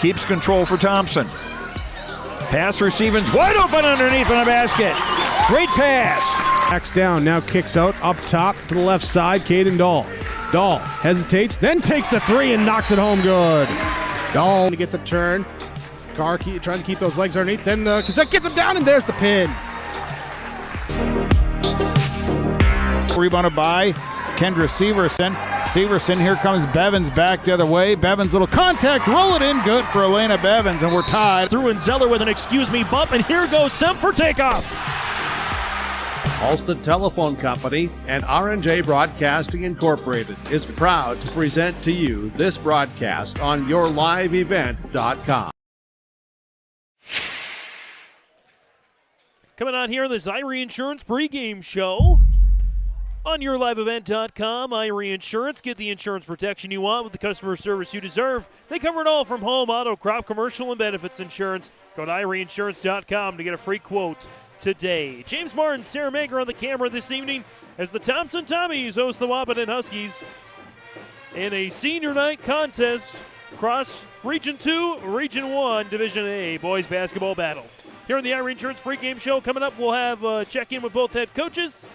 keeps control for Thompson. Pass receiving's wide open underneath in the basket. Great pass. Backs down, now kicks out up top to the left side. Caden Dahl. Dahl hesitates, then takes the three and knocks it home good. Dahl to get the turn. Carr trying to keep those legs underneath. Then Cassette gets him down, and there's the pin. Rebounded by Kendra Severson. Severson, here comes Bevins back the other way. Bevins, little contact, roll it in, good for Elena Bevins, and we're tied. Through and Zeller with an excuse me bump, and here goes Semp for takeoff. Alston Telephone Company and R&J Broadcasting Incorporated is proud to present to you this broadcast on yourliveevent.com. Coming on here, the Zyrie Insurance pregame show on yourliveevent.com. Zyrie Insurance, get the insurance protection you want with the customer service you deserve. They cover it all from home, auto, crop, commercial, and benefits insurance. Go to IRIeinsurance.com to get a free quote today. James Martin, Sarah Mager on the camera this evening as the Thompson Tommies host the Wahpeton Huskies in a senior night contest across Region 2, Region 1, Division A boys basketball battle. Here on the Zyrie Insurance pregame show, coming up, we'll have a check-in with both head coaches.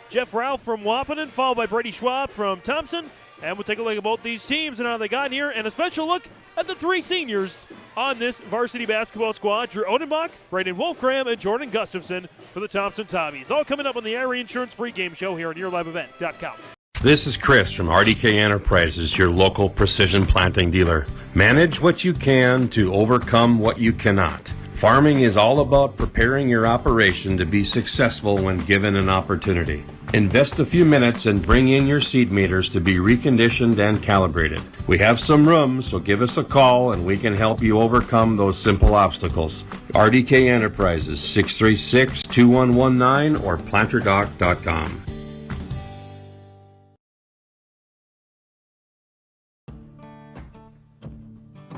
Jeff Ralph from Wahpeton, followed by Brady Schwab from Thompson. And we'll take a look at both these teams and how they got here, and a special look at the three seniors on this varsity basketball squad: Drew Odenbach, Brayden Wolfgram, and Jordan Gustafson for the Thompson Tommies. All coming up on the Zyrie Insurance pregame show here on yourliveevent.com. This is Chris from RDK Enterprises, your local precision planting dealer. Manage what you can to overcome what you cannot. Farming is all about preparing your operation to be successful when given an opportunity. Invest a few minutes and bring in your seed meters to be reconditioned and calibrated. We have some room, so give us a call and we can help you overcome those simple obstacles. RDK Enterprises, 636-2119 or planterdoc.com.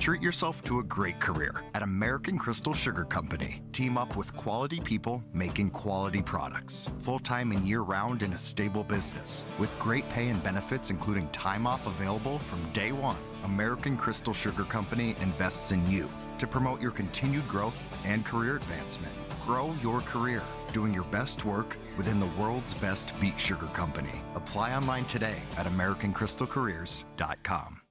Treat yourself to a great career at American Crystal Sugar Company. Team up with quality people making quality products. Full-time and year-round in a stable business. With great pay and benefits, including time off available from day one. American Crystal Sugar Company invests in you to promote your continued growth and career advancement. Grow your career, doing your best work within the world's best beet sugar company. Apply online today at AmericanCrystalCareers.com.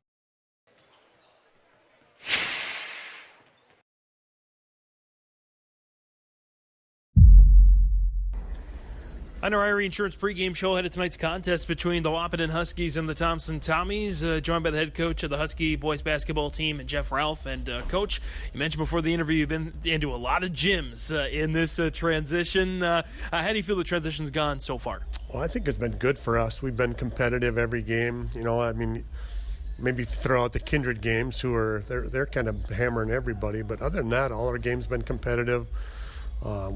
On our Zyrie Insurance pregame show ahead of tonight's contest between the Wahpeton Huskies and the Thompson Tommies, joined by the head coach of the Husky boys basketball team, Jeff Ralph. And Coach, you mentioned before the interview you've been into a lot of gyms in this transition. How do you feel the transition's gone so far? Well, I think it's been good for us. We've been competitive every game. You know, I mean, maybe throw out the Kindred games, they're kind of hammering everybody, but other than that, all our games been competitive.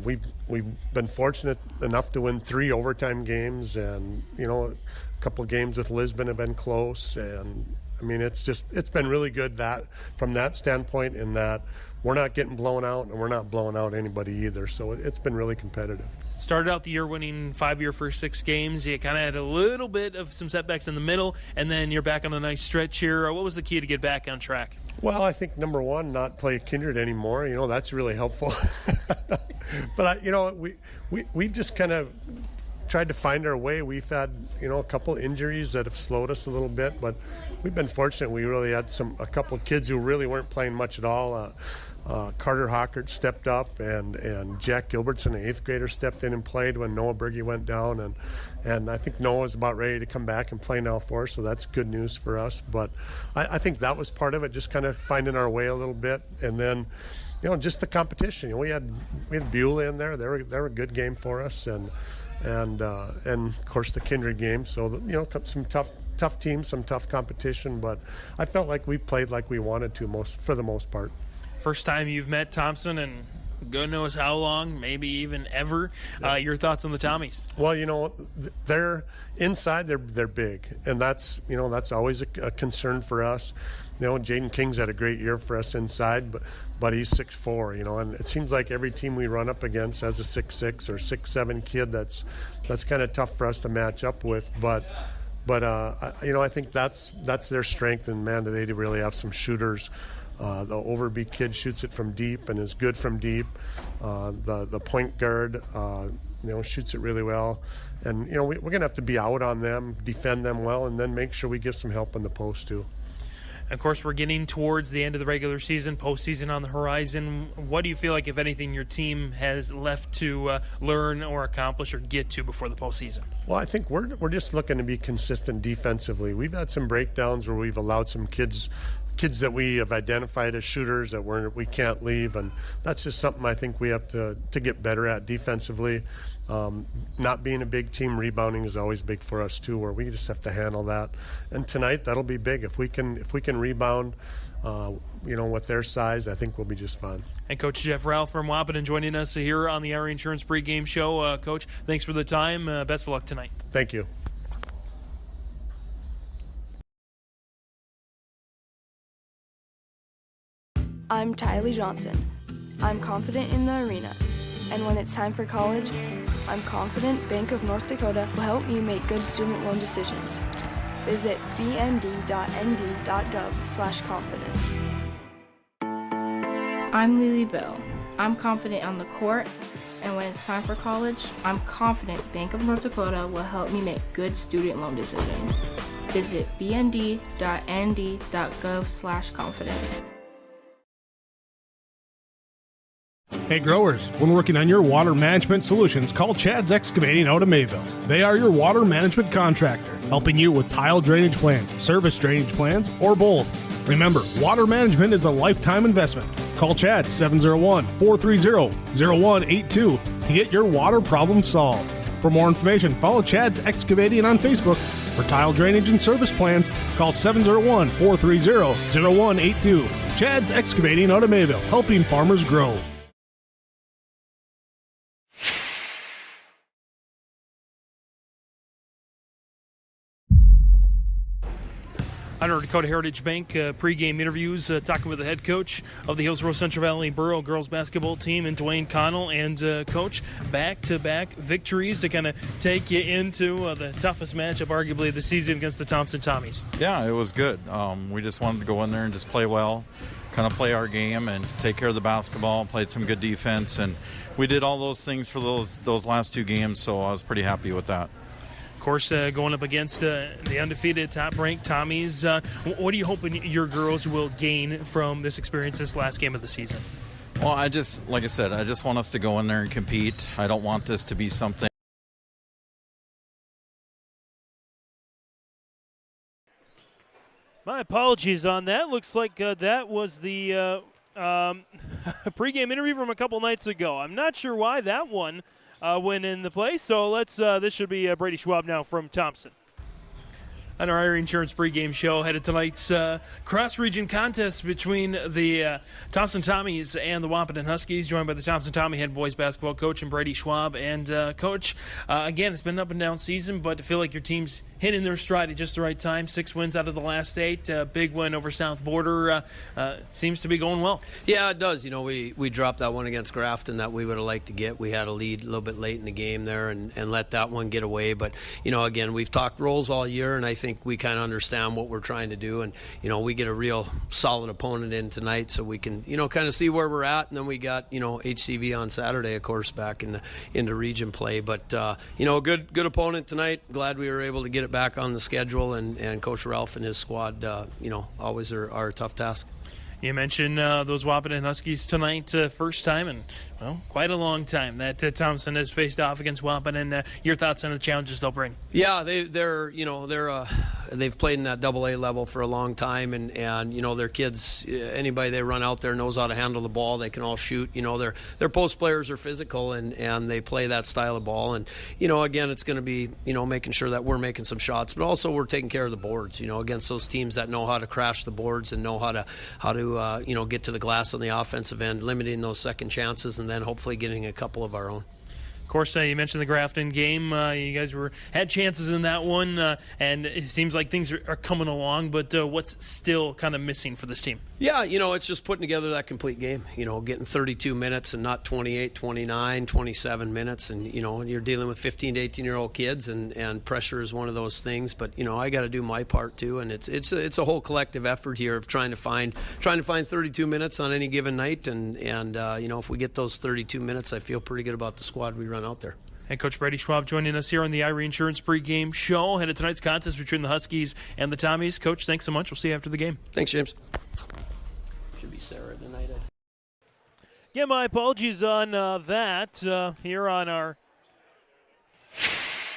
We've been fortunate enough to win 3 overtime games, and you know, a couple games with Lisbon have been close, and I mean it's been really good that from that standpoint, in that we're not getting blown out and we're not blowing out anybody either, so it's been really competitive. Started out the year winning 5 of your first 6 games. You kind of had a little bit of some setbacks in the middle, and then you're back on a nice stretch here. What was the key to get back on track? Well, I think number one, not play Kindred anymore. You know, that's really helpful. But you know, we've just kind of tried to find our way. We've had, you know, a couple injuries that have slowed us a little bit, but we've been fortunate. We really had a couple of kids who really weren't playing much at all. Carter Hockert stepped up, and Jack Gilbertson, an 8th grader, stepped in and played when Noah Berge went down, and I think Noah's about ready to come back and play now for us, so that's good news for us. But I think that was part of it, just kind of finding our way a little bit, and then, you know, just the competition. You know, we had Beulah in there; they were a good game for us, and of course the Kindred game. So you know, some tough teams, some tough competition, but I felt like we played like we wanted to for the most part. First time you've met Thompson in God knows how long, maybe even ever. Your thoughts on the Tommies? Well, you know, they're inside. They're big, and that's always a concern for us. You know, Jaden King's had a great year for us inside, but he's 6'4", you know, and it seems like every team we run up against has a 6'6" or 6'7" kid that's kind of tough for us to match up with. But you know, I think that's their strength, and man, do they really have some shooters. The Overby kid shoots it from deep and is good from deep. The point guard, shoots it really well. And, we're going to have to be out on them, defend them well, and then make sure we give some help in the post, too. Of course, we're getting towards the end of the regular season, postseason on the horizon. What do you feel like, if anything, your team has left to learn or accomplish or get to before the postseason? Well, I think we're just looking to be consistent defensively. We've had some breakdowns where we've allowed some kids that we have identified as shooters that we can't leave, and that's just something I think we have to get better at defensively. Not being a big team, rebounding is always big for us too, where we just have to handle that. And tonight that'll be big. If we can rebound, with their size, I think we'll be just fine. And Coach Jeff Ralph from Wahpeton joining us here on the Ira Insurance Pregame Show. Coach, thanks for the time. Best of luck tonight. Thank you. I'm Tylee Johnson. I'm confident in the arena. And when it's time for college, I'm confident Bank of North Dakota will help me make good student loan decisions. Visit bnd.nd.gov/confident. I'm Lily Bell. I'm confident on the court, and when it's time for college, I'm confident Bank of North Dakota will help me make good student loan decisions. Visit bnd.nd.gov/confident. Hey growers, when working on your water management solutions, call Chad's Excavating out of Mayville. They are your water management contractor, helping you with tile drainage plans, service drainage plans, or both. Remember, water management is a lifetime investment. Call Chad 701-430-0182 to get your water problem solved. For more information, follow Chad's Excavating on Facebook. For tile drainage and service plans, call 701-430-0182. Chad's Excavating out of Mayville, helping farmers grow. On our Dakota Heritage Bank pregame interviews, talking with the head coach of the Hillsborough Central Valley Borough girls basketball team, and Dwayne Connell. And Coach, back-to-back victories to kind of take you into the toughest matchup, arguably, of the season against the Thompson Tommies. Yeah, it was good. We just wanted to go in there and just play well, kind of play our game and take care of the basketball, played some good defense, and we did all those things for those last two games, so I was pretty happy with that. Of course, going up against the undefeated, top-ranked Tommies, what are you hoping your girls will gain from this experience, this last game of the season? Well, like I said, I just want us to go in there and compete. I don't want this to be something. My apologies on that. Looks like that was the pregame interview from a couple nights ago. I'm not sure why that one went in the place. So let's. This should be Brady Schwab now from Thompson. On our Ira Insurance pregame show, headed tonight's cross-region contest between the Thompson Tommies and the Wahpeton Huskies, joined by the Thompson Tommy head boys basketball coach and Brady Schwab. And Coach, again, it's been an up-and-down season, but I feel like your team's hitting their stride at just the right time. 6 wins out of the last 8. Big win over South Border. Seems to be going well. Yeah, it does. We dropped that one against Grafton that we would have liked to get. We had a lead a little bit late in the game there and let that one get away. But, again, we've talked roles all year, and I think we kind of understand what we're trying to do. And, we get a real solid opponent in tonight so we can, kind of see where we're at. And then we got, HCV on Saturday, of course, back into region play. But, a good opponent tonight. Glad we were able to get it back on the schedule, and Coach Ralph and his squad, always are a tough task. You mentioned those Wahpeton Huskies tonight, first time in, quite a long time that Thompson has faced off against Wahpeton. Your thoughts on the challenges they'll bring? Yeah, they've played in that AA level for a long time, and their kids, anybody they run out there knows how to handle the ball. They can all shoot. Their post players are physical, and they play that style of ball. And again, it's going to be making sure that we're making some shots, but also we're taking care of the boards. Against those teams that know how to crash the boards and know how to get to the glass on the offensive end, limiting those second chances, and then hopefully getting a couple of our own. Of course, you mentioned the Grafton game. You guys had chances in that one, and it seems like things are coming along, but what's still kind of missing for this team? Yeah, it's just putting together that complete game, getting 32 minutes and not 28, 29, 27 minutes. And, you're dealing with 15 to 18-year-old kids, and pressure is one of those things. But, I got to do my part, too. And it's a whole collective effort here of trying to find 32 minutes on any given night. And if we get those 32 minutes, I feel pretty good about the squad we run out there. And Coach Brady Schwab joining us here on the Irie Insurance pregame show ahead of tonight's contest between the Huskies and the Tommies. Coach, thanks so much. We'll see you after the game. Thanks, James. Should be Sarah tonight, I think. Yeah, my apologies on that here on our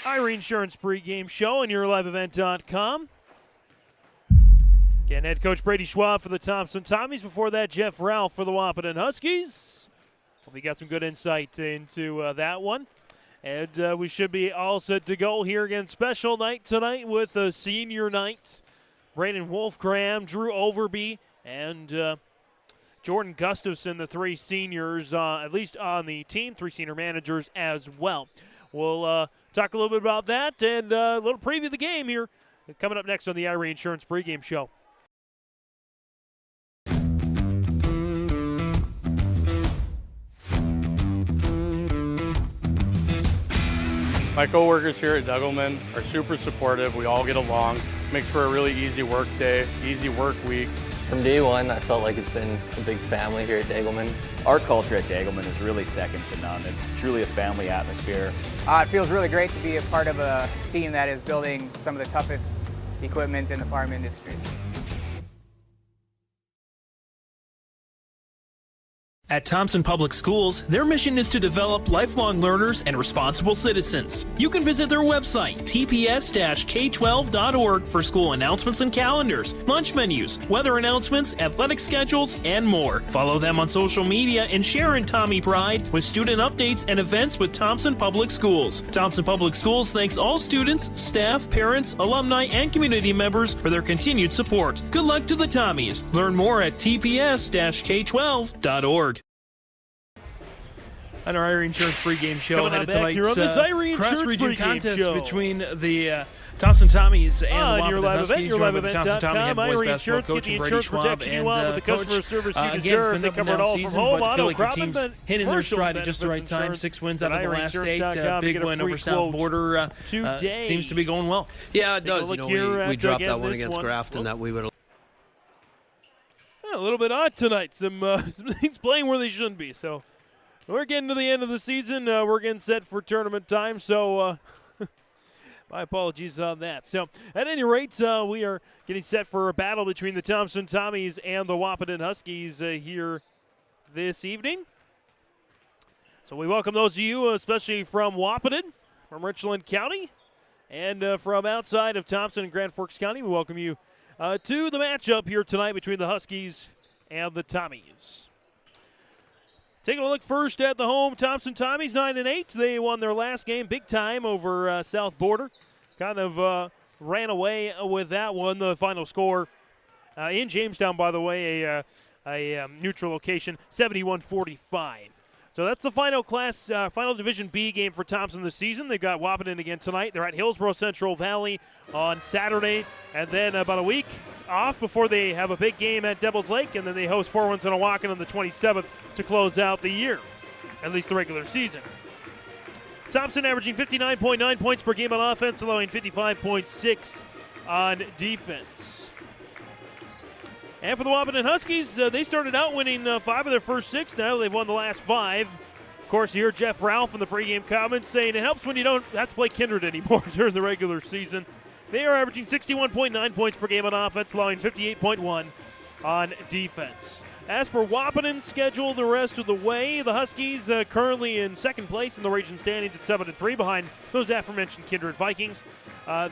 Irie Insurance pregame show on YourLiveEvent.com. Again, head coach Brady Schwab for the Thompson Tommies. Before that, Jeff Ralph for the Wahpeton Huskies. Hope you got some good insight into that one. And we should be all set to go here again. Special night tonight with a senior night. Brandon Wolfgram, Drew Overby, and Jordan Gustafson, the three seniors, at least on the team, three senior managers as well. We'll talk a little bit about that and a little preview of the game here coming up next on the Irie Insurance pregame show. My coworkers here at Degelman are super supportive. We all get along. Makes for a really easy work day, easy work week. From day one, I felt like it's been a big family here at Degelman. Our culture at Degelman is really second to none. It's truly a family atmosphere. It feels really great to be a part of a team that is building some of the toughest equipment in the farm industry. At Thompson Public Schools, their mission is to develop lifelong learners and responsible citizens. You can visit their website, tps-k12.org, for school announcements and calendars, lunch menus, weather announcements, athletic schedules, and more. Follow them on social media and share in Tommy Pride with student updates and events with Thompson Public Schools. Thompson Public Schools thanks all students, staff, parents, alumni, and community members for their continued support. Good luck to the Tommies. Learn more at tps-k12.org. On our Irie Insurance pregame show, ahead of tonight's cross-region contest between the Thompson Tommies and the Wahpeton Huskies, joined by the Thompson Tommy head boys basketball coach Brady Schwab. And Coach, again, it's been up and down season, but I feel like the team's hitting their stride at just the right time. 6 wins out of the last 8. Big win over South Border. Seems to be going well. Yeah, it does. We dropped that one against Grafton that we would have. A little bit odd tonight. Some things playing where they shouldn't be, so... We're getting to the end of the season. We're getting set for tournament time, so my apologies on that. So, at any rate, we are getting set for a battle between the Thompson Tommies and the Wahpeton Huskies here this evening. So we welcome those of you, especially from Wahpeton, from Richland County, and from outside of Thompson and Grand Forks County. We welcome you to the matchup here tonight between the Huskies and the Tommies. Taking a look first at the home Thompson Tommies, 9-8. They won their last game big time over South Border. Kind of ran away with that one. The final score in Jamestown, by the way, a neutral location, 71-45. So that's the final Division B game for Thompson this season. They've got Wahpeton again tonight. They're at Hillsborough Central Valley on Saturday, and then about a week off before they have a big game at Devil's Lake, and then they host Fort Winson-Owakin on the 27th to close out the year, at least the regular season. Thompson averaging 59.9 points per game on offense, allowing 55.6 on defense. And for the Wahpeton Huskies, they started out winning 5 of their first 6. Now they've won the last 5. Of course, you hear Jeff Ralph in the pregame comments saying it helps when you don't have to play Kindred anymore during the regular season. They are averaging 61.9 points per game on offense, allowing 58.1 on defense. As for Wahpeton's schedule the rest of the way, the Huskies currently in second place in the region standings at 7-3 behind those aforementioned Kindred Vikings.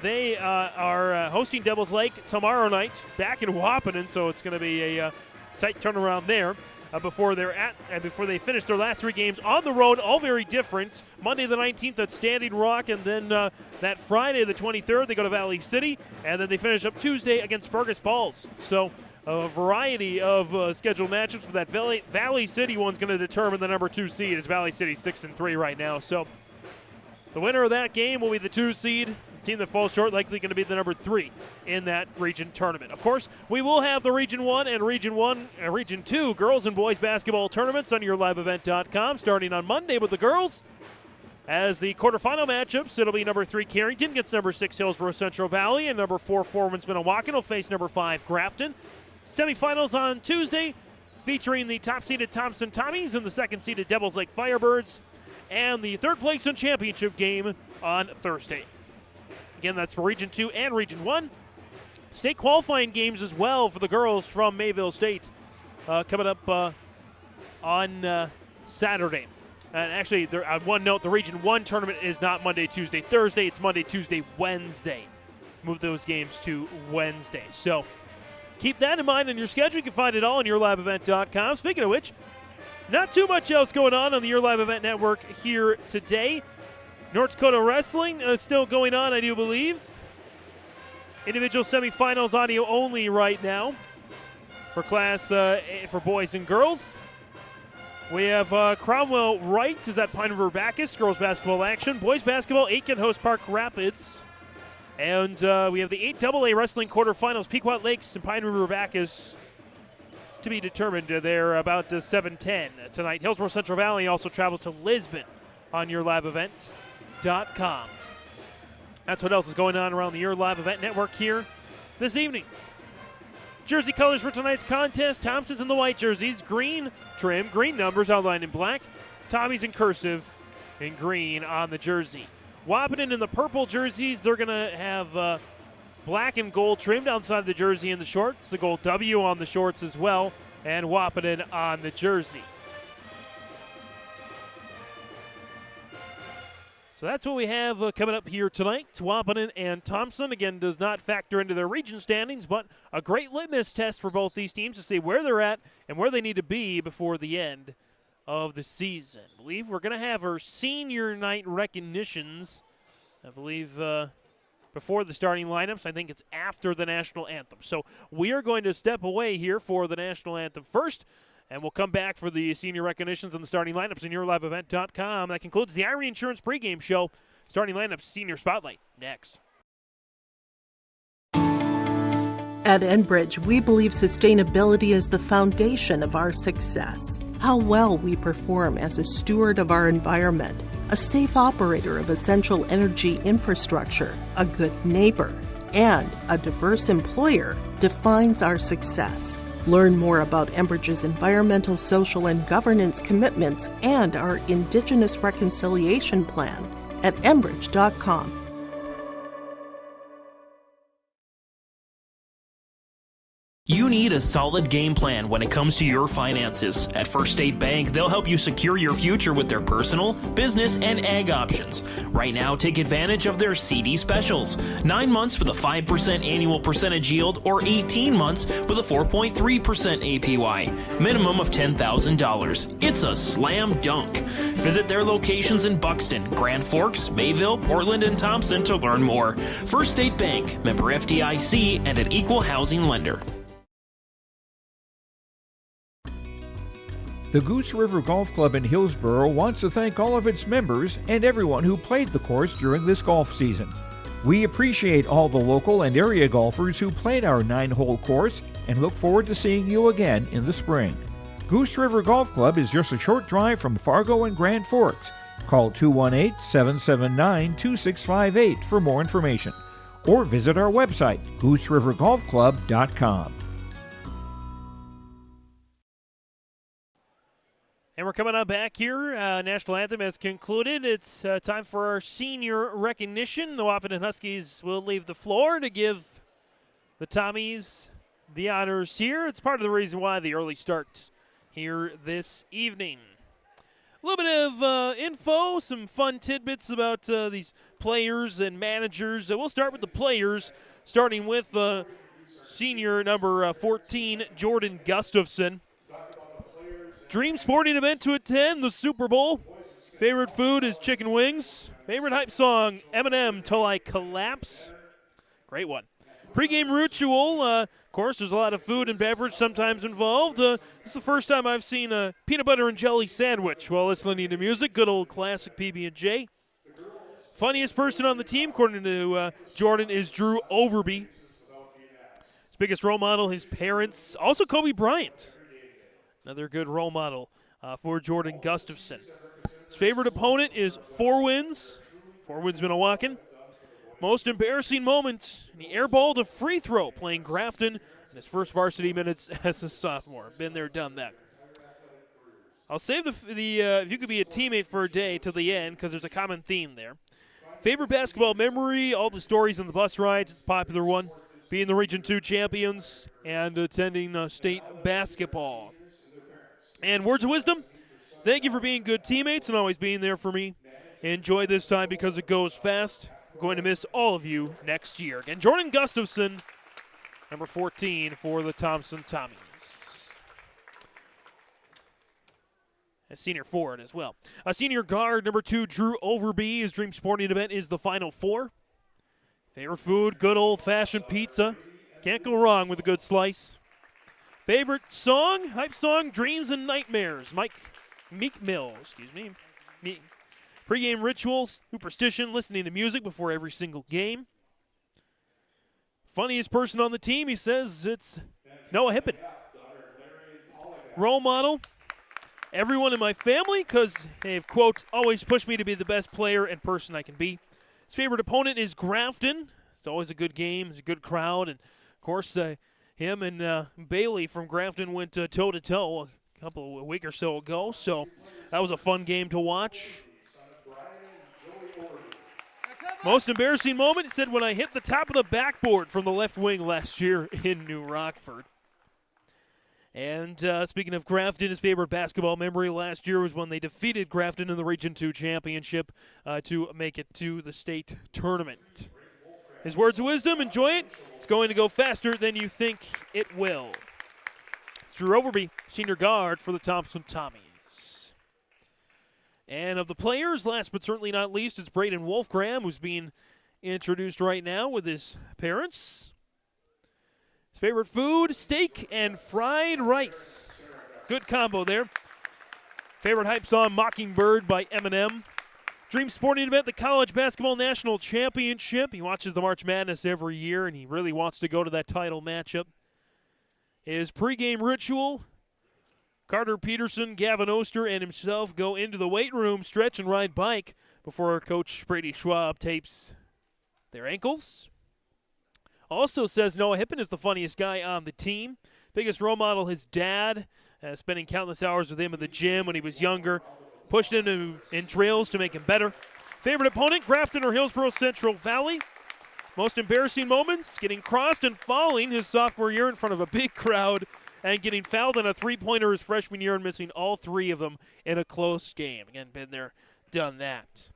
They are hosting Devil's Lake tomorrow night back in Wahpeton, so it's going to be a tight turnaround there before they finish their last 3 games on the road, all very different. Monday the 19th at Standing Rock, and then that Friday the 23rd they go to Valley City, and then they finish up Tuesday against Fergus Falls. So a variety of scheduled matchups, but that Valley City one's going to determine the number 2 seed. It's Valley City 6-3 right now. So The winner of that game will be the 2 seed. The team that falls short likely going to be the number 3 in that region tournament. Of course, we will have the Region 1 and Region 2 girls and boys basketball tournaments on yourliveevent.com starting on Monday with the girls. As the quarterfinal matchups, it'll be number 3 Carrington against number 6 Hillsborough Central Valley, and number 4 Foreman's Minnewacan will face number 5 Grafton. Semifinals on Tuesday, featuring the top-seeded Thompson Tommies and the second-seeded Devils Lake Firebirds, and the third place and championship game on Thursday. Again, that's for Region 2 and Region 1. State qualifying games as well for the girls from Mayville State coming up on Saturday. And actually, on one note, the Region 1 tournament is not Monday, Tuesday, Thursday. It's Monday, Tuesday, Wednesday. Move those games to Wednesday. So keep that in mind on your schedule. You can find it all on yourliveevent.com. Speaking of which, not too much else going on the Your Live Event Network here today. North Dakota Wrestling is still going on, I do believe. Individual semifinals audio only right now for class for boys and girls. We have Cromwell Wright is at Pine River Bacchus, girls basketball action. Boys basketball, Aitken hosts Park Rapids. And we have the 8AA wrestling quarterfinals, Pequot Lakes and Pine River Bacchus to be determined. They're about 7:10 tonight. Hillsborough Central Valley also travels to Lisbon on yourliveevent.com. That's what else is going on around the Your Live Event Network here this evening. Jersey colors for tonight's contest. Thompson's in the white jerseys, green trim, green numbers outlined in black. Tommy's in cursive in green on the jersey. Wahpeton in the purple jerseys. They're going to have black and gold trimmed outside the jersey and the shorts. The gold W on the shorts as well. And Wahpeton on the jersey. So that's what we have coming up here tonight. Wahpeton and Thompson, again, does not factor into their region standings, but a great litmus test for both these teams to see where they're at and where they need to be before the end of the season. I believe we're going to have our senior night recognitions, I believe, before the starting lineups. I think it's after the national anthem. So we are going to step away here for the national anthem first, and we'll come back for the senior recognitions and the starting lineups on yourliveevent.com. That concludes the Irie Insurance pregame show. Starting lineups, senior spotlight, next. At Enbridge, we believe sustainability is the foundation of our success. How well we perform as a steward of our environment, a safe operator of essential energy infrastructure, a good neighbor, and a diverse employer defines our success. Learn more about Enbridge's environmental, social, and governance commitments and our Indigenous Reconciliation Plan at enbridge.com. You need a solid game plan when it comes to your finances. At First State Bank, they'll help you secure your future with their personal, business, and ag options. Right now, take advantage of their CD specials. 9 months with a 5% annual percentage yield or 18 months with a 4.3% APY. Minimum of $10,000. It's a slam dunk. Visit their locations in Buxton, Grand Forks, Mayville, Portland, and Thompson to learn more. First State Bank, member FDIC, and an equal housing lender. The Goose River Golf Club in Hillsborough wants to thank all of its members and everyone who played the course during this golf season. We appreciate all the local and area golfers who played our 9-hole course and look forward to seeing you again in the spring. Goose River Golf Club is just a short drive from Fargo and Grand Forks. Call 218-779-2658 for more information or visit our website, gooserivergolfclub.com. And we're coming on back here. National Anthem has concluded. It's time for our senior recognition. The Wahpeton Huskies will leave the floor to give the Tommies the honors here. It's part of the reason why the early start here this evening. A little bit of info, some fun tidbits about these players and managers. We'll start with the players, starting with senior number 14, Jordan Gustafson. Dream sporting event to attend, the Super Bowl. Favorite food is chicken wings. Favorite hype song, Eminem, Till I Collapse. Great one. Pre-game ritual, of course, there's a lot of food and beverage sometimes involved. This is the first time I've seen a peanut butter and jelly sandwich while listening to music. Good old classic PB&J. Funniest person on the team, according to Jordan, is Drew Overby. His biggest role model, his parents. Also Kobe Bryant. Another good role model for Jordan Gustafson. His favorite opponent is Four Winds Minnewacan. Most embarrassing moment, he airballed a free throw playing Grafton in his first varsity minutes as a sophomore. Been there, done that. I'll save the if you could be a teammate for a day till the end because there's a common theme there. Favorite basketball memory, all the stories on the bus rides, it's a popular one. Being the Region 2 champions and attending state basketball. And words of wisdom, thank you for being good teammates and always being there for me. Enjoy this time because it goes fast. I'm going to miss all of you next year. Again, Jordan Gustafson, number 14 for the Thompson Tommies. A senior forward as well. A senior guard, number 2, Drew Overby. His dream sporting event is the Final Four. Favorite food, good old-fashioned pizza. Can't go wrong with a good slice. Favorite song, hype song, Dreams and Nightmares. Meek Mill. Pre-game rituals, superstition, listening to music before every single game. Funniest person on the team, he says it's Noah Hippen. Role model, everyone in my family, because they've, quote, always pushed me to be the best player and person I can be. His favorite opponent is Grafton. It's always a good game. It's a good crowd. And, of course, him and Bailey from Grafton went toe-to-toe a week or so ago. So that was a fun game to watch. Most embarrassing moment, he said, when I hit the top of the backboard from the left wing last year in New Rockford. And speaking of Grafton, his favorite basketball memory last year was when they defeated Grafton in the Region 2 championship to make it to the state tournament. His words of wisdom, enjoy it. It's going to go faster than you think it will. It's Drew Overby, senior guard for the Thompson Tommies. And of the players, last but certainly not least, it's Braden Wolfgram, who's being introduced right now with his parents. Favorite food, steak and fried rice. Good combo there. Favorite hype song, Mockingbird by Eminem. Dream sporting event, the College Basketball National Championship. He watches the March Madness every year, and he really wants to go to that title matchup. His pregame ritual, Carter Peterson, Gavin Oster, and himself go into the weight room, stretch and ride bike before Coach Brady Schwab tapes their ankles. Also says Noah Hippen is the funniest guy on the team. Biggest role model, his dad, spending countless hours with him in the gym when he was younger. Pushed him in drills to make him better. Favorite opponent, Grafton or Hillsborough Central Valley. Most embarrassing moments, getting crossed and falling his sophomore year in front of a big crowd and getting fouled on a three-pointer his freshman year and missing all 3 of them in a close game. Again, been there, done that.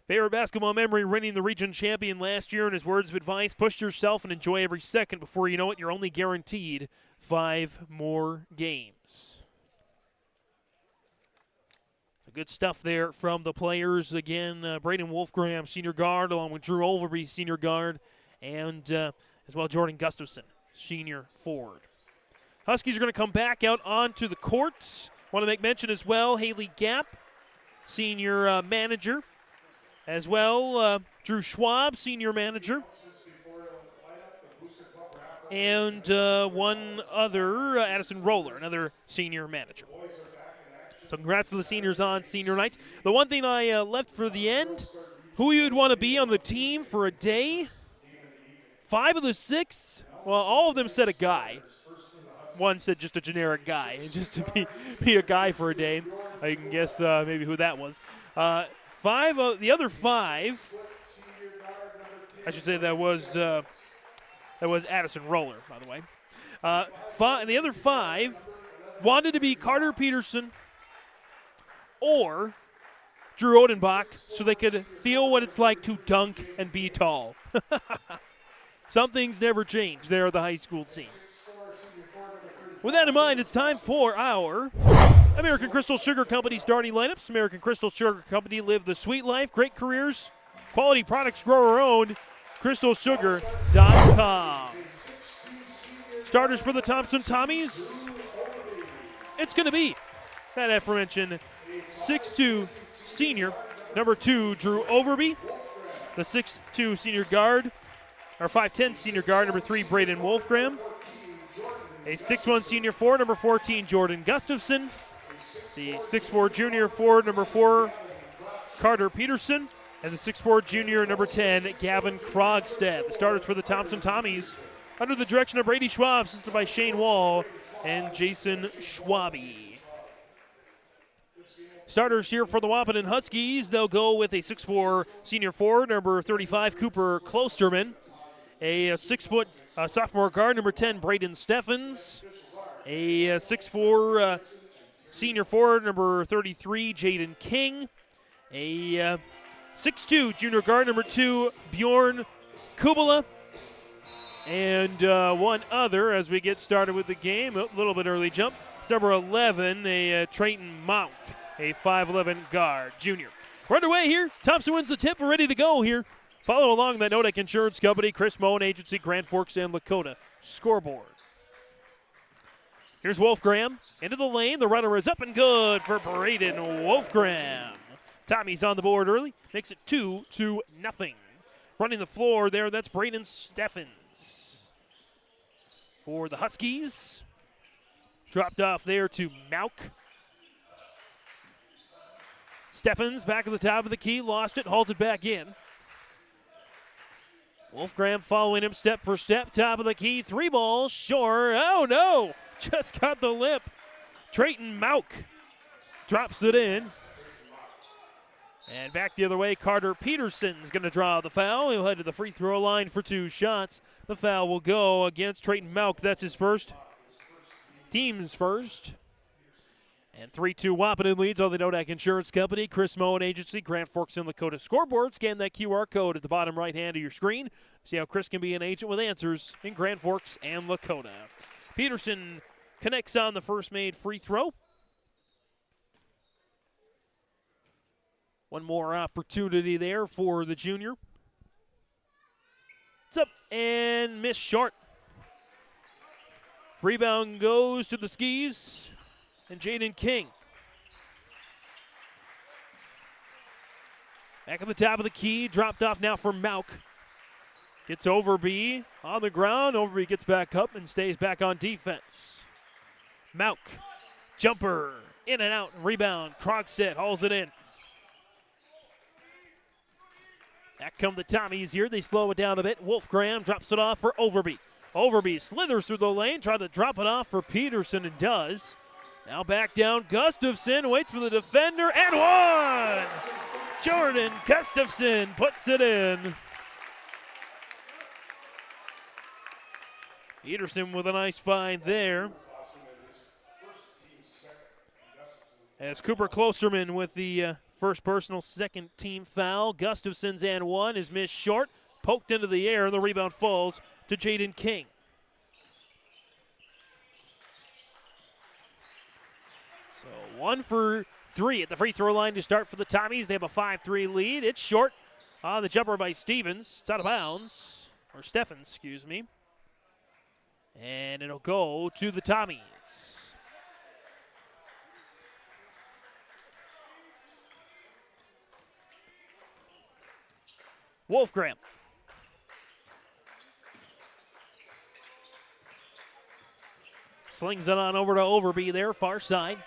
Favorite basketball memory, winning the region champion last year, and his words of advice, push yourself and enjoy every second. Before you know it, you're only guaranteed 5 more games. So good stuff there from the players. Again, Braden Wolfgram, senior guard, along with Drew Overby, senior guard, and as well Jordan Gustafson, senior forward. Huskies are going to come back out onto the court. Want to make mention as well, Haley Gapp, senior manager. As well, Drew Schwab, senior manager. And one other, Addison Roller, another senior manager. So congrats to the seniors on senior night. The one thing I left for the end, who you'd want to be on the team for a day. 5 of the 6, well, all of them said a guy. One said just a generic guy, just to be a guy for a day. You can guess maybe who that was. The other 5, I should say that was Addison Roller, by the way. The other 5 wanted to be Carter Peterson or Drew Odenbach so they could feel what it's like to dunk and be tall. Some things never change there at the high school scene. With that in mind, it's time for our American Crystal Sugar Company starting lineups. American Crystal Sugar Company, live the sweet life, great careers, quality products, grow our own, crystalsugar.com. Starters for the Thompson Tommies, it's going to be that aforementioned 6'2" senior, number 2, Drew Overby. The 6'2 senior guard, or 5'10 senior guard, number 3, Braden Wolfgram. A 6'1 senior forward, number 14, Jordan Gustafson. The 6'4 junior forward, number 4, Carter Peterson. And the 6'4 junior, number 10, Gavin Krogstad. The starters for the Thompson Tommies, under the direction of Brady Schwab, assisted by Shane Wall and Jason Schwabe. Starters here for the Wahpeton Huskies. They'll go with a 6'4 senior forward, number 35, Cooper Klosterman. A 6-foot sophomore guard, number 10, Braden Steffens. A 6'4 senior forward, number 33, Jaden King. A 6'2 junior guard, number 2, Bjorn Kubala. And one other as we get started with the game. A little bit early jump. It's number 11, a Trayton Monk, a 5'11 guard, junior. We're underway here. Thompson wins the tip. We're ready to go here. Follow along the Nodak Insurance Company, Chris Moen Agency, Grand Forks, and Lakota scoreboard. Here's Wolfgram into the lane. The runner is up and good for Braden Wolfgram. Tommy's on the board early. Makes it 2-0. Running the floor there, that's Braden Steffens. For the Huskies, dropped off there to Mauk. Steffens back at the top of the key, lost it, hauls it back in. Wolfgram following him step for step, top of the key, 3 balls, short. Oh no, just got the lip. Trayton Mauk drops it in. And back the other way, Carter Peterson's going to draw the foul. He'll head to the free throw line for 2 shots. The foul will go against Trayton Mauk. That's his first. Team's first. And 3-2 Wahpeton leads on the Nodak Insurance Company, Chris Moen Agency, Grand Forks, and Lakota scoreboard. Scan that QR code at the bottom right hand of your screen. See how Chris can be an agent with answers in Grand Forks and Lakota. Peterson connects on the first made free throw. One more opportunity there for the junior. It's up and missed short. Rebound goes to the skis and Jaden King. Back at the top of the key, dropped off now for Mauk. Gets Overby on the ground. Overby gets back up and stays back on defense. Mauk, jumper, in and out, rebound. Krogstad hauls it in. Back come the Tommies here. They slow it down a bit. Wolfgram drops it off for Overby. Overby slithers through the lane, trying to drop it off for Peterson and does. Now back down, Gustafson waits for the defender and one! Jordan Gustafson puts it in. Peterson with a nice find there. As Cooper Klosterman with the first personal, second team foul. Gustafson's and one is missed short. Poked into the air, and the rebound falls to Jaden King. So 1 for 3 at the free throw line to start for the Tommies. They have a 5-3 lead. It's short. The jumper by Stevens. It's out of bounds. Or Steffens, excuse me. And it'll go to the Tommies. Wolfgram. Slings it on over to Overby there, far side.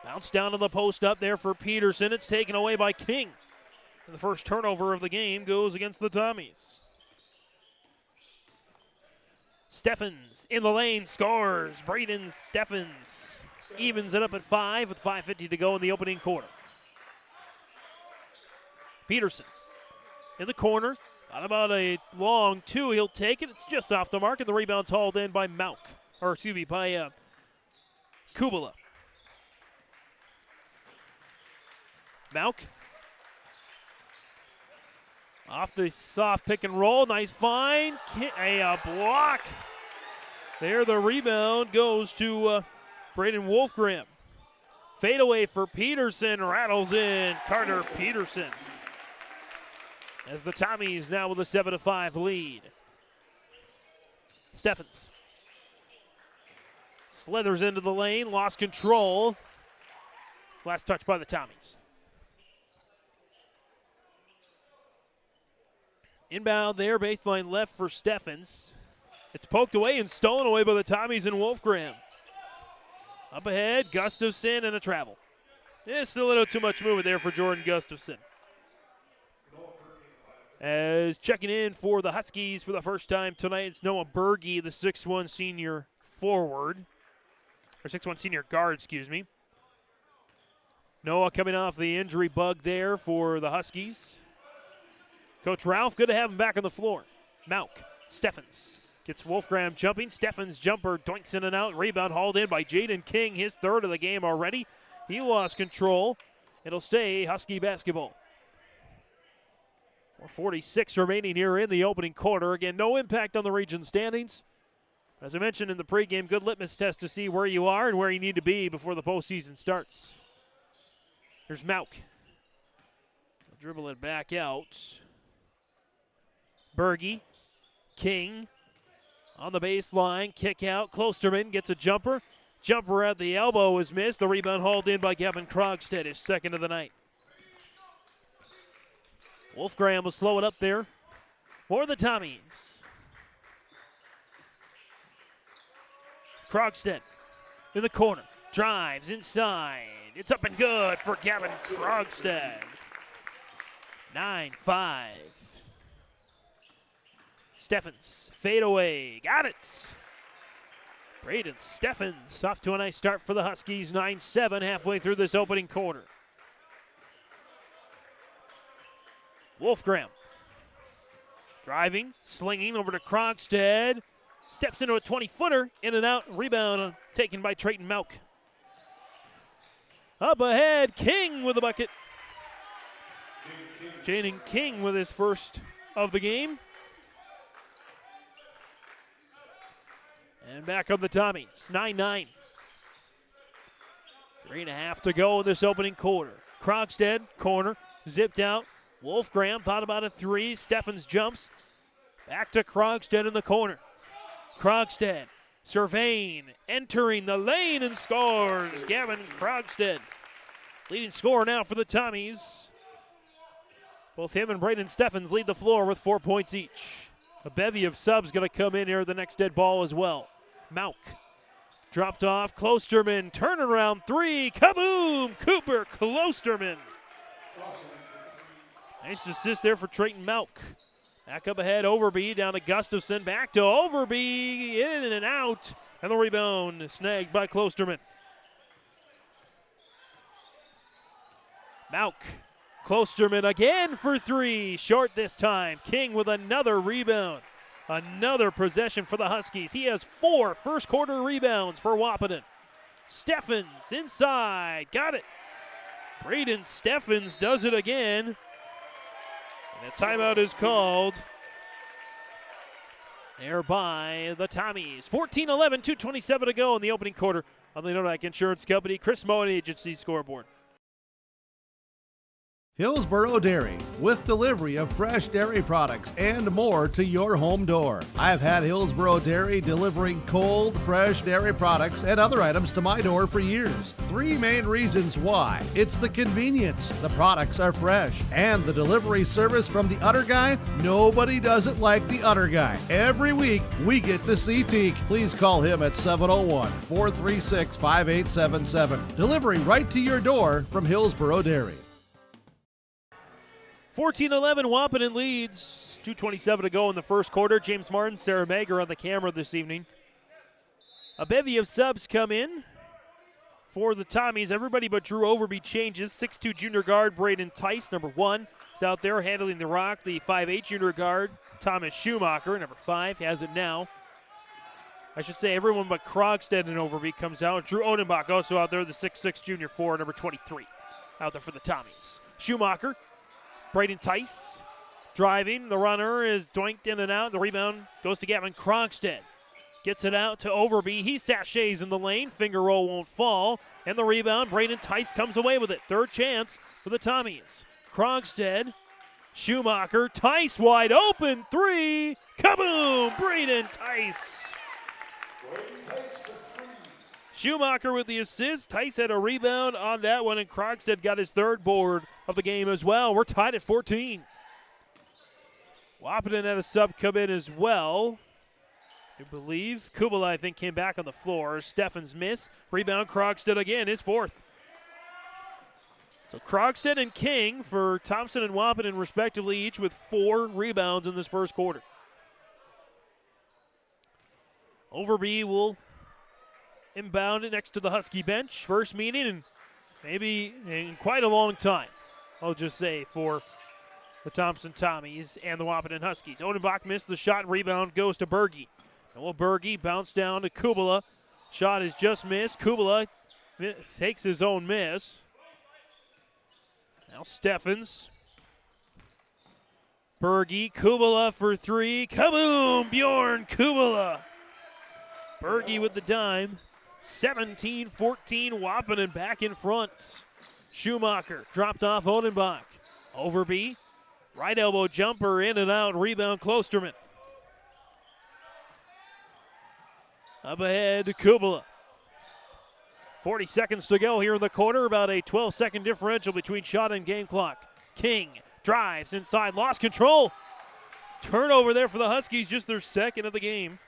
Bounce down to the post up there for Peterson. It's taken away by King. And the first turnover of the game goes against the Tommies. Steffens in the lane, scores. Braden Steffens evens it up at 5 with 5:50 to go in the opening quarter. Peterson in the corner. Got about a long 2. He'll take it. It's just off the mark, and the rebound's hauled in by Mauk. Or, excuse me, by Kubala. Mauk. Off the soft pick and roll. Nice find. A block. There, the rebound goes to Braden Wolfgram. Fadeaway for Peterson. Rattles in. Carter Peterson. As the Tommies now with a 7-5 lead. Steffens. Slithers into the lane. Lost control. Last touch by the Tommies. Inbound there, baseline left for Steffens. It's poked away and stolen away by the Tommies and Wolfgram. Up ahead, Gustafson and a travel. Just a little too much movement there for Jordan Gustafson. As checking in for the Huskies for the first time tonight, it's Noah Berge, the 6'1 senior forward. Or 6'1 senior guard, excuse me. Noah coming off the injury bug there for the Huskies. Coach Ralph, good to have him back on the floor. Mauk, Steffens gets Wolfgram jumping. Steffens jumper doinks in and out. Rebound hauled in by Jaden King, his third of the game already. He lost control. It'll stay Husky basketball. 4:46 remaining here in the opening quarter. Again, no impact on the region standings. As I mentioned in the pregame, good litmus test to see where you are and where you need to be before the postseason starts. Here's Mauk. Dribble it back out. Berge, King on the baseline, kick out. Klosterman gets a jumper. Jumper at the elbow is missed. The rebound hauled in by Gavin Krogstad, his second of the night. Wolfgram will slow it up there for the Tommies. Krogstad in the corner, drives inside. It's up and good for Gavin Krogstad. 9-5. Steffens, fade away, got it. Braden Steffens off to a nice start for the Huskies, 9-7 halfway through this opening quarter. Wolfgram driving, slinging over to Krogstad. Steps into a 20-footer, in and out, rebound taken by Trayton Mauk. Up ahead, King with the bucket. Jaden King with his first of the game. And back up the Tommies, 9-9. 3.5 to go in this opening quarter. Krogstad, corner, zipped out. Wolfgram thought about a three. Steffens jumps. Back to Krogstad in the corner. Krogstad surveying, entering the lane and scores. Gavin Krogstad, leading scorer now for the Tommies. Both him and Braden Steffens lead the floor with 4 points each. A bevy of subs going to come in here the next dead ball as well. Mauk dropped off. Klosterman, turnaround three. Kaboom! Cooper Klosterman. Nice assist there for Trayton Mauk. Back up ahead, Overby down to Gustafson. Back to Overby, in and out. And the rebound snagged by Klosterman. Mauk. Klosterman again for three. Short this time. King with another rebound. Another possession for the Huskies. He has 4 first-quarter rebounds for Wahpeton. Steffens inside. Got it. Braden Steffens does it again. And a timeout is called there by the Tommies. 14-11, 2:27 to go in the opening quarter on the Nodak Insurance Company Chris Moen Agency scoreboard. Hillsboro Dairy, with delivery of fresh dairy products and more to your home door. I've had Hillsboro Dairy delivering cold, fresh dairy products and other items to my door for years. 3 main reasons why. It's the convenience, the products are fresh, and the delivery service from the Udder Guy. Nobody does it like the Udder Guy. Every week, we get the C-Teak. Please call him at 701-436-5877. Delivery right to your door from Hillsboro Dairy. 14-11, Wahpeton leads. 2:27 to go in the first quarter. James Martin, Sarah Mager on the camera this evening. A bevy of subs come in for the Tommies. Everybody but Drew Overby changes. 6'2 junior guard Braden Tice, number 1, is out there handling the rock. The 5'8 junior guard Thomas Schumacher, number 5, has it now. I should say everyone but Krogstad and Overby comes out. Drew Odenbach also out there, the 6'6 junior 4, number 23, out there for the Tommies. Schumacher. Braden Tice driving. The runner is doinked in and out. The rebound goes to Gavin Krogstad. Gets it out to Overby. He sachets in the lane. Finger roll won't fall. And the rebound, Braden Tice comes away with it. Third chance for the Tommies. Krogstad, Schumacher, Tice wide open. 3. Kaboom! Braden Tice. Schumacher with the assist. Tice had a rebound on that one, and Krogstad got his third board of the game as well. We're tied at 14. Wahpeton had a sub come in as well. I believe Kubala, I think, came back on the floor. Steffens miss. Rebound, Krogstad again, his fourth. So Krogstad and King for Thompson and Wahpeton respectively, each with 4 rebounds in this first quarter. Overby will inbound it next to the Husky bench. First meeting in maybe in quite a long time, I'll just say, for the Thompson Tommies and the Wahpeton Huskies. Odenbach missed the shot. Rebound goes to Berge. And will Berge bounce down to Kubala. Shot is just missed. Kubala takes his own miss. Now Steffens. Berge, Kubala for 3. Kaboom! Bjorn Kubala. Berge with the dime. 17-14, Wahpeton back in front. Schumacher dropped off Odenbach. Overby, right elbow jumper, in and out, rebound Klosterman. Up ahead to Kubala. 40 seconds to go here in the quarter, about a 12-second differential between shot and game clock. King drives inside, lost control. Turnover there for the Huskies, just their second of the game.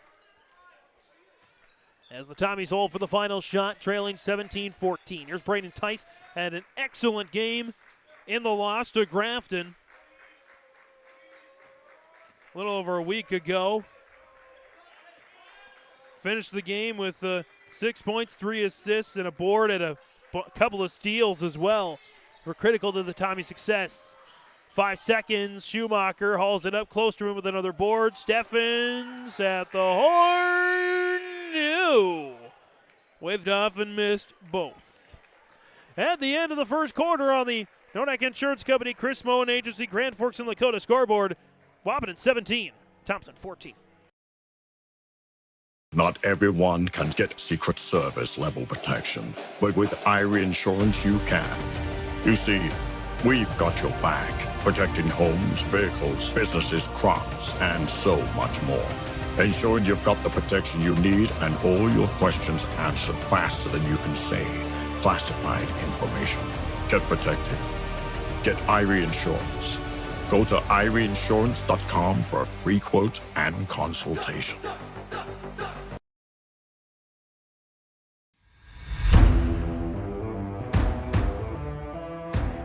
As the Tommies hold for the final shot, trailing 17-14. Here's Braden Tice, had an excellent game in the loss to Grafton a little over a week ago. Finished the game with 6 points, 3 assists, and a board, and a couple of steals as well. Were critical to the Tommy success. 5 seconds, Schumacher hauls it up, Klosterman with another board. Steffens at the horn. No. Waved off and missed both. At the end of the first quarter on the Nonak Insurance Company, Chris Moen Agency, Grand Forks and Lakota scoreboard, Wahpeton 17, Thompson 14. Not everyone can get Secret Service level protection, but with Irie Insurance you can. You see, we've got your back, protecting homes, vehicles, businesses, crops, and so much more. Ensuring you've got the protection you need and all your questions answered faster than you can say classified information. Get protected. Get Irie Insurance. Go to IrieInsurance.com for a free quote and consultation.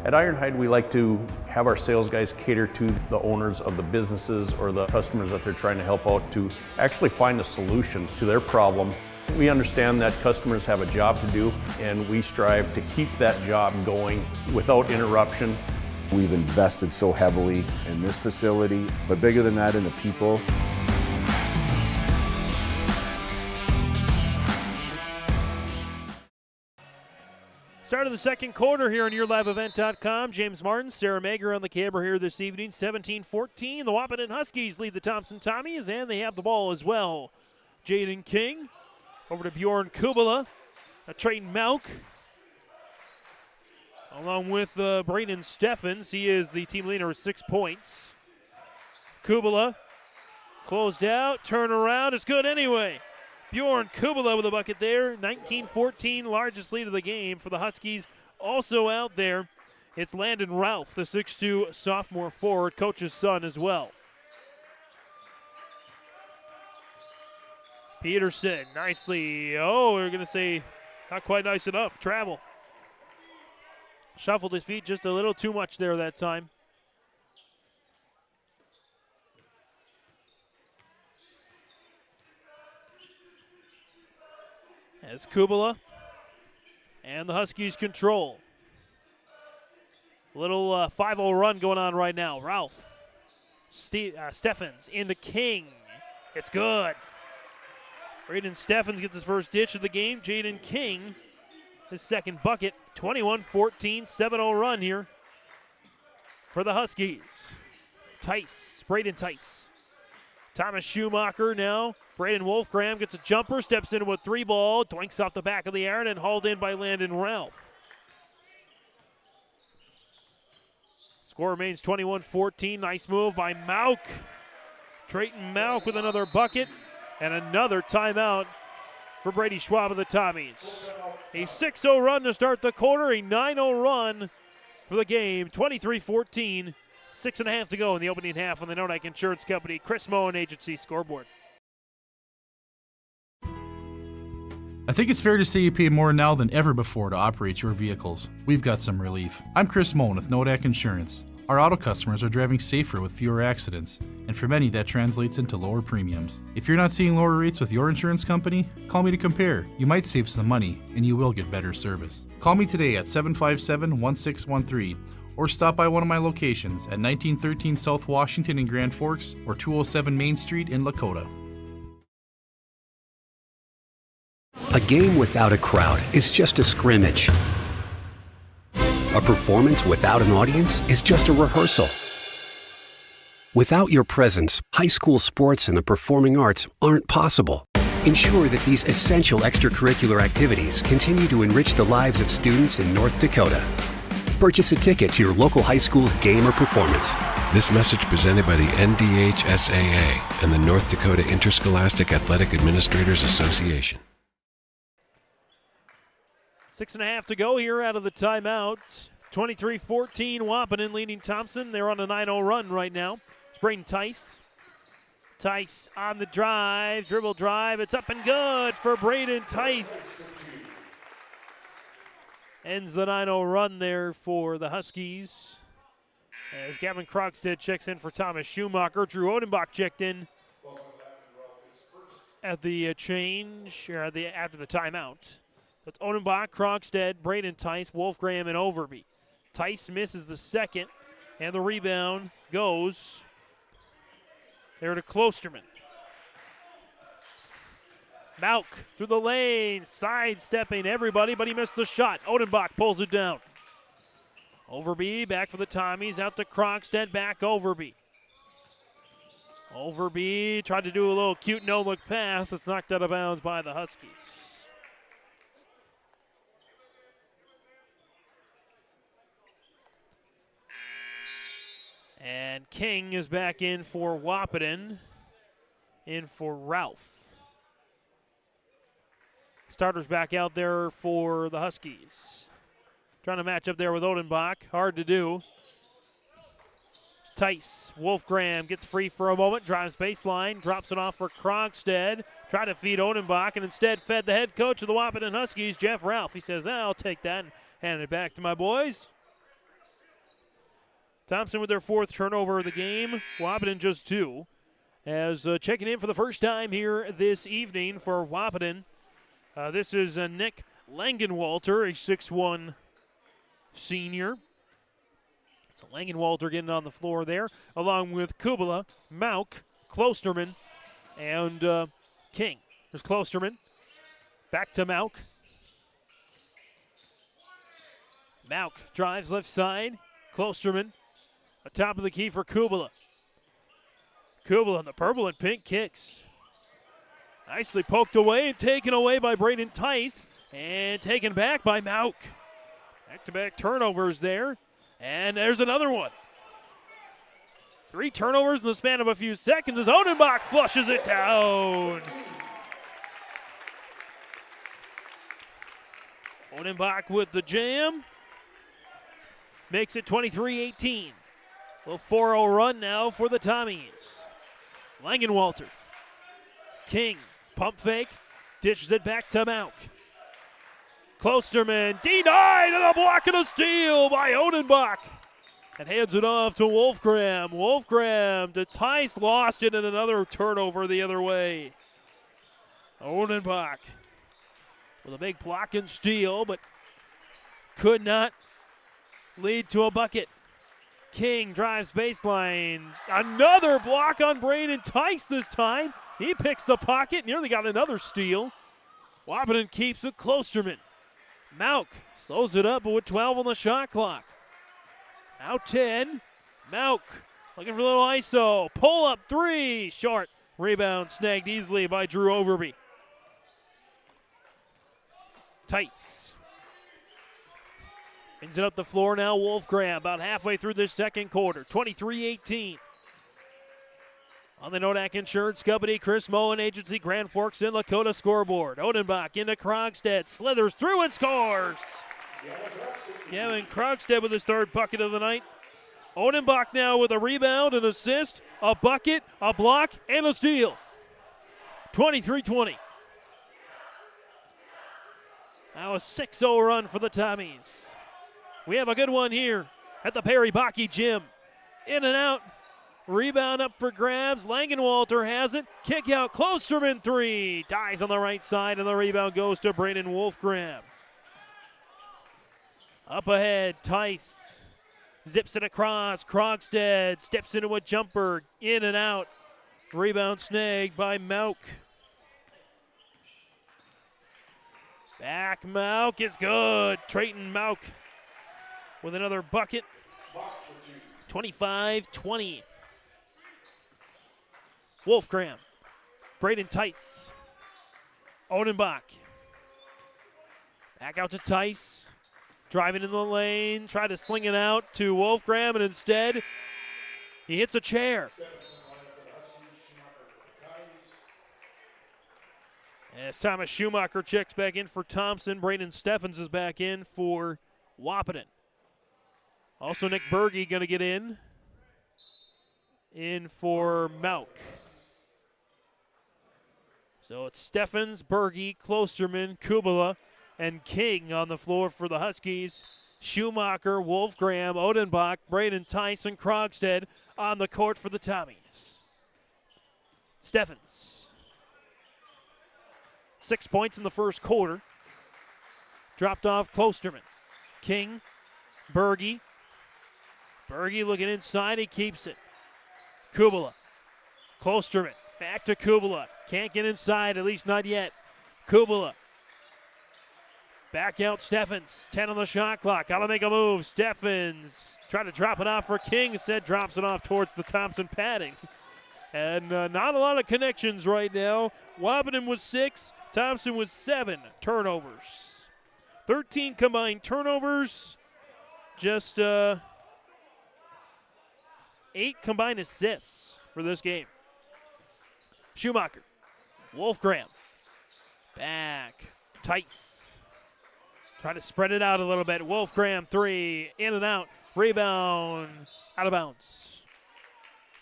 At Ironhide, we like to have our sales guys cater to the owners of the businesses or the customers that they're trying to help out to actually find a solution to their problem. We understand that customers have a job to do, and we strive to keep that job going without interruption. We've invested so heavily in this facility, but bigger than that, in the people. Start of the second quarter here on YourLiveEvent.com. James Martin, Sarah Mager on the camera here this evening. 17-14. The Wahpeton Huskies lead the Thompson Tommies, and they have the ball as well. Jaden King over to Bjorn Kubala. Trayton Malk along with Braden Steffens. He is the team leader with 6 points. Kubala closed out. Turnaround is good anyway. Bjorn Kubala with a bucket there. 19-14, largest lead of the game for the Huskies. Also out there, it's Landon Ralph, the 6'2 sophomore forward, coach's son as well. Peterson, nicely, we're going to say not quite nice enough. Travel. Shuffled his feet just a little too much there that time. As Kubala and the Huskies control. Little 5-0 run going on right now. Ralph. Steffens into King. It's good. Braden Steffens gets his first ditch of the game. Jaden King, his second bucket. 21-14, 7-0 run here for the Huskies. Tice, Braden Tice. Thomas Schumacher now. Braden Wolfgram gets a jumper, steps into a 3-ball, doinks off the back of the iron, and hauled in by Landon Ralph. Score remains 21-14. Nice move by Mauk. Trayton Mauk with another bucket and another timeout for Brady Schwab of the Tommies. A 6-0 run to start the quarter, a 9-0 run for the game. 23-14, 6.5 to go in the opening half on the Nodak Insurance Company, Chris Moen Agency scoreboard. I think it's fair to say you pay more now than ever before to operate your vehicles. We've got some relief. I'm Chris Moen with Nodak Insurance. Our auto customers are driving safer with fewer accidents, and for many that translates into lower premiums. If you're not seeing lower rates with your insurance company, call me to compare. You might save some money, and you will get better service. Call me today at 757-1613, or stop by one of my locations at 1913 South Washington in Grand Forks or 207 Main Street in Dakota. A game without a crowd is just a scrimmage. A performance without an audience is just a rehearsal. Without your presence, high school sports and the performing arts aren't possible. Ensure that these essential extracurricular activities continue to enrich the lives of students in North Dakota. Purchase a ticket to your local high school's game or performance. This message presented by the NDHSAA and the North Dakota Interscholastic Athletic Administrators Association. 6.5 to go here out of the timeout. 23-14, Wahpeton leading Thompson. They're on a 9-0 run right now. It's Braden Tice. Tice on the drive, dribble drive. It's up and good for Braden Tice. Ends the 9-0 run there for the Huskies. As Gavin Krogstad checks in for Thomas Schumacher. Drew Odenbach checked in at the change, or after the timeout. It's Odenbach, Krogstad, Braden Tice, Wolfgram, and Overby. Tice misses the second, and the rebound goes there to Klosterman. Mauk through the lane, sidestepping everybody, but he missed the shot. Odenbach pulls it down. Overby back for the Tommies, out to Krogstad, back Overby. Overby tried to do a little cute no-look pass. It's knocked out of bounds by the Huskies. And King is back in for Wahpeton, in for Ralph. Starters back out there for the Huskies. Trying to match up there with Odenbach. Hard to do. Tice, Wolfgram gets free for a moment, drives baseline, drops it off for Krogstad. Try to feed Odenbach, and instead fed the head coach of the Wahpeton Huskies, Jeff Ralph. He says, I'll take that and hand it back to my boys. Thompson with their fourth turnover of the game. Wahpeton just two. As checking in for the first time here this evening for Wahpeton. This is Nick Langenwalter, a 6'1" senior. So Langenwalter getting on the floor there, along with Kubala, Mauk, Klosterman, and King. There's Klosterman. Back to Mauk. Mauk drives left side. Klosterman. Top of the key for Kubala. Kubala in the purple and pink kicks. Nicely poked away and taken away by Braden Tice. And taken back by Mauk. Back-to-back turnovers there. And there's another one. 3 turnovers in the span of a few seconds as Odenbach flushes it down. Odenbach with the jam. Makes it 23-18. A little 4-0 run now for the Tommies. Langenwalter. King, pump fake, dishes it back to Mauk. Klosterman denied, and a block and a steal by Odenbach. And hands it off to Wolfgram. Wolfgram to Tice, lost it, and another turnover the other way. Odenbach with a big block and steal, but could not lead to a bucket. King drives baseline. Another block on Braden Tice this time. He picks the pocket, nearly got another steal. Wahpeton keeps it. Klosterman. Mauk slows it up, but with 12 on the shot clock. Now 10. Mauk looking for a little ISO. Pull up 3. Short. Rebound snagged easily by Drew Overby. Tice. Brings it up the floor now, Wolfgram, about halfway through this second quarter. 23-18. On the Nodak Insurance Company, Chris Moen Agency, Grand Forks in Dakota scoreboard. Odenbach into Krogstad, slithers through and scores. Gavin Krogstad with his third bucket of the night. Odenbach now with a rebound, an assist, a bucket, a block, and a steal. 23-20. Now a 6-0 run for the Tommies. We have a good one here at the Perry Bocke Gym. In and out. Rebound up for grabs. Langenwalter has it. Kick out. Klosterman 3. Dies on the right side, and the rebound goes to Braden Wolfgram. Up ahead, Tice. Zips it across. Krogstad steps into a jumper. In and out. Rebound snagged by Mauk. Back Mauk is good. Trayton Mauk with another bucket. 25-20. Wolfgram. Braden Tice. Odenbach. Back out to Tice. Driving in the lane. Try to sling it out to Wolfgram, and instead he hits a chair. As Thomas Schumacher checks back in for Thompson, Braden Steffens is back in for Wahpeton. Also Nick Berge going to get in for Mauk. So it's Steffens, Berge, Klosterman, Kubala, and King on the floor for the Huskies. Schumacher, Wolfgram, Odenbach, Braden Tice, and Krogstad on the court for the Tommies. Steffens. 6 points in the first quarter. Dropped off Klosterman. King, Berge. Berge looking inside, he keeps it. Kubala. Klosterman. Back to Kubala. Can't get inside, at least not yet. Kubala. Back out Steffens. 10 on the shot clock. Got to make a move. Steffens trying to drop it off for King. Instead drops it off towards the Thompson padding. And not a lot of connections right now. Wahpeton was 6. Thompson was 7 turnovers. 13 combined turnovers. Just 8 combined assists for this game. Schumacher. Wolfgram. Back. Tice. Try to spread it out a little bit. Wolfgram 3. In and out. Rebound. Out of bounds.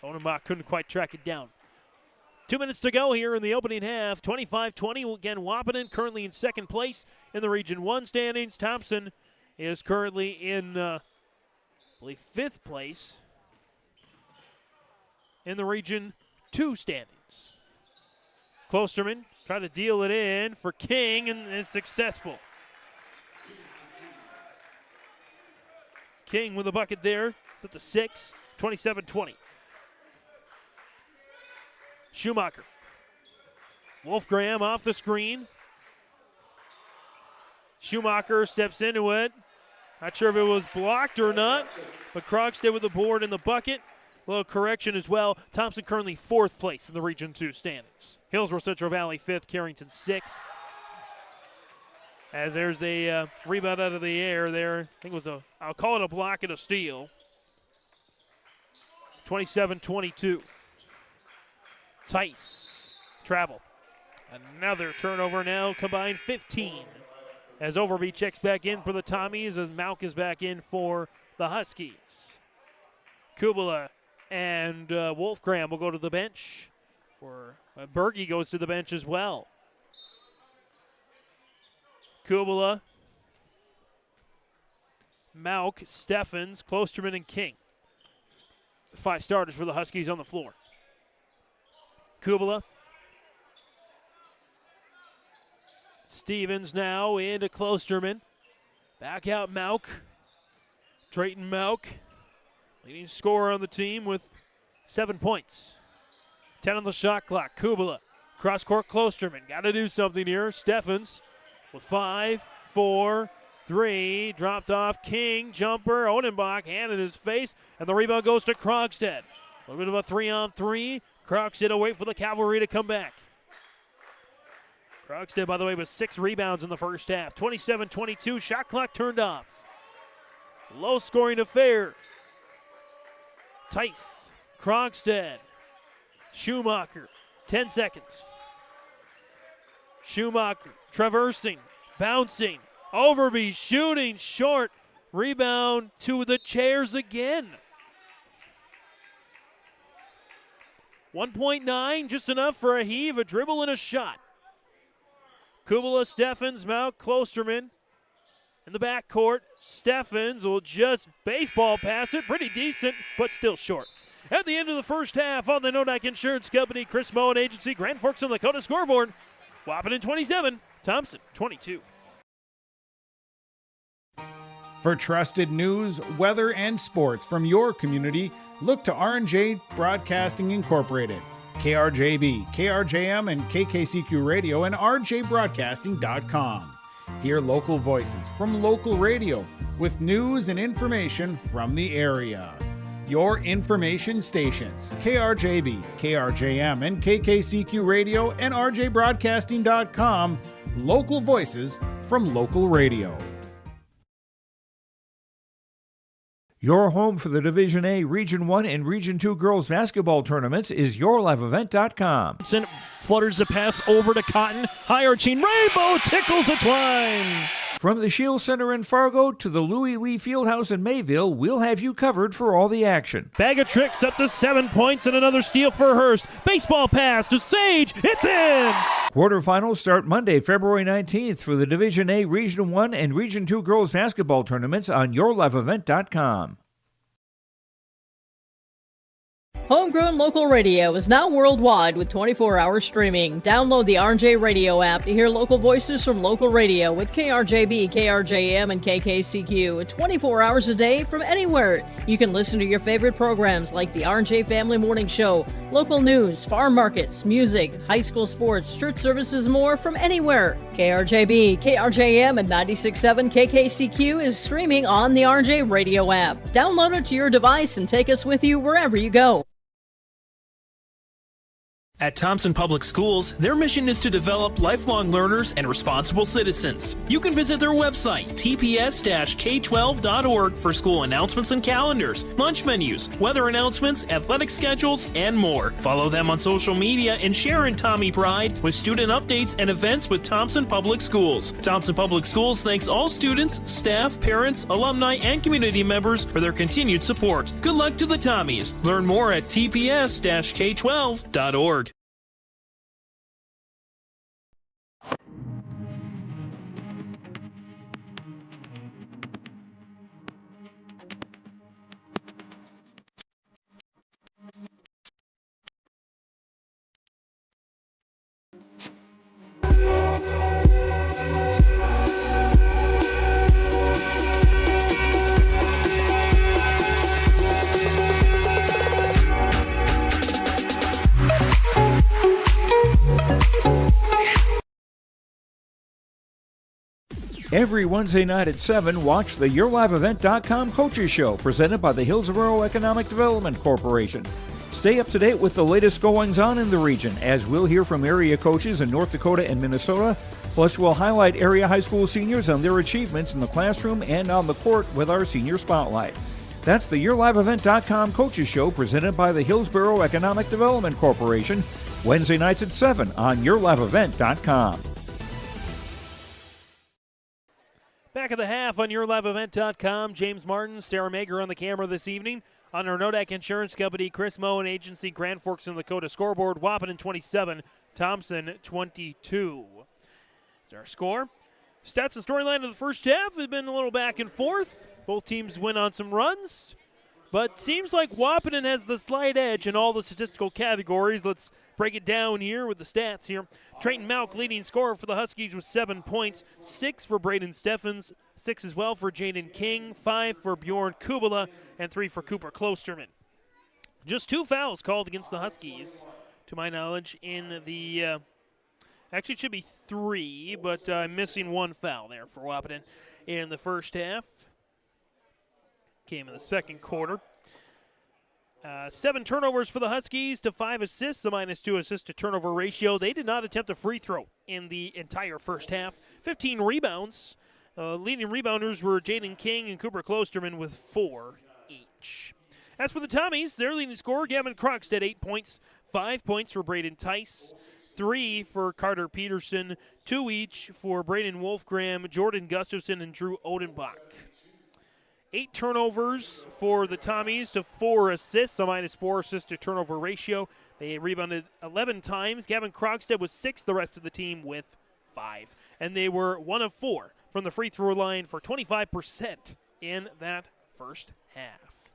Odenbach couldn't quite track it down. 2 minutes to go here in the opening half. 25-20. Again, Wahpeton currently in second place in the Region 1 standings. Thompson is currently in, I believe, 5th place in the Region 2 standings. Klosterman tried to deal it in for King and is successful. King with a bucket there. It's at the 6, 27-20. Schumacher. Wolfgram off the screen. Schumacher steps into it. Not sure if it was blocked or not, but Krogstad with the board in the bucket. A little correction as well. Thompson currently 4th place in the Region 2 standings. Hillsborough Central Valley 5th, Carrington 6th. As there's a rebound out of the air there. I think it was I'll call it a block and a steal. 27-22. Tice. Travel. Another turnover now, combined 15. As Overby checks back in for the Tommies, as Mauk is back in for the Huskies. Kubala and Wolfgram will go to the bench. For Berge goes to the bench as well. Kubala, Mauk, Steffens, Klosterman, and King. The 5 starters for the Huskies on the floor. Kubala. Stevens now into Klosterman. Back out Mauk. Trayton Mauk, leading scorer on the team with 7 points. 10 on the shot clock. Kubala. Cross-court Klosterman. Got to do something here. Steffens with 5, 4, 3. Dropped off King. Jumper. Odenbach. Hand in his face. And the rebound goes to Krogstad. A little bit of a 3-on-3. Krogstad will wait for the Cavalry to come back. Krogstad, by the way, with 6 rebounds in the first half. 27-22. Shot clock turned off. Low-scoring affair. Tice. Krogstad. Schumacher. 10 seconds. Schumacher traversing, bouncing. Overby shooting short. Rebound to the chairs again. 1.9, just enough for a heave, a dribble, and a shot. Kubala, Steffens, Mount, Klosterman in the backcourt. Steffens will just baseball pass it. Pretty decent, but still short. At the end of the first half on the Nodak Insurance Company, Chris Moen Agency, Grand Forks on the Dakota scoreboard. Wahpeton 27, Thompson 22. For trusted news, weather, and sports from your community, look to R&J Broadcasting Incorporated, KRJB, KRJM, and KKCQ Radio, and rjbroadcasting.com. Hear local voices from local radio with news and information from the area. Your information stations, KRJB, KRJM, and KKCQ Radio, and rjbroadcasting.com. Local voices from local radio. Your home for the Division A, Region 1, and Region 2 girls basketball tournaments is yourliveevent.com. Flutters the pass over to Cotton. High arching rainbow tickles a twine. From the Shield Center in Fargo to the Louis Lee Fieldhouse in Mayville, we'll have you covered for all the action. Bag of tricks up to 7 points and another steal for Hurst. Baseball pass to Sage. It's in! Quarterfinals start Monday, February 19th for the Division A, Region 1, and Region 2 girls basketball tournaments on yourliveevent.com. Homegrown local radio is now worldwide with 24-hour streaming. Download the RJ Radio app to hear local voices from local radio with KRJB, KRJM, and KKCQ 24 hours a day from anywhere. You can listen to your favorite programs like the RJ Family Morning Show, local news, farm markets, music, high school sports, church services, more from anywhere. KRJB, KRJM, and 96.7 KKCQ is streaming on the RJ Radio app. Download it to your device and take us with you wherever you go. At Thompson Public Schools, their mission is to develop lifelong learners and responsible citizens. You can visit their website, tps-k12.org, for school announcements and calendars, lunch menus, weather announcements, athletic schedules, and more. Follow them on social media and share in Tommy Pride with student updates and events with Thompson Public Schools. Thompson Public Schools thanks all students, staff, parents, alumni, and community members for their continued support. Good luck to the Tommies. Learn more at tps-k12.org. Every Wednesday night at 7, watch the YourLiveEvent.com Coaches Show presented by the Hillsborough Economic Development Corporation. Stay up to date with the latest goings-on in the region, as we'll hear from area coaches in North Dakota and Minnesota. Plus, we'll highlight area high school seniors on their achievements in the classroom and on the court with our Senior Spotlight. That's the YourLiveEvent.com Coaches Show presented by the Hillsborough Economic Development Corporation, Wednesday nights at 7 on YourLiveEvent.com. Back of the half on yourliveevent.com. James Martin, Sarah Mager on the camera this evening. On our Nodak Insurance Company, Chris Moen Agency, Grand Forks and Dakota scoreboard. Wahpeton 27, Thompson 22. Is our score. Stats and storyline of the first half have been a little back and forth. Both teams win on some runs. But seems like Wahpeton has the slight edge in all the statistical categories. Let's break it down here with the stats here. Trayton Malk, leading scorer for the Huskies with 7 points. 6 for Braden Steffens. 6 as well for Jaden King. 5 for Bjorn Kubala. And 3 for Cooper Klosterman. Just 2 fouls called against the Huskies, to my knowledge, in the actually it should be 3, but I'm missing 1 foul there for Wahpeton in the first half. Came in the second quarter. 7 turnovers for the Huskies to 5 assists, a -2 assist to turnover ratio. They did not attempt a free throw in the entire first half. 15 rebounds. Leading rebounders were Jaden King and Cooper Klosterman with 4 each. As for the Tommies, their leading scorer, Gavin Krogstad, 8 points. 5 points for Braden Tice. 3 for Carter Peterson. 2 each for Braden Wolfgram, Jordan Gustafson, and Drew Odenbach. 8 turnovers for the Tommies to 4 assists, a -4 assist to turnover ratio. They rebounded 11 times. Gavin Krogstad was 6, the rest of the team with 5. And they were 1 of 4 from the free throw line for 25% in that first half.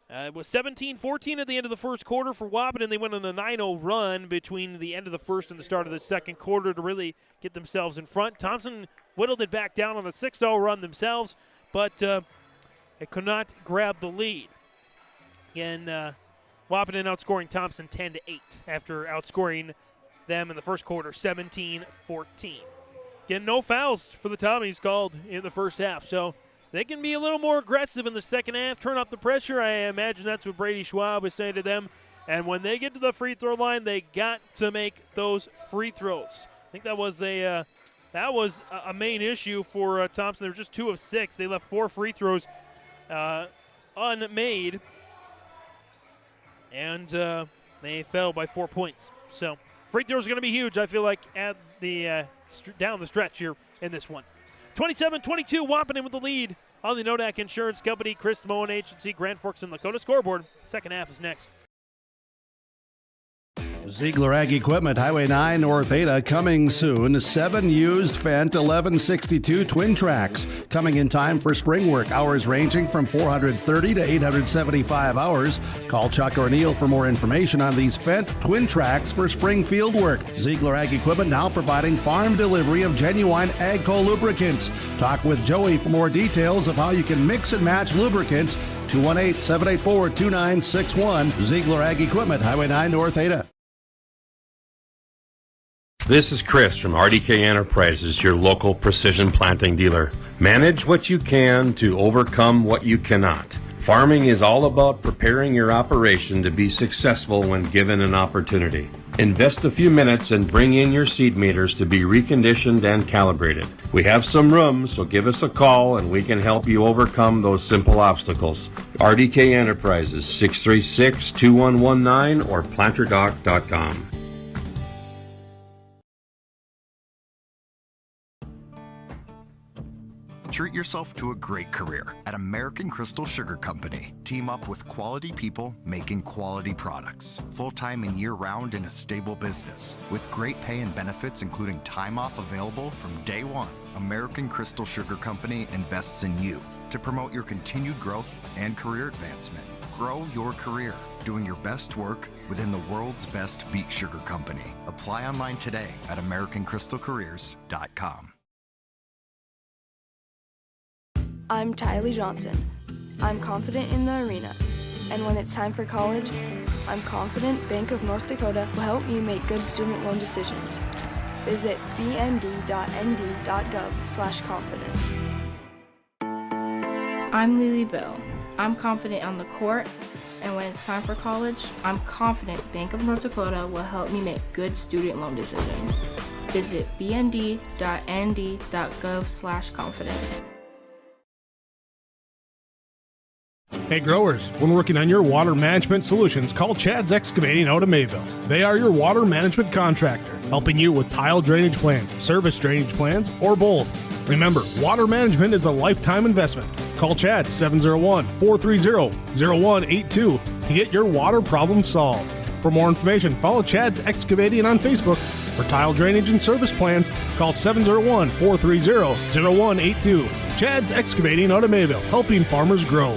It was 17-14 at the end of the first quarter for Wahpeton. They went on a 9-0 run between the end of the first and the start of the second quarter to really get themselves in front. Thompson whittled it back down on a 6-0 run themselves, but it could not grab the lead. Again, Wahpeton outscoring Thompson 10-8 after outscoring them in the first quarter 17-14. Again, no fouls for the Tommies called in the first half, so they can be a little more aggressive in the second half, turn up the pressure. I imagine that's what Brady Schwab was saying to them. And when they get to the free throw line, they got to make those free throws. I think that was a main issue for Thompson. They were just 2 of 6. They left 4 free throws unmade, and they fell by 4 points. So free throws are going to be huge, I feel like, at the down the stretch here in this one. 27-22, Wahpeton with the lead on the Nodak Insurance Company, Chris Moen Agency, Grand Forks, and Lakota scoreboard. Second half is next. Ziegler Ag Equipment, Highway 9 North Ada, coming soon. 7 used Fendt 1162 twin tracks. Coming in time for spring work. Hours ranging from 430 to 875 hours. Call Chuck or Neil for more information on these Fendt twin tracks for spring field work. Ziegler Ag Equipment now providing farm delivery of genuine AGCO lubricants. Talk with Joey for more details of how you can mix and match lubricants. 218-784-2961. Ziegler Ag Equipment, Highway 9 North Ada. This is Chris from RDK Enterprises, your local precision planting dealer. Manage what you can to overcome what you cannot. Farming is all about preparing your operation to be successful when given an opportunity. Invest a few minutes and bring in your seed meters to be reconditioned and calibrated. We have some room, so give us a call and we can help you overcome those simple obstacles. RDK Enterprises, 636-2119 or planterdoc.com. Treat yourself to a great career at American Crystal Sugar Company. Team up with quality people making quality products. Full-time and year-round in a stable business. With great pay and benefits including time off available from day one. American Crystal Sugar Company invests in you to promote your continued growth and career advancement. Grow your career doing your best work within the world's best beet sugar company. Apply online today at AmericanCrystalCareers.com. I'm Tylee Johnson. I'm confident in the arena. And when it's time for college, I'm confident Bank of North Dakota will help you make good student loan decisions. Visit bnd.nd.gov/confident. I'm Lily Bell. I'm confident on the court, and when it's time for college, I'm confident Bank of North Dakota will help me make good student loan decisions. Visit bnd.nd.gov/confident. Hey growers, when working on your water management solutions, call Chad's Excavating out of Mayville. They are your water management contractor, helping you with tile drainage plans, service drainage plans, or both. Remember, water management is a lifetime investment. Call Chad 701-430-0182 to get your water problem solved. For more information, follow Chad's Excavating on Facebook. For tile drainage and service plans, call 701-430-0182. Chad's Excavating out of Mayville, helping farmers grow.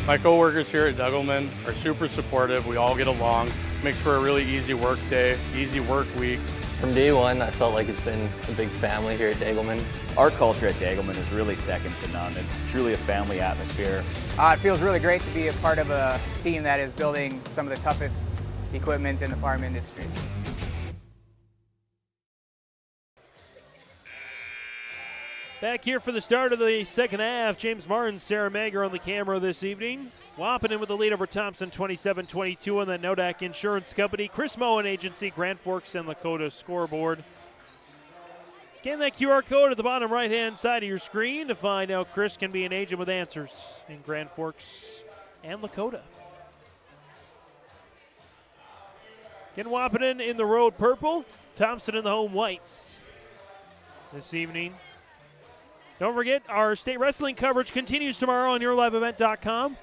My coworkers here at Degelman are super supportive. We all get along. Makes for a really easy work day, easy work week. From day one, I felt like it's been a big family here at Degelman. Our culture at Degelman is really second to none. It's truly a family atmosphere. It feels really great to be a part of a team that is building some of the toughest equipment in the farm industry. Back here for the start of the second half, James Martin, Sarah Mager on the camera this evening. Wahpeton with the lead over Thompson, 27-22 on the Nodak Insurance Company. Chris Moen Agency, Grand Forks, and Lakota scoreboard. Scan that QR code at the bottom right-hand side of your screen to find out Chris can be an agent with answers in Grand Forks and Lakota. Again, Wahpeton in the road purple, Thompson in the home whites. this evening. Don't forget, our state wrestling coverage continues tomorrow on yourliveevent.com.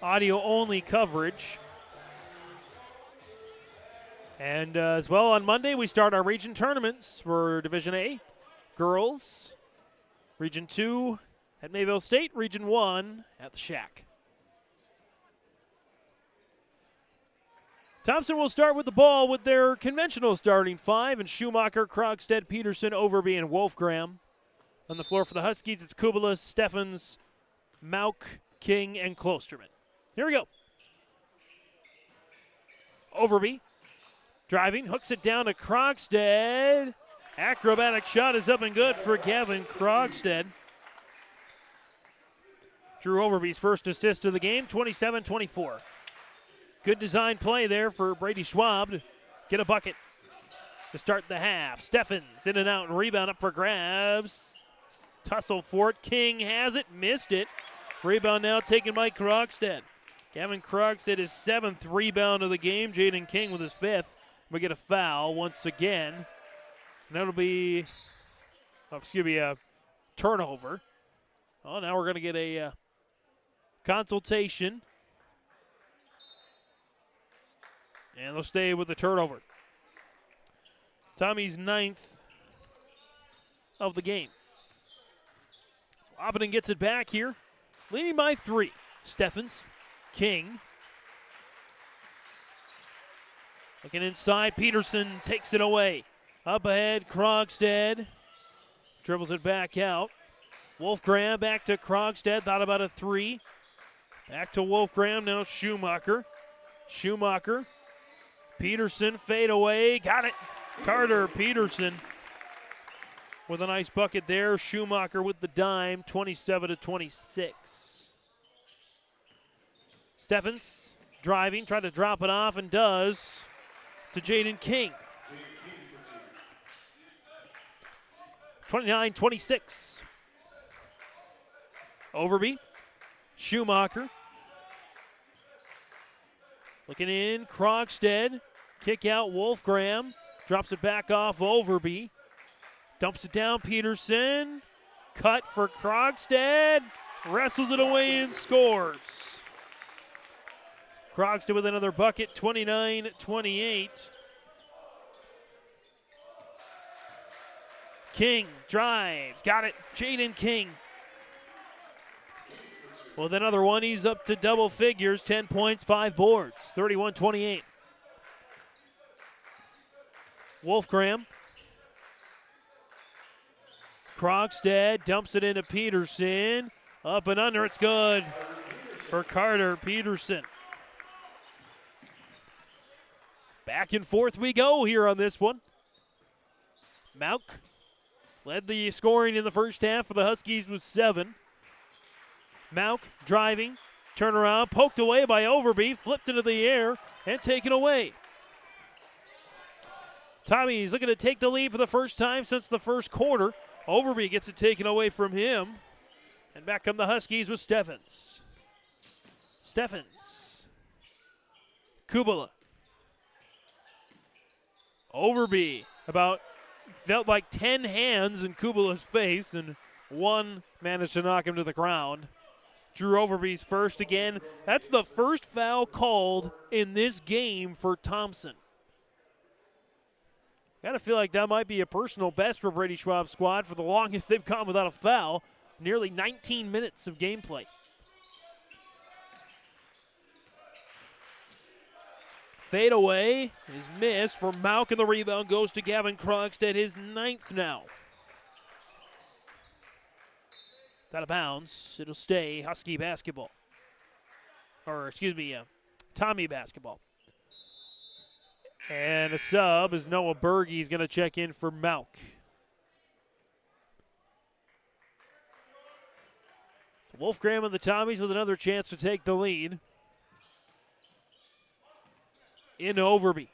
Audio-only coverage. And as well, on Monday, we start our region tournaments for Division A. Girls, Region 2 at Mayville State, Region 1 at the Shack. Thompson will start with the ball with their conventional starting five, and Schumacher, Krogstad, Peterson, Overby, and Wolfgram. On the floor for the Huskies, it's Kubala, Steffens, Mauk, King, and Klosterman. Here we go. Overby, driving, hooks it down to Krogstad. Acrobatic shot is up and good for Gavin Krogstad. Drew Overby's first assist of the game, 27-24. Good design play there for Brady Schwab to get a bucket to start the half. Steffens in and out and rebound up for grabs. Tussle for it. King has it, missed it. Rebound now taken by Krogstad. Gavin Krogstad, his 7th rebound of the game. Jaden King with his 5th. We get a foul once again. And that'll be, a turnover. Oh, now we're going to get a consultation. And they'll stay with the turnover. Tommy's 9th of the game. Wahpeton gets it back here. Leading by 3. Steffens, King. Looking inside, Peterson takes it away. Up ahead, Krogstad. Dribbles it back out. Wolfgram back to Krogstad. Thought about a 3. Back to Wolfgram, now Schumacher. Schumacher. Peterson, fade away, got it. Carter Peterson with a nice bucket there. Schumacher with the dime, 27-26. Steffens driving, trying to drop it off, and does to Jaden King. 29-26. Overby, Schumacher. Looking in, Krogstad, kick out Wolfgram, drops it back off Overby, dumps it down Peterson, cut for Krogstad, wrestles it away and scores. Krogstad with another bucket, 29-28. King drives, got it, Jaden King. With another one, he's up to double figures, 10 points, 5 boards, 31-28. Wolfgram. Krogstad dumps it into Peterson. Up and under, it's good for Carter Peterson. Back and forth we go here on this one. Mauk led the scoring in the first half for the Huskies with 7. Mauk driving, turnaround, poked away by Overby, flipped into the air, and taken away. Tommy's looking to take the lead for the first time since the first quarter. Overby gets it taken away from him. And back come the Huskies with Steffens. Steffens. Kubala. Overby felt like 10 hands in Kubala's face, and one managed to knock him to the ground. Drew Overby's first again. That's the first foul called in this game for Thompson. Gotta feel like that might be a personal best for Brady Schwab's squad for the longest they've gone without a foul. Nearly 19 minutes of gameplay. Fade away is missed for Mauk, and the rebound goes to Gavin Krogstad, his 9th now. It's out of bounds. It'll stay Husky basketball. Tommy basketball. And a sub is Noah Bergey's going to check in for Mauk. Wolfgram and the Tommies with another chance to take the lead. In Overby.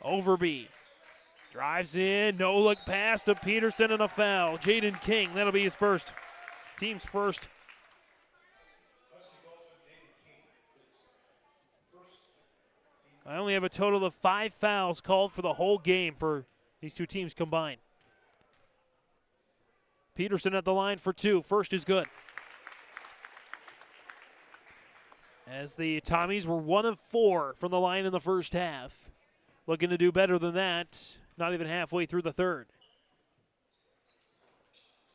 Overby drives in, no look pass to Peterson and a foul. Jaden King, that'll be his first. Team's first. I only have a total of 5 fouls called for the whole game for these two teams combined. Peterson at the line for 2. First is good. As the Tommies were 1 of 4 from the line in the first half. Looking to do better than that, not even halfway through the third.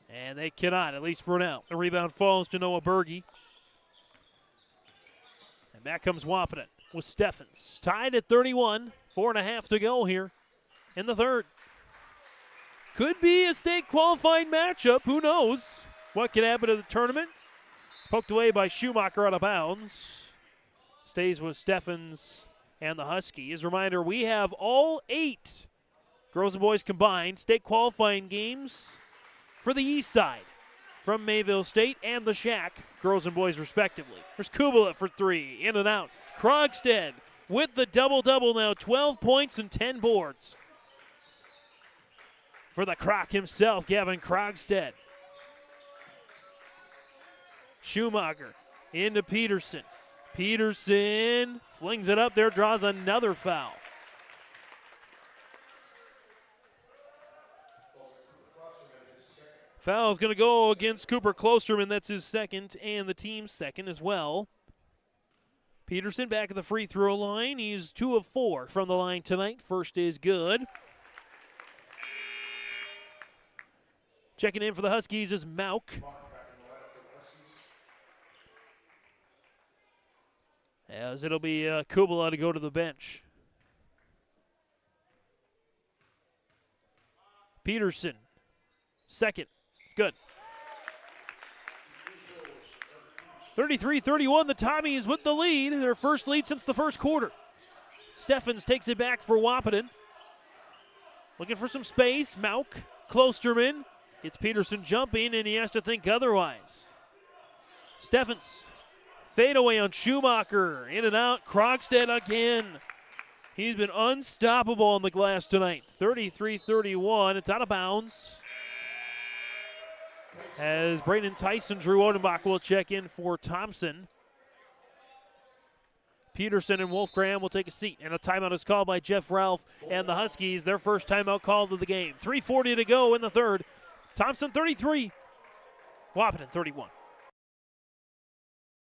And they cannot, at least run out. The rebound falls to Noah Berge. And back comes Wahpeton with Steffens. Tied at 31, 4.5 to go here in the third. Could be a state qualifying matchup, who knows what can happen in the tournament. It's poked away by Schumacher out of bounds. Stays with Steffens and the Huskies. Reminder, we have all 8 girls and boys combined state qualifying games for the east side from Mayville State and the Shack, girls and boys respectively. There's Kubala for 3, in and out. Krogstad with the double-double now, 12 points and 10 boards. For the Croc himself, Gavin Krogstad. Schumacher into Peterson. Peterson flings it up there, draws another foul. Foul is going to go against Cooper Klosterman. That's his second and the team's second as well. Peterson back at the free throw line. He's 2 of 4 from the line tonight. First is good. Checking in for the Huskies is Mauk. As it'll be Kubala to go to the bench. Peterson, second. It's good. 33-31, the Tommies with the lead. Their first lead since the first quarter. Steffens takes it back for Wahpeton. Looking for some space. Mauk, Klosterman. Gets Peterson jumping, and he has to think otherwise. Steffens, fade away on Schumacher. In and out, Krogstad again. He's been unstoppable on the glass tonight. 33-31, it's out of bounds. As Braden Tyson, Drew Odenbach will check in for Thompson. Peterson and Wolfgram will take a seat, and a timeout is called by Jeff Ralph and the Huskies. Their first timeout called of the game. 3:40 to go in the third. Thompson 33, Wahpeton 31.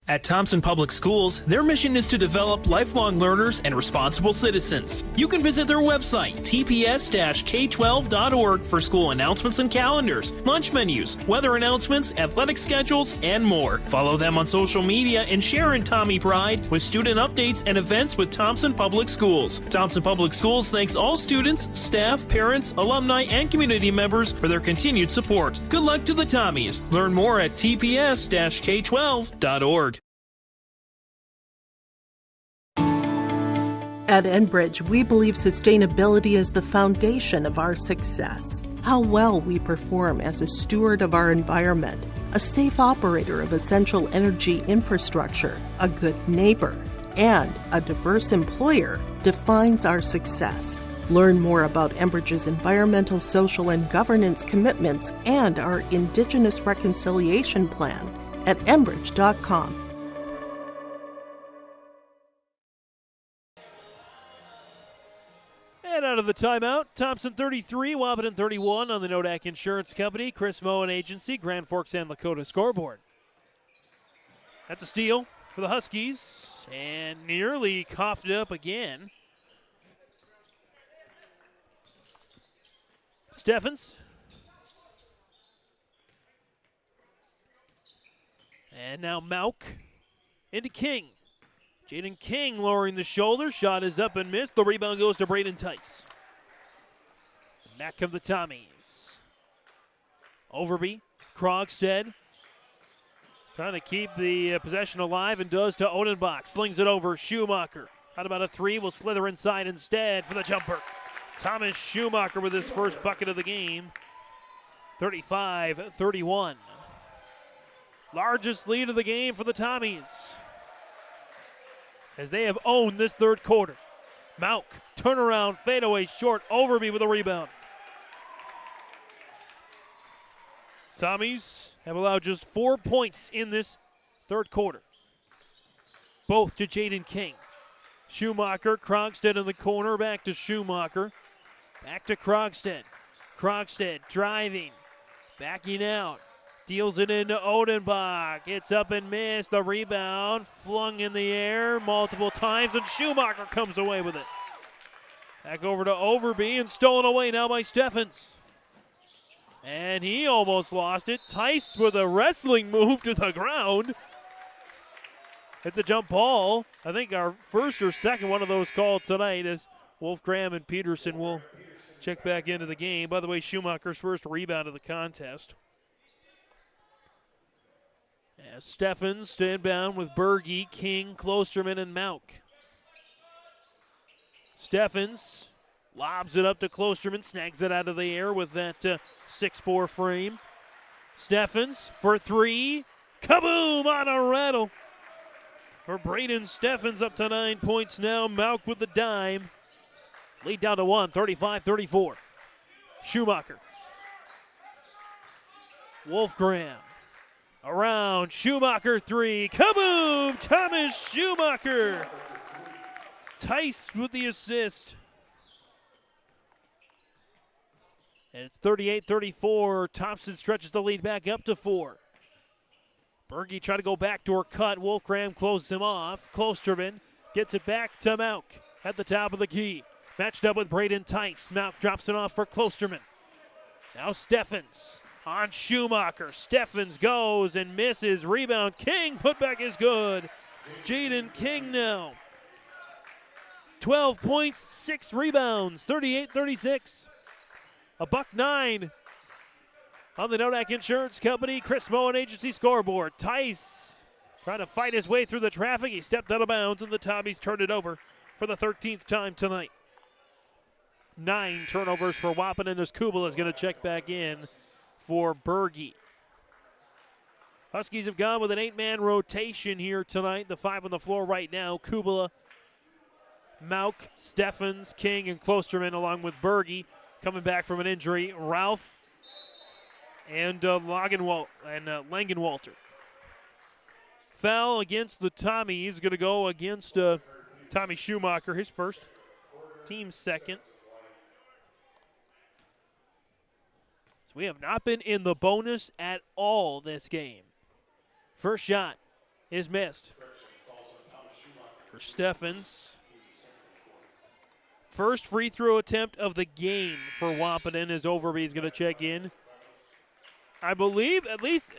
At Thompson Public Schools, their mission is to develop lifelong learners and responsible citizens. You can visit their website, tps-k12.org, for school announcements and calendars, lunch menus, weather announcements, athletic schedules, and more. Follow them on social media and share in Tommy Pride with student updates and events with Thompson Public Schools. Thompson Public Schools thanks all students, staff, parents, alumni, and community members for their continued support. Good luck to the Tommies. Learn more at tps-k12.org. At Enbridge, we believe sustainability is the foundation of our success. How well we perform as a steward of our environment, a safe operator of essential energy infrastructure, a good neighbor, and a diverse employer defines our success. Learn more about Enbridge's environmental, social, and governance commitments and our Indigenous Reconciliation Plan at enbridge.com. And out of the timeout, Thompson 33, Wahpeton 31 on the Nodak Insurance Company, Chris Moen Agency, Grand Forks and Lakota scoreboard. That's a steal for the Huskies, and nearly coughed it up again. Steffens. And now Mauk into King. Jaden King lowering the shoulder. Shot is up and missed. The rebound goes to Braden Tice. Back come the Tommies. Overby, Krogstad. Trying to keep the possession alive and does to Odenbach. Slings it over. Schumacher. How about a three? Will slither inside instead for the jumper. Thomas Schumacher with his first bucket of the game. 35-31. Largest lead of the game for the Tommies, as they have owned this third quarter. Mauk, turnaround, fadeaway, short, Overby with a rebound. Tommies have allowed just 4 points in this third quarter, both to Jaden King. Schumacher, Krogstad in the corner, back to Schumacher. Back to Krogstad. Krogstad driving, backing out. Deals it into Odenbach. It's up and missed. The rebound flung in the air multiple times, and Schumacher comes away with it. Back over to Overby and stolen away now by Steffens. And he almost lost it. Tice with a wrestling move to the ground. It's a jump ball. I think our first or second one of those called tonight as Wolfgram and Peterson will check back into the game. By the way, Schumacher's first rebound of the contest. As Steffens inbound with Berge, King, Klosterman, and Mauk. Steffens lobs it up to Klosterman, snags it out of the air with that 6'4 frame. Steffens for three. Kaboom on a rattle. For Braden Steffens, up to 9 points now. Mauk with the dime. Lead down to 1, 35-34. Schumacher. Wolfgram. Around, Schumacher three. Kaboom! Thomas Schumacher. Tice with the assist. And it's 38-34. Thompson stretches the lead back up to 4. Berge trying to go backdoor cut. Wolfgram closes him off. Klosterman gets it back to Mauk at the top of the key. Matched up with Braden Tice. Mauk drops it off for Klosterman. Now Steffens on Schumacher. Steffens goes and misses. Rebound. King. Putback is good. Jaden King now. 12 points, 6 rebounds. 38-36. $1.09 on the Nodak Insurance Company Chris Moen Agency scoreboard. Tice trying to fight his way through the traffic. He stepped out of bounds, and the Tommies turned it over for the 13th time tonight. 9 turnovers for Wahpeton as Kubala is going to check back in for Berge. Huskies have gone with an 8-man rotation here tonight. The 5 on the floor right now. Kubala, Mauk, Steffens, King, and Klosterman, along with Berge. Coming back from an injury, Ralph and Langenwalter. Foul against the Tommies. Going to go against Tommy Schumacher, his first. Team second. So we have not been in the bonus at all this game. First shot is missed for Steffens. First free throw attempt of the game for Wahpeton as Overby is going to check in. I believe, at least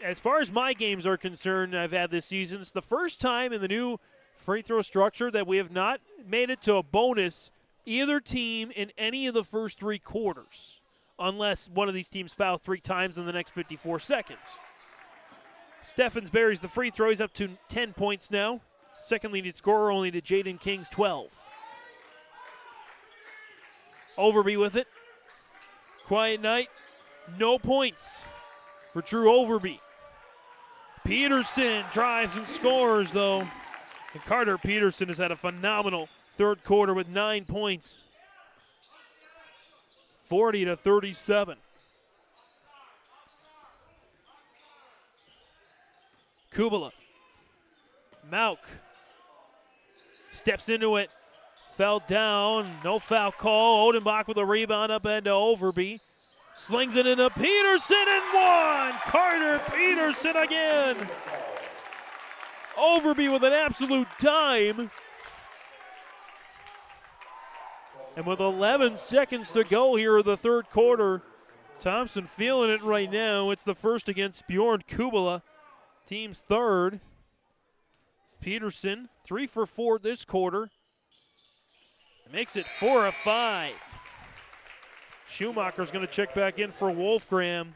as far as my games are concerned I've had this season, it's the first time in the new free throw structure that we have not made it to a bonus, either team, in any of the first 3 quarters, unless one of these teams foul 3 times in the next 54 seconds. Steffens buries the free throw. He's up to 10 points now. Second leading scorer only to Jaden King's 12. Overby with it. Quiet night. No points for Drew Overby. Peterson drives and scores, though. And Carter Peterson has had a phenomenal third quarter with 9 points. 40-37. Kubala. Mauk steps into it. Fell down. No foul call. Odenbach with a rebound up into Overby. Slings it into Peterson and 1. Carter Peterson again. Overby with an absolute dime. And with 11 seconds to go here in the third quarter, Thompson feeling it right now. It's the first against Bjorn Kubala, team's third. It's Peterson, 3 for 4 this quarter. It makes it 4 of 5. Schumacher's going to check back in for Wolfgram.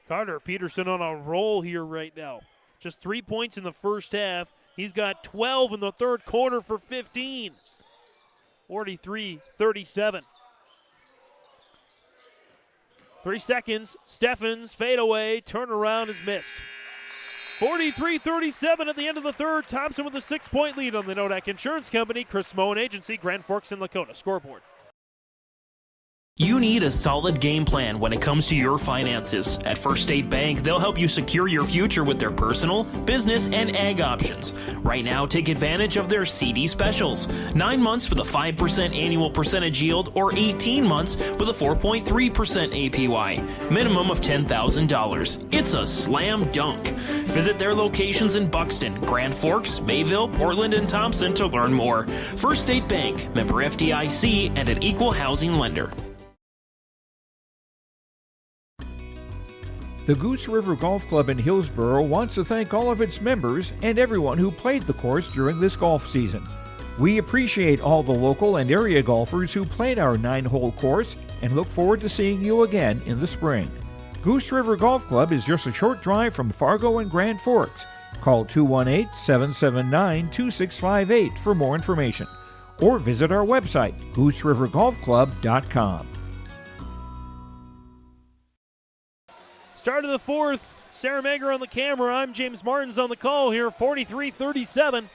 Carter Peterson on a roll here right now. Just 3 points in the first half. He's got 12 in the third quarter for 15. 43-37. 3 seconds. Steffens, fadeaway, turnaround is missed. 43-37 at the end of the third. Thompson with a 6-point lead on the Nodak Insurance Company, Chris Moen Agency, Grand Forks, and Lakota scoreboard. You need a solid game plan when it comes to your finances. At First State Bank, they'll help you secure your future with their personal, business, and ag options. Right now, take advantage of their CD specials. 9 months with a 5% annual percentage yield or 18 months with a 4.3% APY. Minimum of $10,000. It's a slam dunk. Visit their locations in Buxton, Grand Forks, Mayville, Portland, and Thompson to learn more. First State Bank, member FDIC, and an equal housing lender. The Goose River Golf Club in Hillsboro wants to thank all of its members and everyone who played the course during this golf season. We appreciate all the local and area golfers who played our 9-hole course and look forward to seeing you again in the spring. Goose River Golf Club is just a short drive from Fargo and Grand Forks. Call 218-779-2658 for more information or visit our website, gooserivergolfclub.com. Start of the fourth. Sarah Mager on the camera. I'm James Martins on the call here. 43-37.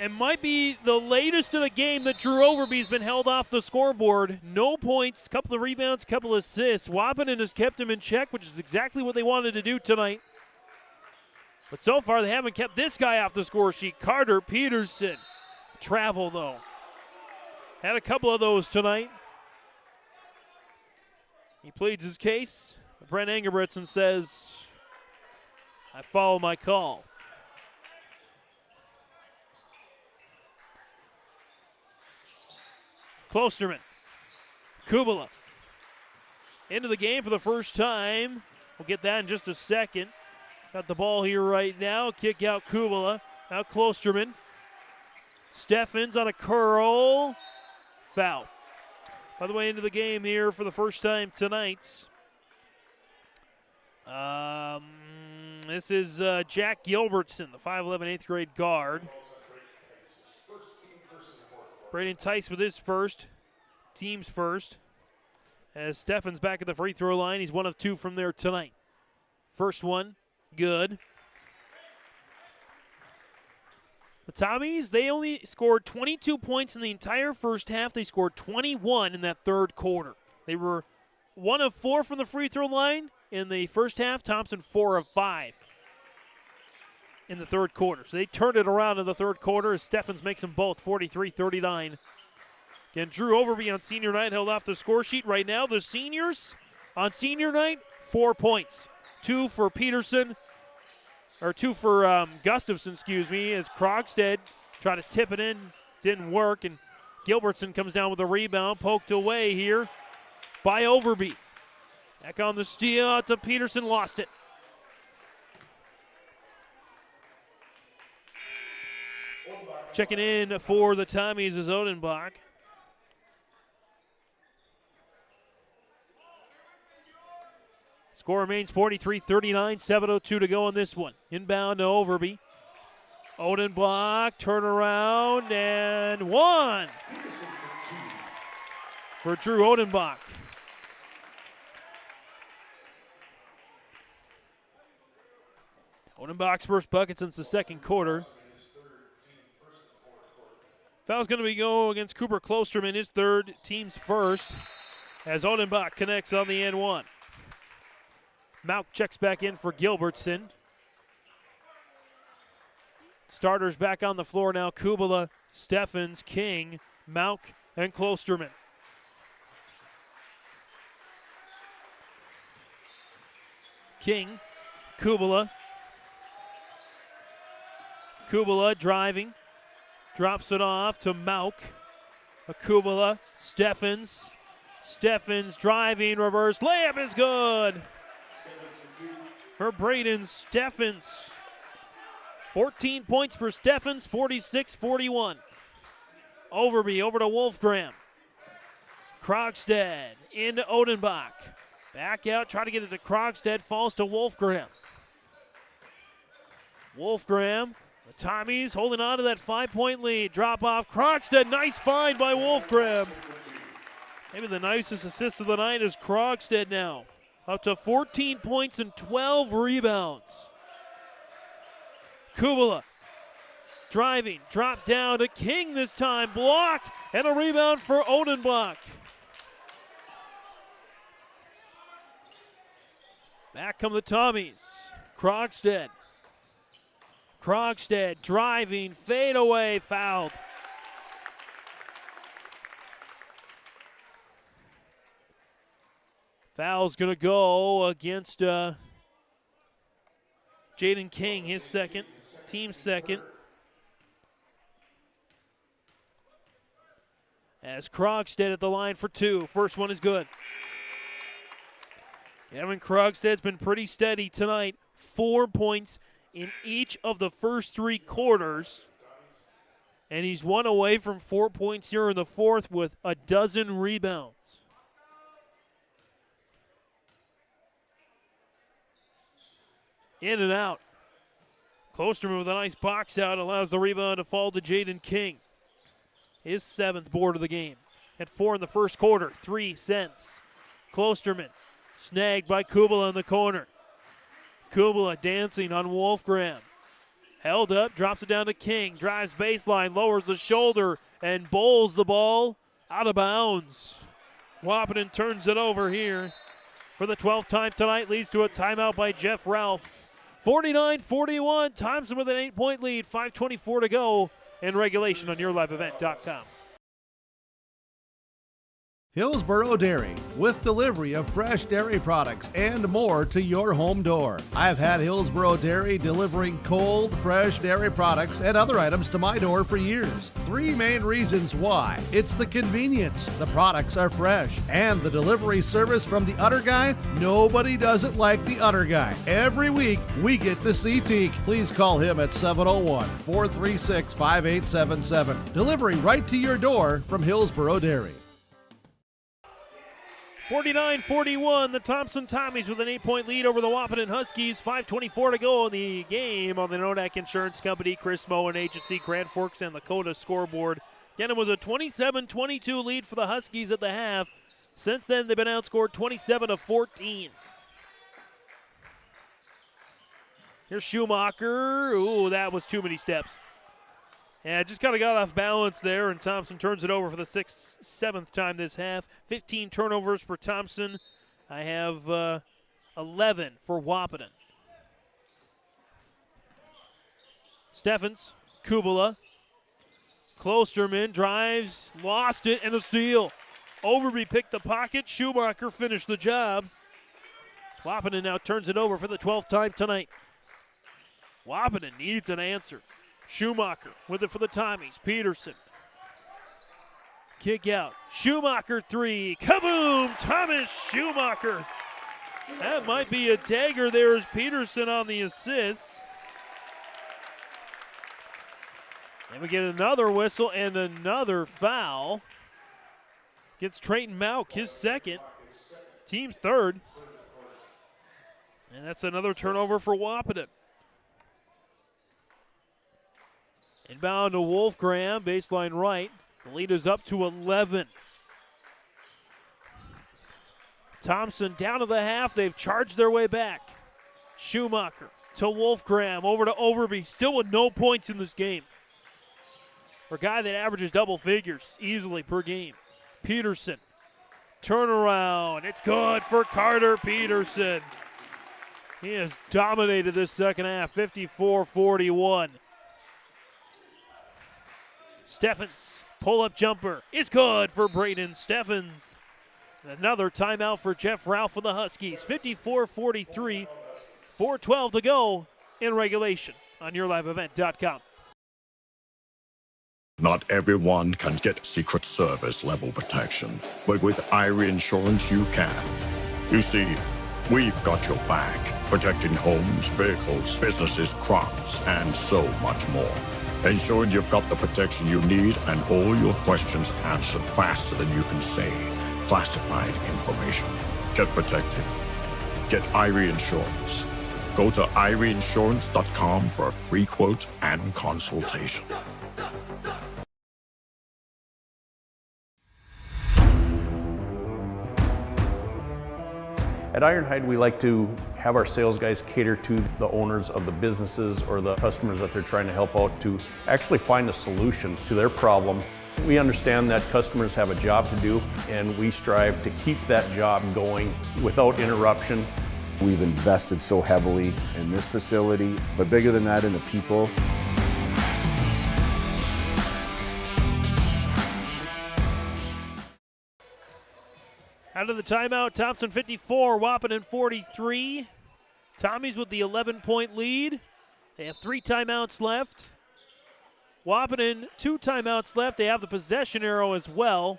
It might be the latest of the game that Drew Overby's been held off the scoreboard. No points, couple of rebounds, couple of assists. Wahpeton has kept him in check, which is exactly what they wanted to do tonight. But so far, they haven't kept this guy off the score sheet. Carter Peterson. Travel, though. Had a couple of those tonight. He pleads his case. Brent Engebretson says, I follow my call. Klosterman. Kubala. Into the game for the first time. We'll get that in just a second. Got the ball here right now. Kick out Kubala. Now Klosterman. Steffens on a curl. Foul. By the way, into the game here for the first time tonight. This is Jack Gilbertson, the 5'11", 8th grade guard. Braden Tice with his first, team's first. As Steffens back at the free throw line, he's 1 of 2 from there tonight. First one, good. The Tommies, they only scored 22 points in the entire first half. They scored 21 in that third quarter. They were 1 of 4 from the free throw line in the first half. Thompson 4 of 5 in the third quarter. So they turned it around in the third quarter as Steffens makes them both 43-39. Again, Drew Overby on senior night held off the score sheet. Right now, the seniors on senior night, 4 points. 2 for Peterson. Or 2 for Gustafson, as Krogstad tried to tip it in, didn't work, and Gilbertson comes down with a rebound, poked away here by Overby. Back on the steal to Peterson, lost it. Checking in for the Tommies is Odenbach. Score remains 43-39, 7:02 to go in this one. Inbound to Overby. Odenbach, turnaround, and 1 for Drew Odenbach. Odenbach's first bucket since the second quarter. Foul's going to go against Cooper Klosterman, his third, team's first, as Odenbach connects on the N1. Mauk checks back in for Gilbertson. Starters back on the floor now. Kubala, Steffens, King, Mauk, and Klosterman. King, Kubala. Kubala driving. Drops it off to Mauk. Kubala, Steffens. Steffens driving, reverse layup is good. For Braden Steffens. 14 points for Steffens, 46-41. Overby over to Wolfgram. Krogstad into Odenbach. Back out, try to get it to Krogstad, falls to Wolfgram. Wolfgram, the Tommies holding on to that 5-point lead. Drop off, Krogstad, nice find by Wolfgram. Maybe the nicest assist of the night is Krogstad now. Up to 14 points and 12 rebounds. Kubala. driving, drop down to King this time, block, and a rebound for Odenbach. Back come the Tommies. Krogstad driving, fade away, fouled. Foul's going to go against Jaden King, his second, team second. As Krogstad at the line for two. First one is good. Evan Krogstad's been pretty steady tonight. 4 points in each of the first three quarters. And he's one away from 4 points here in the fourth with a dozen rebounds. In and out. Klosterman with a nice box out allows the rebound to fall to Jaden King. His seventh board of the game. At 4 in the first quarter, 3 cents. Klosterman snagged by Kubala in the corner. Kubala dancing on Wolfgram. Held up, drops it down to King. Drives baseline, lowers the shoulder, and bowls the ball out of bounds. Wahpeton turns it over here for the 12th time tonight. Leads to a timeout by Jeff Ralph. 49-41, Thompson with an 8-point lead. 5:24 to go in regulation on YourLiveEvent.com. Hillsboro Dairy, with delivery of fresh dairy products and more to your home door. I've had Hillsboro Dairy delivering cold, fresh dairy products and other items to my door for years. 3 main reasons why. It's the convenience, the products are fresh, and the delivery service from the Udder Guy. Nobody does it like the Udder Guy. Every week, we get to see Teak. Please call him at 701-436-5877. Delivery right to your door from Hillsboro Dairy. 49-41, the Thompson Tommies with an 8-point lead over the Wahpeton Huskies. 5:24 to go in the game on the Nodak Insurance Company, Chris Moen Agency, Grand Forks, and Dakota scoreboard. Again, it was a 27-22 lead for the Huskies at the half. Since then, they've been outscored 27-14. Here's Schumacher. Ooh, that was too many steps. Yeah, just kind of got off balance there, and Thompson turns it over for the 7th time this half. 15 turnovers for Thompson. I have 11 for Wahpeton. Steffens, Kubala. Klosterman drives, lost it, and a steal. Overby picked the pocket. Schumacher finished the job. Wahpeton now turns it over for the 12th time tonight. Wahpeton needs an answer. Schumacher with it for the Tommies. Peterson. Kick out. Schumacher 3. Kaboom! Thomas Schumacher. That might be a dagger. There's Peterson on the assist. And we get another whistle and another foul. Gets Trayton Mauk, his second. Team's third. And that's another turnover for Wahpeton. Inbound to Wolfgram, baseline right. The lead is up to 11. Thompson down to the half. They've charged their way back. Schumacher to Wolfgram, over to Overby. Still with no points in this game. For a guy that averages double figures easily per game. Peterson, turnaround. It's good for Carter Peterson. He has dominated this second half, 54-41. Steffens, pull-up jumper is good for Braden Steffens. Another timeout for Jeff Ralph for the Huskies. 54-43, 4:12 to go in regulation on YourLiveEvent.com. Not everyone can get Secret Service level protection, but with Irie Insurance you can. You see, we've got your back, protecting homes, vehicles, businesses, crops, and so much more. Ensuring you've got the protection you need and all your questions answered faster than you can say classified information. Get protected. Get Irie Insurance. Go to IrieInsurance.com for a free quote and consultation. At At Ironhide, we like to have our sales guys cater to the owners of the businesses or the customers that they're trying to help out to actually find a solution to their problem. We understand that customers have a job to do, and we strive to keep that job going without interruption. We've invested so heavily in this facility, but bigger than that, in the people. Out of the timeout, Thompson 54, Wahpeton 43. Tommies with the 11-point lead. They have 3 timeouts left. Wahpeton, 2 timeouts left. They have the possession arrow as well.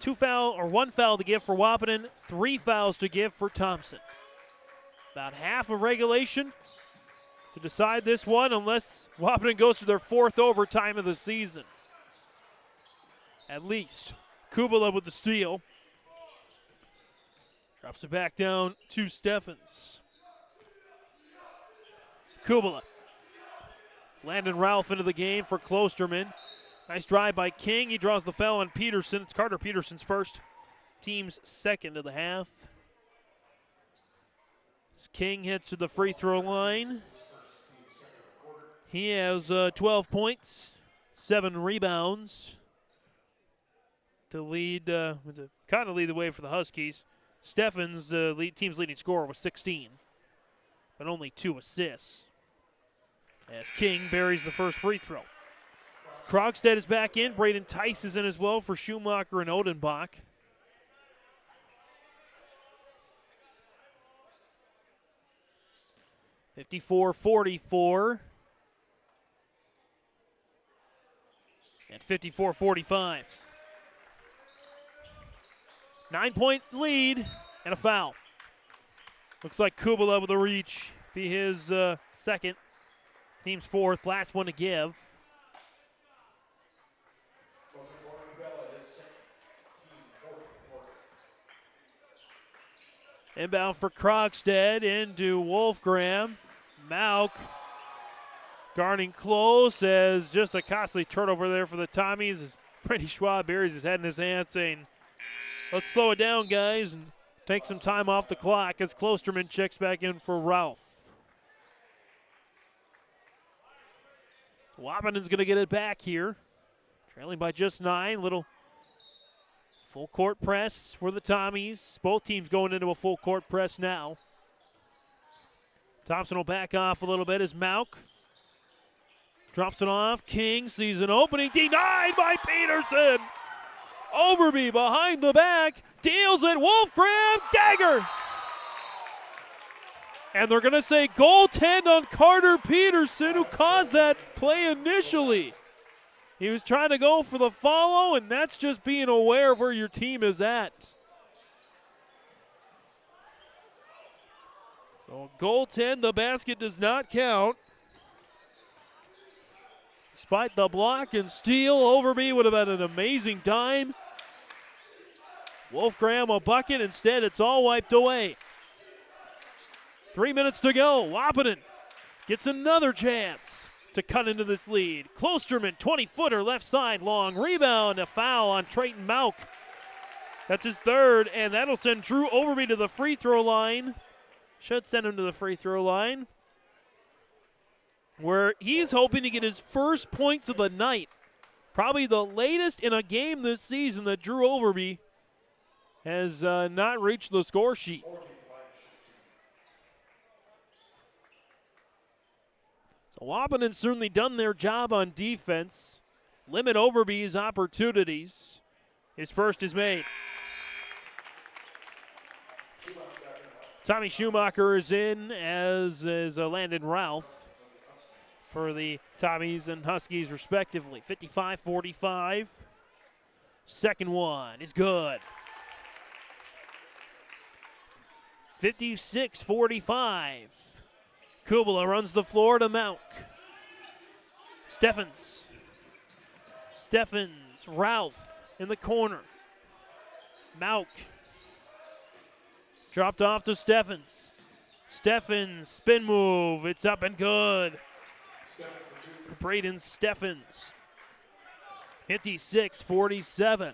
1 foul to give for Wahpeton, 3 fouls to give for Thompson. About half of regulation to decide this one, unless Wahpeton goes to their 4th overtime of the season. At least. Kubala with the steal. Drops it back down to Steffens. Kubala. It's Landon Ralph into the game for Klosterman. Nice drive by King. He draws the foul on Peterson. It's Carter Peterson's first. Team's second of the half. As King heads to the free throw line. He has 12 points, 7 rebounds. To lead, kind of lead the way for the Huskies. Steffens, team's leading scorer, with 16, but only 2 assists. As King buries the first free throw. Krogstad is back in. Braden Tice is in as well for Schumacher and Odenbach. (54-44) and 54-45. 9-point lead and a foul. Looks like Kubala with a reach. Be his second. Team's 4th. Last one to give. Inbound for Krogstad into Wolfgram. Mauk guarding close as just a costly turnover there for the Tommies as Brady Schwab buries his head in his hand saying, let's slow it down, guys, and take some time off the clock as Klosterman checks back in for Ralph. Wahpeton's going to get it back here. Trailing by just 9. Little full court press for the Tommies. Both teams going into a full court press now. Thompson will back off a little bit as Mauk drops it off. King sees an opening. Denied by Peterson. Overby behind the back, deals it, Wolfgram, dagger! And they're going to say goaltend on Carter Peterson, who caused that play initially. He was trying to go for the follow, and that's just being aware of where your team is at. So goaltend, the basket does not count. Despite the block and steal, Overby would have been an amazing dime. Wolfgram a bucket. Instead, it's all wiped away. 3 minutes to go. Wahpeton gets another chance to cut into this lead. Klosterman, 20-footer, left side, long rebound. A foul on Trayton Mauk. That's his 3rd, and that'll send Drew Overby to the free throw line. Should send him to the free throw line, where he's hoping to get his first points of the night. Probably the latest in a game this season that Drew Overby has not reached the score sheet. So Wahpeton's certainly done their job on defense. Limit Overby's opportunities. His first is made. Tommy Schumacher is in, as is Landon Ralph for the Tommies and Huskies respectively. 55-45. Second one is good. 56-45. Kubala runs the floor to Mauk. Steffens, Ralph in the corner. Mauk dropped off to Steffens. Steffens, spin move, it's up and good. Braden Steffens. 56-47.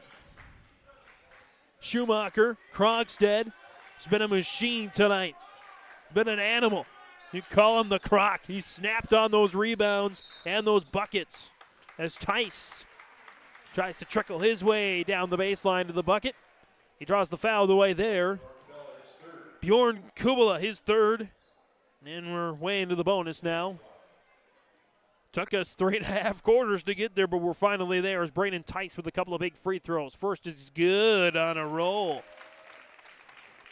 Schumacher, Krogstad, He's been a machine tonight. He's been an animal. You call him the Croc. He snapped on those rebounds and those buckets as Tice tries to trickle his way down the baseline to the bucket. He draws the foul the way there. Bjorn Kubala, his third. And we're way into the bonus now. Took us 3.5 quarters to get there, but we're finally there as Braden Tice with a couple of big free throws. First is good on a roll.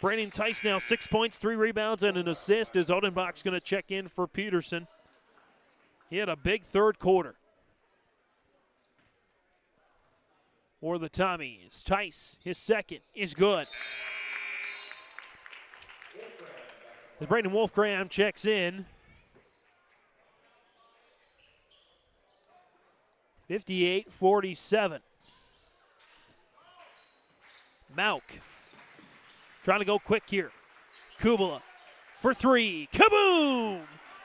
Braden Tice now 6 points, 3 rebounds, and an assist as Odenbach's going to check in for Peterson. He had a big third quarter. For the Tommies, Tice, his second, is good. As Braden Wolfgram checks in. 58-47. Mauk trying to go quick here. Kubala for three. Kaboom!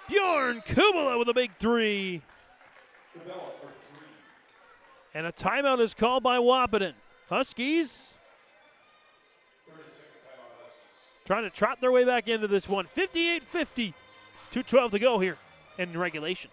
Bjorn Kubala with a big three. And a timeout is called by Wahpeton. Huskies trying to trot their way back into this one. 58-50. 2:12 to go here in regulation.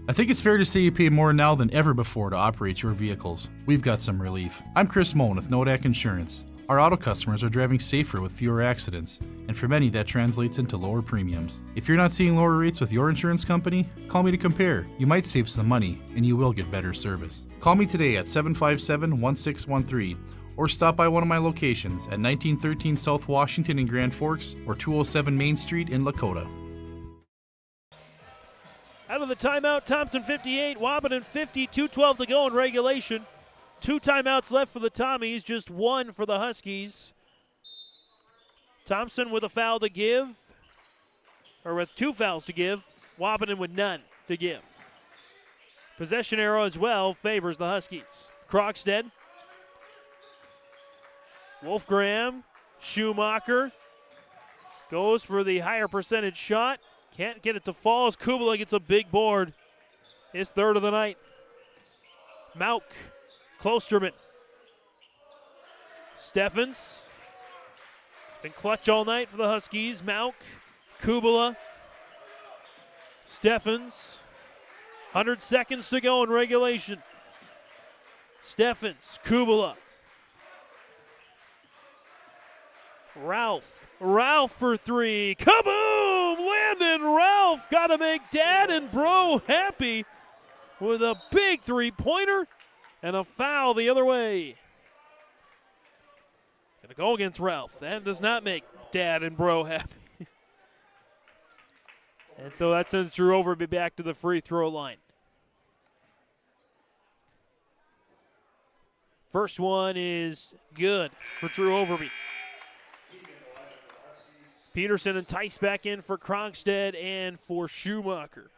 I think it's fair to say you pay more now than ever before to operate your vehicles. We've got some relief. I'm Chris Moen with Nodak Insurance. Our auto customers are driving safer with fewer accidents, and for many that translates into lower premiums. If you're not seeing lower rates with your insurance company, call me to compare. You might save some money, and you will get better service. Call me today at 757-1613, or stop by one of my locations at 1913 South Washington in Grand Forks or 207 Main Street in Lakota. Out of the timeout, Thompson 58, Wahpeton 50, 2:12 to go in regulation. 2 timeouts left for the Tommies, just 1 for the Huskies. Thompson with a foul to give, or with 2 fouls to give. Wahpeton with none to give. Possession arrow as well favors the Huskies. Krogstad, Wolfgram, Schumacher goes for the higher percentage shot. Can't get it to fall as Kubala gets a big board. His third of the night. Mauk, Klosterman, Steffens. Been clutch all night for the Huskies. Mauk, Kubala, Steffens. 100 seconds to go in regulation. Steffens, Kubala. Ralph for three. Kaboom! Landon Ralph got to make Dad and Bro happy with a big three-pointer and a foul the other way. Gonna go against Ralph. That does not make Dad and Bro happy. And so that sends Drew Overby back to the free throw line. First one is good for Drew Overby. Peterson and Tice back in for Krogstad and for Schumacher.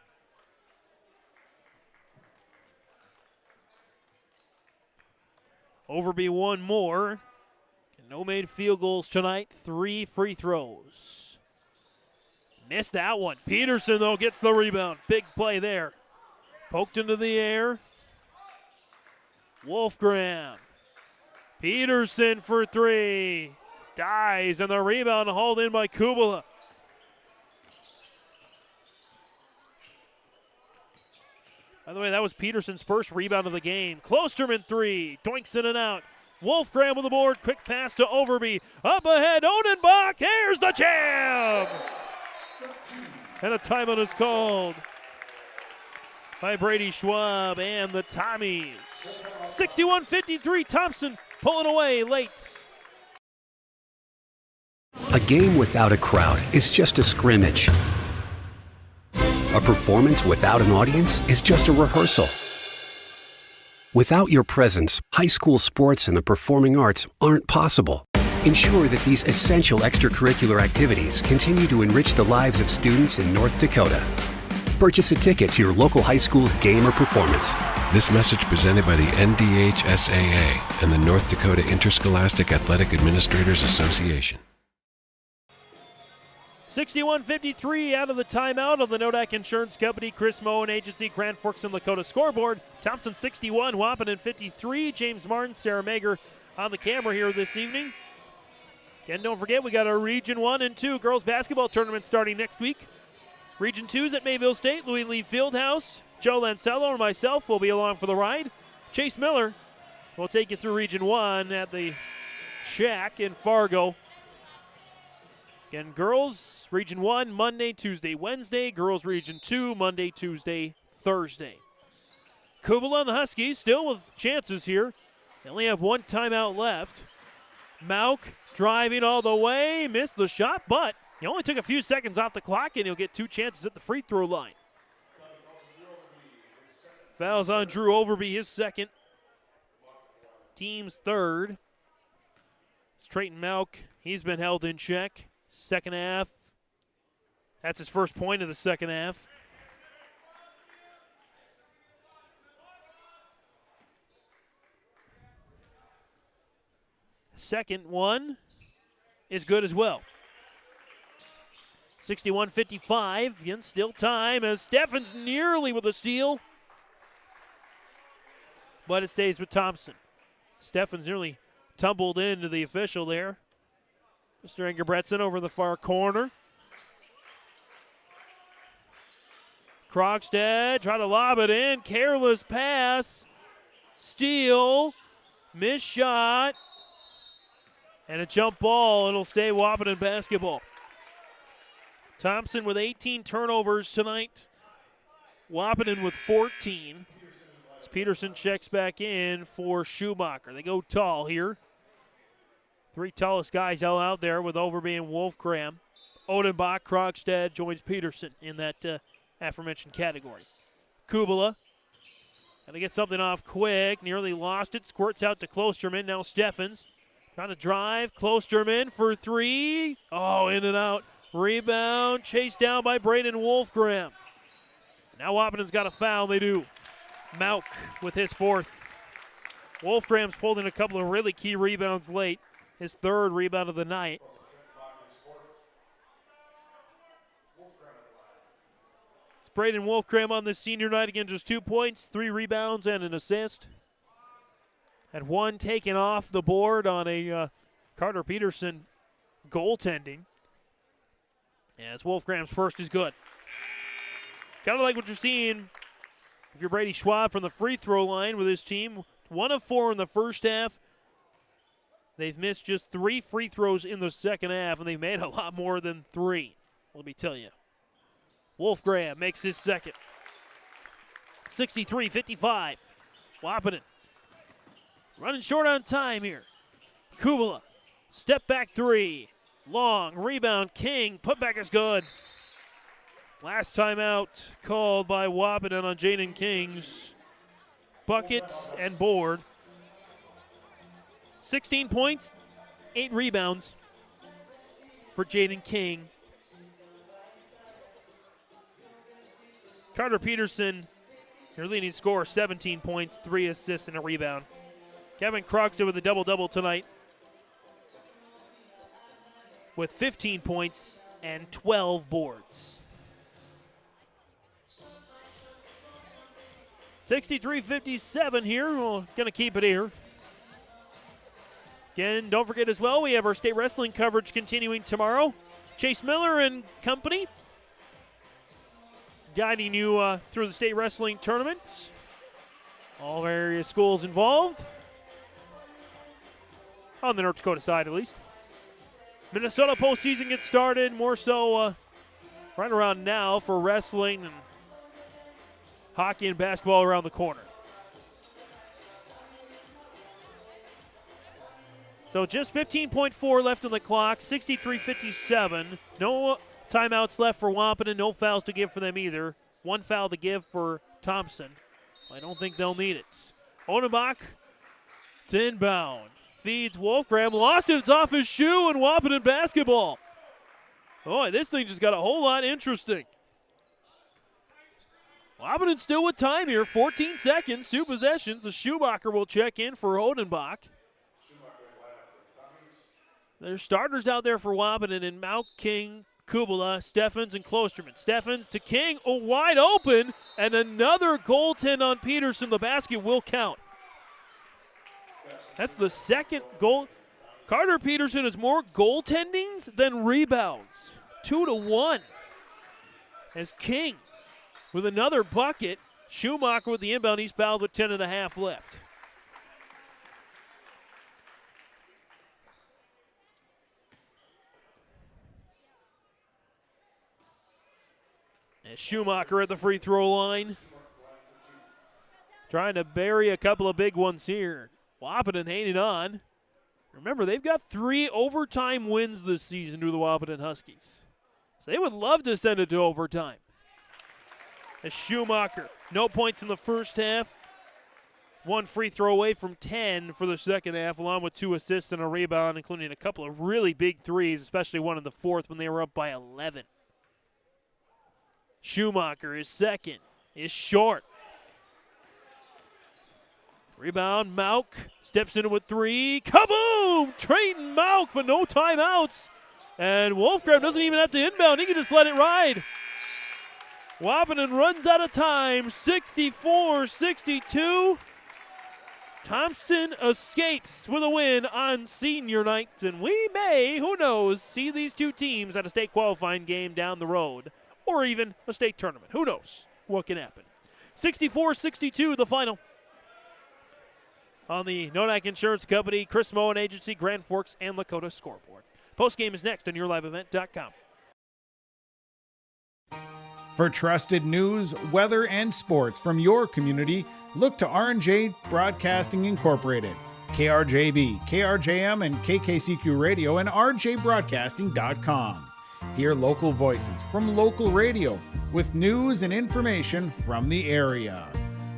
Overby one more. No made field goals tonight. 3 free throws. Missed that one. Peterson, though, gets the rebound. Big play there. Poked into the air. Wolfgram. Peterson for 3. Dies, and the rebound hauled in by Kubala. By the way, that was Peterson's first rebound of the game. Klosterman 3, doinks in and out. Wolfgram with the board, quick pass to Overby. Up ahead, Odenbach, here's the jam! And a timeout is called by Brady Schwab and the Tommies. 61-53, Thompson pulling away late. A game without a crowd is just a scrimmage. A performance without an audience is just a rehearsal. Without your presence, high school sports and the performing arts aren't possible. Ensure that these essential extracurricular activities continue to enrich the lives of students in North Dakota. Purchase a ticket to your local high school's game or performance. This message presented by the NDHSAA and the North Dakota Interscholastic Athletic Administrators Association. 61-53 out of the timeout of the Nodak Insurance Company, Chris Moen Agency, Grand Forks and Lakota scoreboard. Thompson 61, Wahpeton 53, James Martin, Sarah Mager on the camera here this evening. Again, don't forget, we got our Region 1 and 2 girls basketball tournament starting next week. Region 2's at Mayville State, Louis Lee Fieldhouse. Joe Lancello and myself will be along for the ride. Chase Miller will take you through Region 1 at the Shack in Fargo. Again, girls Region 1, Monday, Tuesday, Wednesday. Girls Region 2, Monday, Tuesday, Thursday. Kubala and the Huskies still with chances here. They only have one timeout left. Mauk driving all the way, missed the shot, but he only took a few seconds off the clock, and he'll get 2 chances at the free throw line. Fouls on Drew Overby, his second. Team's third. It's Trayton Mauk. He's been held in check. Second half. That's his first point of the second half. Second one is good as well. 61-55. Again, still time as Steffens nearly with a steal. But it stays with Thompson. Steffens nearly tumbled into the official there. Mr. Engebretson over the far corner. Krogstad try to lob it in. Careless pass. Steal. Missed shot. And a jump ball. It'll stay Wahpeton basketball. Thompson with 18 turnovers tonight. Wahpeton with 14. As Peterson checks back in for Schumacher. They go tall here. 3 tallest guys all out there with Overby and Wolfgram. Odenbach, Krogstad joins Peterson in that aforementioned category. Kubala. Got to get something off quick. Nearly lost it. Squirts out to Klosterman. Now Steffens. Trying to drive. Klosterman for 3. Oh, in and out. Rebound. Chased down by Braden Wolfgram. Now Wahpeton's got a foul. They do. Mauk with his 4th. Wolfgram's pulled in a couple of really key rebounds late. His 3rd rebound of the night. It's Braden Wolfgram on this senior night. Again, just 2 points, 3 rebounds, and an assist. Had 1 taken off the board on a Carter Peterson goaltending. As Wolfgram's first is good. Kind of like what you're seeing if you're Brady Schwab from the free throw line with his team. 1 of 4 in the first half. They've missed just 3 free throws in the second half, and they've made a lot more than 3. Let me tell you. Wolfgram makes his second. 63-55. Wahpeton running short on time here. Kubala, step back 3. Long, rebound, King, putback is good. Last time out called by Wahpeton on Jaden King's buckets and board. 16 points, 8 rebounds for Jaden King. Carter Peterson, your leading scorer, 17 points, 3 assists, and a rebound. Kevin Krogstad with a double-double tonight with 15 points and 12 boards. 63-57 here. We're going to keep it here. Again, don't forget as well, we have our state wrestling coverage continuing tomorrow. Chase Miller and company guiding you through the state wrestling tournament. All various schools involved. On the North Dakota side, at least. Minnesota postseason gets started more so right around now for wrestling and hockey and basketball around the corner. So just 15.4 left on the clock, 63-57. No timeouts left for Wahpeton, no fouls to give for them either. 1 foul to give for Thompson. I don't think they'll need it. Odenbach to inbound. Feeds Wolfgram, lost it, it's off his shoe, and Wahpeton basketball. Boy, this thing just got a whole lot interesting. Wahpeton still with time here, 14 seconds, 2 possessions. The Schumacher will check in for Odenbach. There's starters out there for Wahpeton in Mauk, King, Kubala, Steffens, and Klosterman. Steffens to King, wide open, and another goaltend on Peterson. The basket will count. That's the second goal. Carter Peterson has more goaltendings than rebounds. 2-1. As King with another bucket. Schumacher with the inbound. He's fouled with 10.5 left. And Schumacher at the free throw line. Trying to bury a couple of big ones here. Wahpeton hanging on. Remember, they've got 3 overtime wins this season to the Wahpeton Huskies. So they would love to send it to overtime. As Schumacher, no points in the first half. 1 free throw away from 10 for the second half, along with 2 assists and a rebound, including a couple of really big threes, especially one in the fourth when they were up by 11. Schumacher, his second, is short. Rebound, Mauk steps in with 3. Kaboom! Trayton Mauk, but no timeouts. And Wolfgram doesn't even have to inbound. He can just let it ride. Wahpeton runs out of time, 64-62. Thompson escapes with a win on senior night. And we may, who knows, see these two teams at a state qualifying game down the road. Or even a state tournament. Who knows what can happen. 64-62, the final. On the Nodak Insurance Company, Chris Moen Agency, Grand Forks, and Lakota scoreboard. Postgame is next on YourLiveEvent.com. For trusted news, weather, and sports from your community, look to R&J Broadcasting Incorporated. KRJB, KRJM, and KKCQ Radio and rjbroadcasting.com. Hear local voices from local radio with news and information from the area.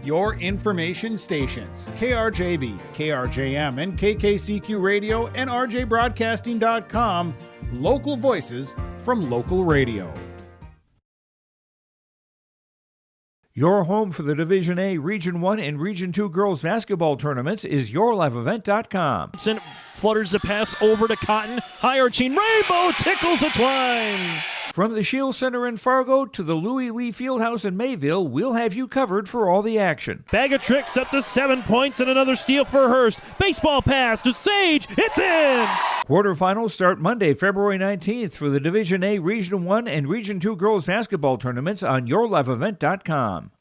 Your information stations, KRJB, KRJM, and KKCQ Radio and rjbroadcasting.com. Local voices from local radio. Your home for the Division A, Region 1, and Region 2 girls basketball tournaments is YourLiveEvent.com. Flutters the pass over to Cotton. High arching rainbow tickles a twine. From the Shield Center in Fargo to the Louis Lee Fieldhouse in Mayville, we'll have you covered for all the action. Bag of tricks up to 7 points and another steal for Hurst. Baseball pass to Sage. It's in! Quarterfinals start Monday, February 19th for the Division A, Region 1, and Region 2 girls basketball tournaments on YourLiveEvent.com.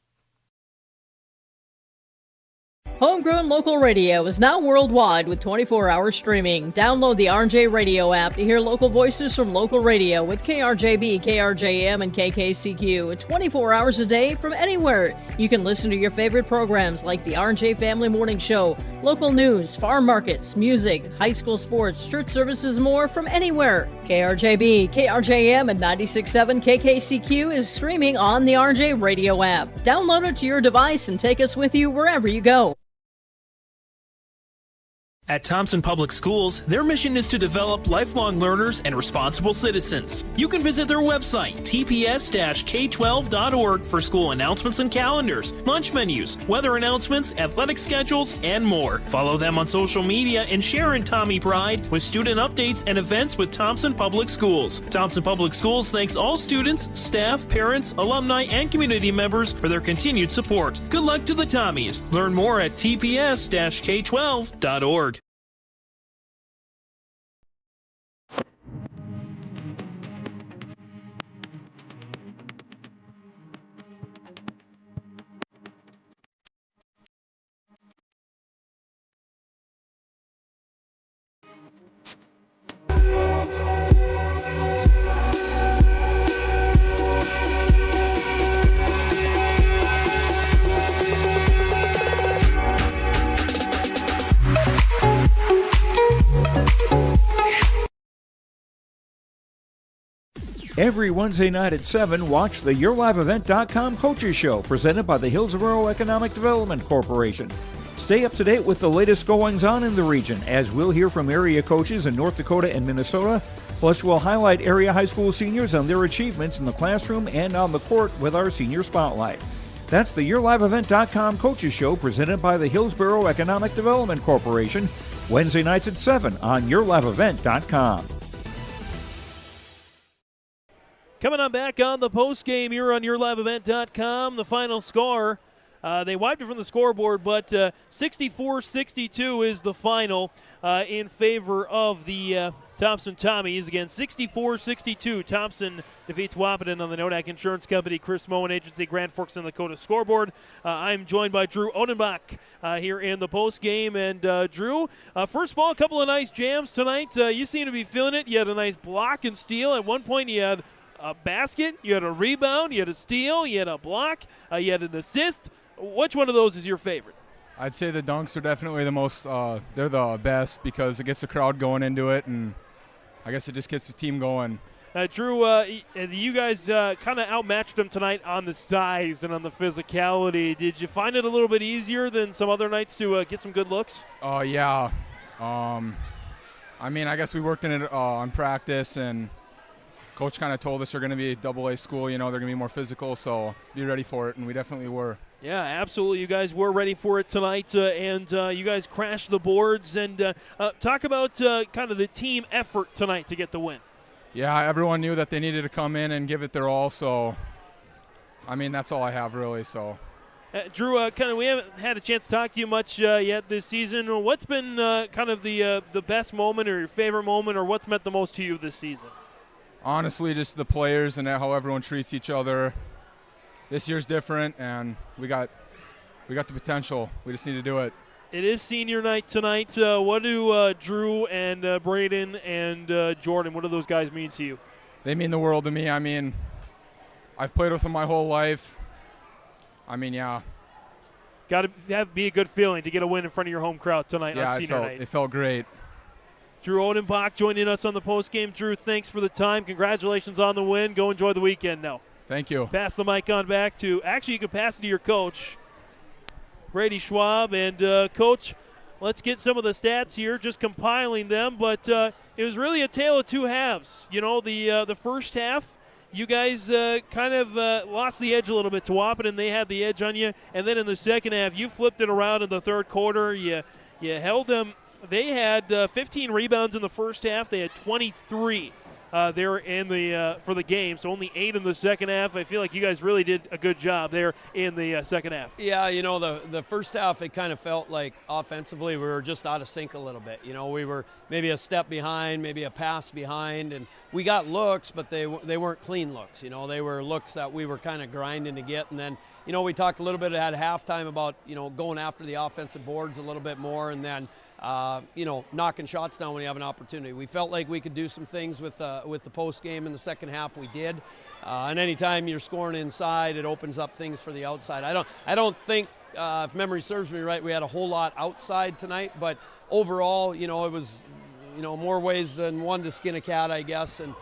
Homegrown local radio is now worldwide with 24-hour streaming. Download the RJ Radio app to hear local voices from local radio with KRJB, KRJM, and KKCQ 24 hours a day from anywhere. You can listen to your favorite programs like the RJ Family Morning Show, local news, farm markets, music, high school sports, church services, more from anywhere. KRJB, KRJM, and 96.7 KKCQ is streaming on the RJ Radio app. Download it to your device and take us with you wherever you go. At Thompson Public Schools, their mission is to develop lifelong learners and responsible citizens. You can visit their website, tps-k12.org, for school announcements and calendars, lunch menus, weather announcements, athletic schedules, and more. Follow them on social media and share in Tommy Pride with student updates and events with Thompson Public Schools. Thompson Public Schools thanks all students, staff, parents, alumni, and community members for their continued support. Good luck to the Tommies. Learn more at tps-k12.org. Every Wednesday night at 7, watch the YourLiveEvent.com Coaches Show, presented by the Hillsborough Economic Development Corporation. Stay up to date with the latest goings-on in the region, as we'll hear from area coaches in North Dakota and Minnesota. Plus, we'll highlight area high school seniors on their achievements in the classroom and on the court with our Senior Spotlight. That's the YourLiveEvent.com Coaches Show, presented by the Hillsborough Economic Development Corporation, Wednesday nights at 7 on YourLiveEvent.com. Coming on back on the postgame here on YourLiveEvent.com. The final score They wiped it from the scoreboard, but 64-62 is the final in favor of the Thompson Tommies. Again, 64-62. Thompson defeats Wahpeton on the Nodak Insurance Company, Chris Moen Agency, Grand Forks, and Dakota scoreboard. I'm joined by Drew Odenbach here in the post game. And Drew, first of all, a couple of nice jams tonight. You seem to be feeling it. You had a nice block and steal. At one point, you had a basket, you had a rebound, you had a steal, you had a block, you had an assist. Which one of those is your favorite? I'd say the dunks are definitely the most, they're the best because it gets the crowd going into it, and I guess it just gets the team going. Drew, you guys kind of outmatched them tonight on the size and on the physicality. Did you find it a little bit easier than some other nights to get some good looks? Yeah. I mean, I guess we worked in it on practice, and Coach kind of told us they're going to be a AA school, they're going to be more physical, so be ready for it, and we definitely were. Yeah, absolutely. You guys were ready for it tonight, and you guys crashed the boards. And talk about kind of the team effort tonight to get the win. Yeah, everyone knew that they needed to come in and give it their all, so, I mean, that's all I have really, so. Drew, we haven't had a chance to talk to you much yet this season. What's been kind of the best moment or your favorite moment, or what's meant the most to you this season? Honestly, just the players and how everyone treats each other. This year's different, and we got the potential. We just need to do it. It is senior night tonight. What do Drew and Braden and Jordan, what do those guys mean to you? They mean the world to me. I mean, I've played with them my whole life. I mean, yeah. Got to be a good feeling to get a win in front of your home crowd tonight on senior night. It felt great. Drew Odenbach joining us on the postgame. Drew, thanks for the time. Congratulations on the win. Go enjoy the weekend now. Thank you. Pass the mic on back to, actually you can pass it to your coach, Brady Schwab. And Coach, let's get some of the stats here, just compiling them. But it was really a tale of two halves. The first half, you guys kind of lost the edge a little bit to Wahpeton. They had the edge on you. And then in the second half, you flipped it around in the third quarter. You held them. They had 15 rebounds in the first half. They had 23 there in for the game, so only 8 in the second half. I feel like you guys really did a good job there in the second half. Yeah, the first half, it kind of felt like offensively we were just out of sync a little bit. We were maybe a step behind, maybe a pass behind, and we got looks, but they weren't clean looks. They were looks that we were kind of grinding to get. And then, we talked a little bit at halftime about, going after the offensive boards a little bit more, and then knocking shots down when you have an opportunity. We felt like we could do some things with the post game in the second half. We did, and anytime you're scoring inside, it opens up things for the outside. I don't think, if memory serves me right, we had a whole lot outside tonight. But overall, it was, more ways than one to skin a cat, I guess. And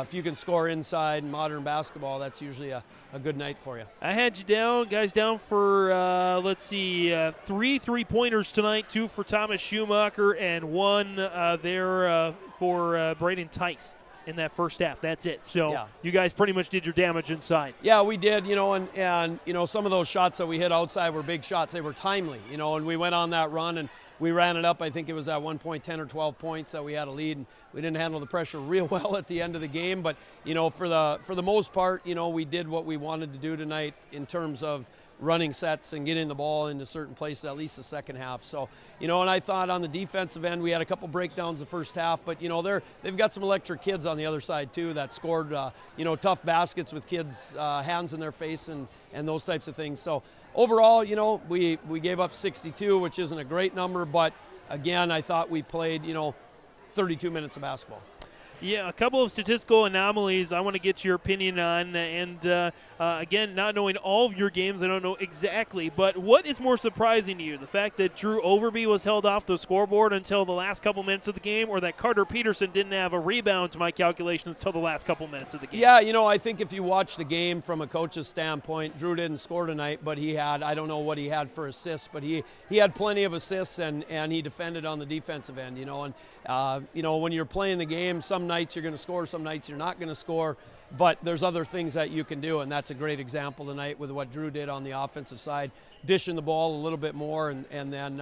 if you can score inside in modern basketball, that's usually a good night for you. I had you guys down for, 3 3-pointers tonight, 2 for Thomas Schumacher and 1 there for Braden Tice in that first half. That's it. So yeah. You guys pretty much did your damage inside. Yeah, we did, and some of those shots that we hit outside were big shots. They were timely, and we went on that run and we ran it up. I think it was at one point 10 or 12 points that we had a lead, and we didn't handle the pressure real well at the end of the game. But for the most part, we did what we wanted to do tonight in terms of running sets and getting the ball into certain places, at least the second half. So, and I thought on the defensive end, we had a couple breakdowns the first half, but, they've got some electric kids on the other side too that scored, tough baskets with kids' hands in their face and those types of things. So overall, we gave up 62, which isn't a great number, but again, I thought we played, 32 minutes of basketball. Yeah, a couple of statistical anomalies I want to get your opinion on. And, again, not knowing all of your games, I don't know exactly. But what is more surprising to you, the fact that Drew Overby was held off the scoreboard until the last couple minutes of the game, or that Carter Peterson didn't have a rebound, to my calculations, until the last couple minutes of the game? Yeah, I think if you watch the game from a coach's standpoint, Drew didn't score tonight, but he had, I don't know what he had for assists, but he had plenty of assists, and he defended on the defensive end, And, when you're playing the game, some nights you're going to score, some nights you're not going to score, but there's other things that you can do, and that's a great example tonight with what Drew did on the offensive side, dishing the ball a little bit more, and then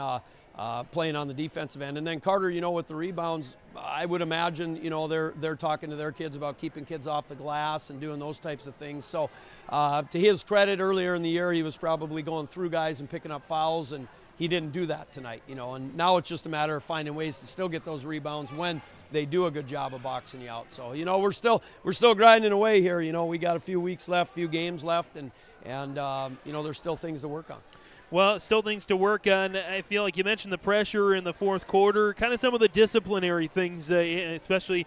playing on the defensive end. And then Carter, with the rebounds, I would imagine, they're talking to their kids about keeping kids off the glass and doing those types of things. So to his credit, earlier in the year, he was probably going through guys and picking up fouls, and he didn't do that tonight, and now it's just a matter of finding ways to still get those rebounds when they do a good job of boxing you out. So, we're still grinding away here. We got a few weeks left, few games left, and there's still things to work on. Well, still things to work on. I feel like you mentioned the pressure in the fourth quarter, kind of some of the disciplinary things, especially,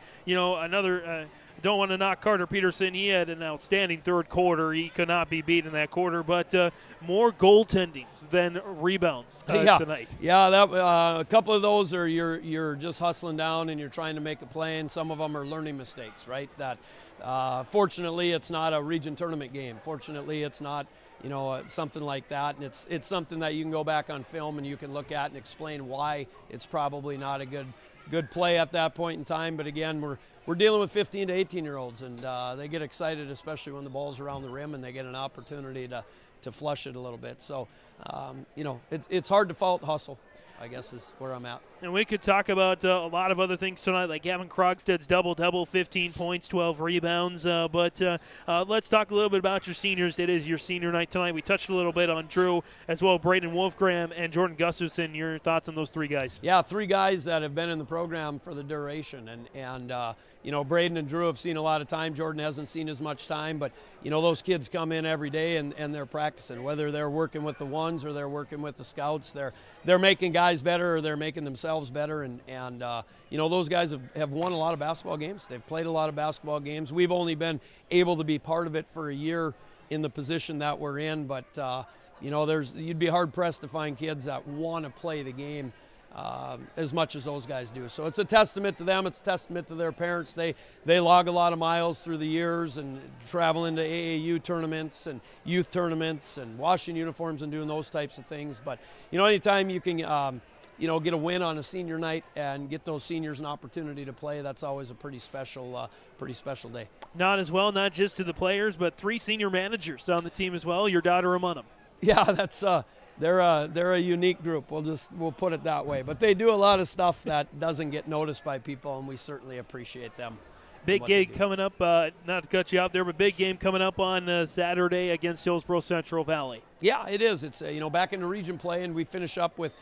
don't want to knock Carter Peterson. He had an outstanding third quarter. He could not be beat in that quarter, but more goaltendings than rebounds tonight. Yeah, a couple of those are you're just hustling down and you're trying to make a play, and some of them are learning mistakes, right? That fortunately it's not a region tournament game. Fortunately it's not something like that, and it's something that you can go back on film and you can look at and explain why it's probably not a good play at that point in time. But again, we're dealing with 15 to 18-year-olds, and they get excited, especially when the ball's around the rim and they get an opportunity to flush it a little bit. So, it's hard to fault hustle, I guess, is where I'm at. And we could talk about a lot of other things tonight, like Gavin Krogstad's double-double, 15 points, 12 rebounds. But let's talk a little bit about your seniors. It is your senior night tonight. We touched a little bit on Drew, as well Braden Wolfgram and Jordan Gustafson. Your thoughts on those three guys? Yeah, three guys that have been in the program for the duration. And Braden and Drew have seen a lot of time. Jordan hasn't seen as much time. But, those kids come in every day and they're practicing. Whether they're working with the ones or they're working with the scouts, they're making guys better or they're making themselves better, and those guys have won a lot of basketball games. They've played a lot of basketball games. We've only been able to be part of it for a year in the position that we're in, but you'd be hard pressed to find kids that want to play the game as much as those guys do. So it's a testament to them. It's a testament to their parents. They log a lot of miles through the years and travel into AAU tournaments and youth tournaments and washing uniforms and doing those types of things. But anytime you can get a win on a senior night and get those seniors an opportunity to play, that's always a pretty special day. Not just to the players, but three senior managers on the team as well. Your daughter among them. Yeah, that's they're a unique group. We'll put it that way. But they do a lot of stuff that doesn't get noticed by people, and we certainly appreciate them. Big game coming up, not to cut you out there, but big game coming up on Saturday against Hillsborough Central Valley. Yeah, it is. It's back into region play, and we finish up with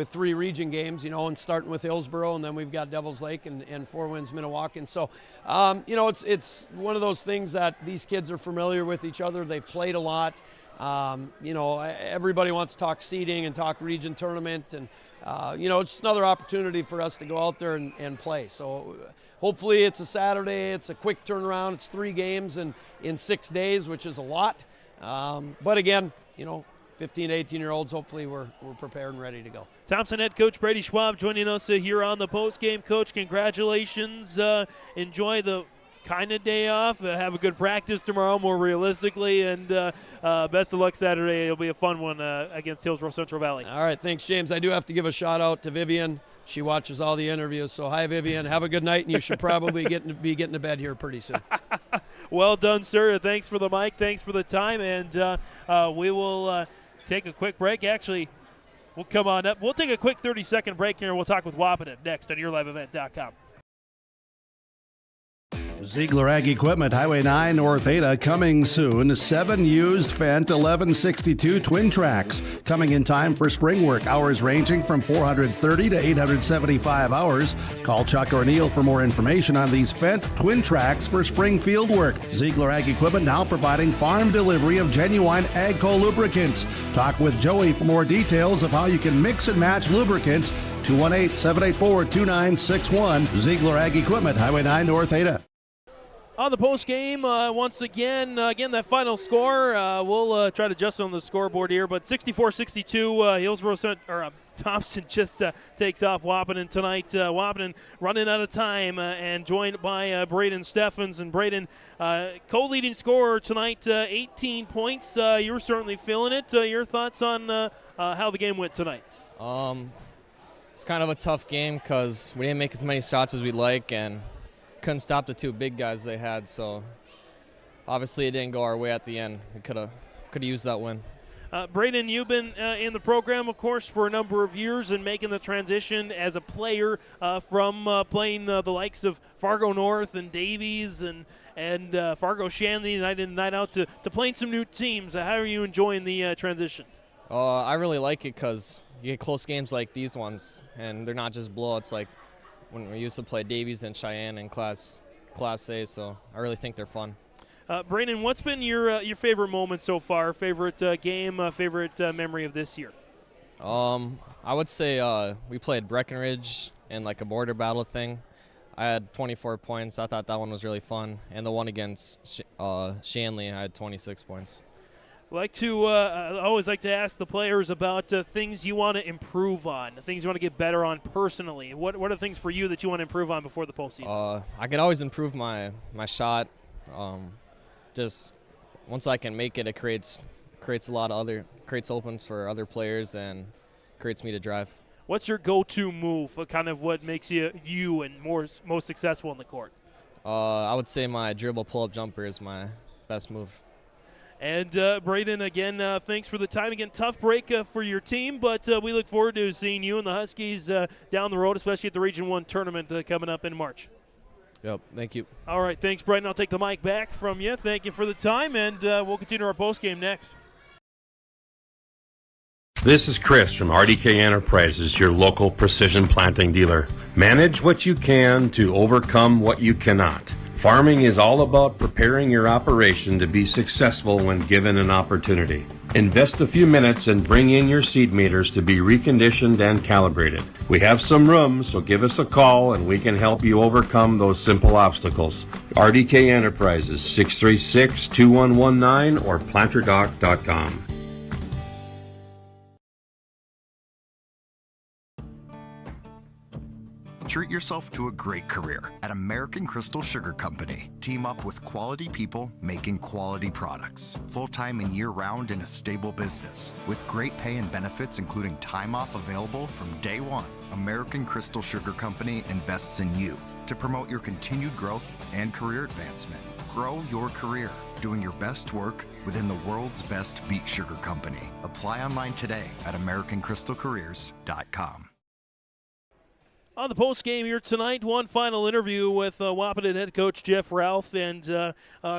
three region games, and starting with Hillsborough, and then we've got Devils Lake and Four Winds Minnewacan. So, it's one of those things that these kids are familiar with each other. They've played a lot. Everybody wants to talk seeding and talk region tournament, and it's just another opportunity for us to go out there and play. So hopefully it's a Saturday. It's a quick turnaround. It's 3 games in 6 days, which is a lot. But again, 15 to 18-year-olds, hopefully we're prepared and ready to go. Thompson head coach Brady Schwab joining us here on the postgame. Coach, congratulations. Enjoy the kind of day off. Have a good practice tomorrow, more realistically, and best of luck Saturday. It'll be a fun one against Hillsborough Central Valley. All right, thanks, James. I do have to give a shout-out to Vivian. She watches all the interviews, so hi, Vivian. Have a good night, and you should probably be getting to bed here pretty soon. Well done, sir. Thanks for the mic. Thanks for the time, and we will take a quick break. Actually, we'll come on up. We'll take a quick 30-second break here, and we'll talk with Wahpeton next on YourLiveEvent.com. Ziegler Ag Equipment, Highway 9 North Ada, coming soon. 7 used Fendt 1162 twin tracks. Coming in time for spring work. Hours ranging from 430 to 875 hours. Call Chuck or Neil for more information on these Fendt twin tracks for spring field work. Ziegler Ag Equipment now providing farm delivery of genuine AGCO lubricants. Talk with Joey for more details of how you can mix and match lubricants. 218-784-2961. Ziegler Ag Equipment, Highway 9 North Ada. On the post game, once again, that final score, we'll try to adjust on the scoreboard here, but 64-62, Thompson just takes off Wahpeton tonight. Wahpeton running out of time and joined by Braden Steffens. And Braden, co-leading scorer tonight, 18 points. You're certainly feeling it. Your thoughts on how the game went tonight? It's kind of a tough game because we didn't make as many shots as we'd like, and couldn't stop the 2 big guys they had, so obviously it didn't go our way at the end. We could have used that win. Braden, you've been in the program, of course, for a number of years and making the transition as a player from playing the likes of Fargo North and Davies and Fargo Shanley night in and night out to playing some new teams. How are you enjoying the transition? I really like it because you get close games like these ones, and they're not just blowouts like when we used to play Davies and Cheyenne in Class A, so I really think they're fun. Brandon, what's been your favorite moment so far? Favorite game? Favorite memory of this year? I would say we played Breckenridge in like a border battle thing. I had 24 points. I thought that one was really fun. And the one against Shanley, I had 26 points. I always like to ask the players about things you want to improve on, things you want to get better on personally. What are things for you that you want to improve on before the postseason? I could always improve my shot. Just once I can make it, it creates creates opens for other players and creates me to drive. What's your go-to move? Kind of what makes you and most successful in the court? I would say my dribble pull-up jumper is my best move. And Braden, again, thanks for the time. Again, tough break for your team, but we look forward to seeing you and the Huskies down the road, especially at the Region 1 tournament coming up in March. Yep, thank you. All right, thanks, Braden. I'll take the mic back from you. Thank you for the time, and we'll continue our postgame next. This is Chris from RDK Enterprises, your local precision planting dealer. Manage what you can to overcome what you cannot. Farming is all about preparing your operation to be successful when given an opportunity. Invest a few minutes and bring in your seed meters to be reconditioned and calibrated. We have some room, so give us a call and we can help you overcome those simple obstacles. RDK Enterprises, 636-2119 or planterdoc.com. Treat yourself to a great career at American Crystal Sugar Company. Team up with quality people making quality products. Full-time and year-round in a stable business. With great pay and benefits including time off available from day one. American Crystal Sugar Company invests in you to promote your continued growth and career advancement. Grow your career doing your best work within the world's best beet sugar company. Apply online today at AmericanCrystalCareers.com. On the postgame here tonight, one final interview with Wahpeton head coach Jeff Ralph. And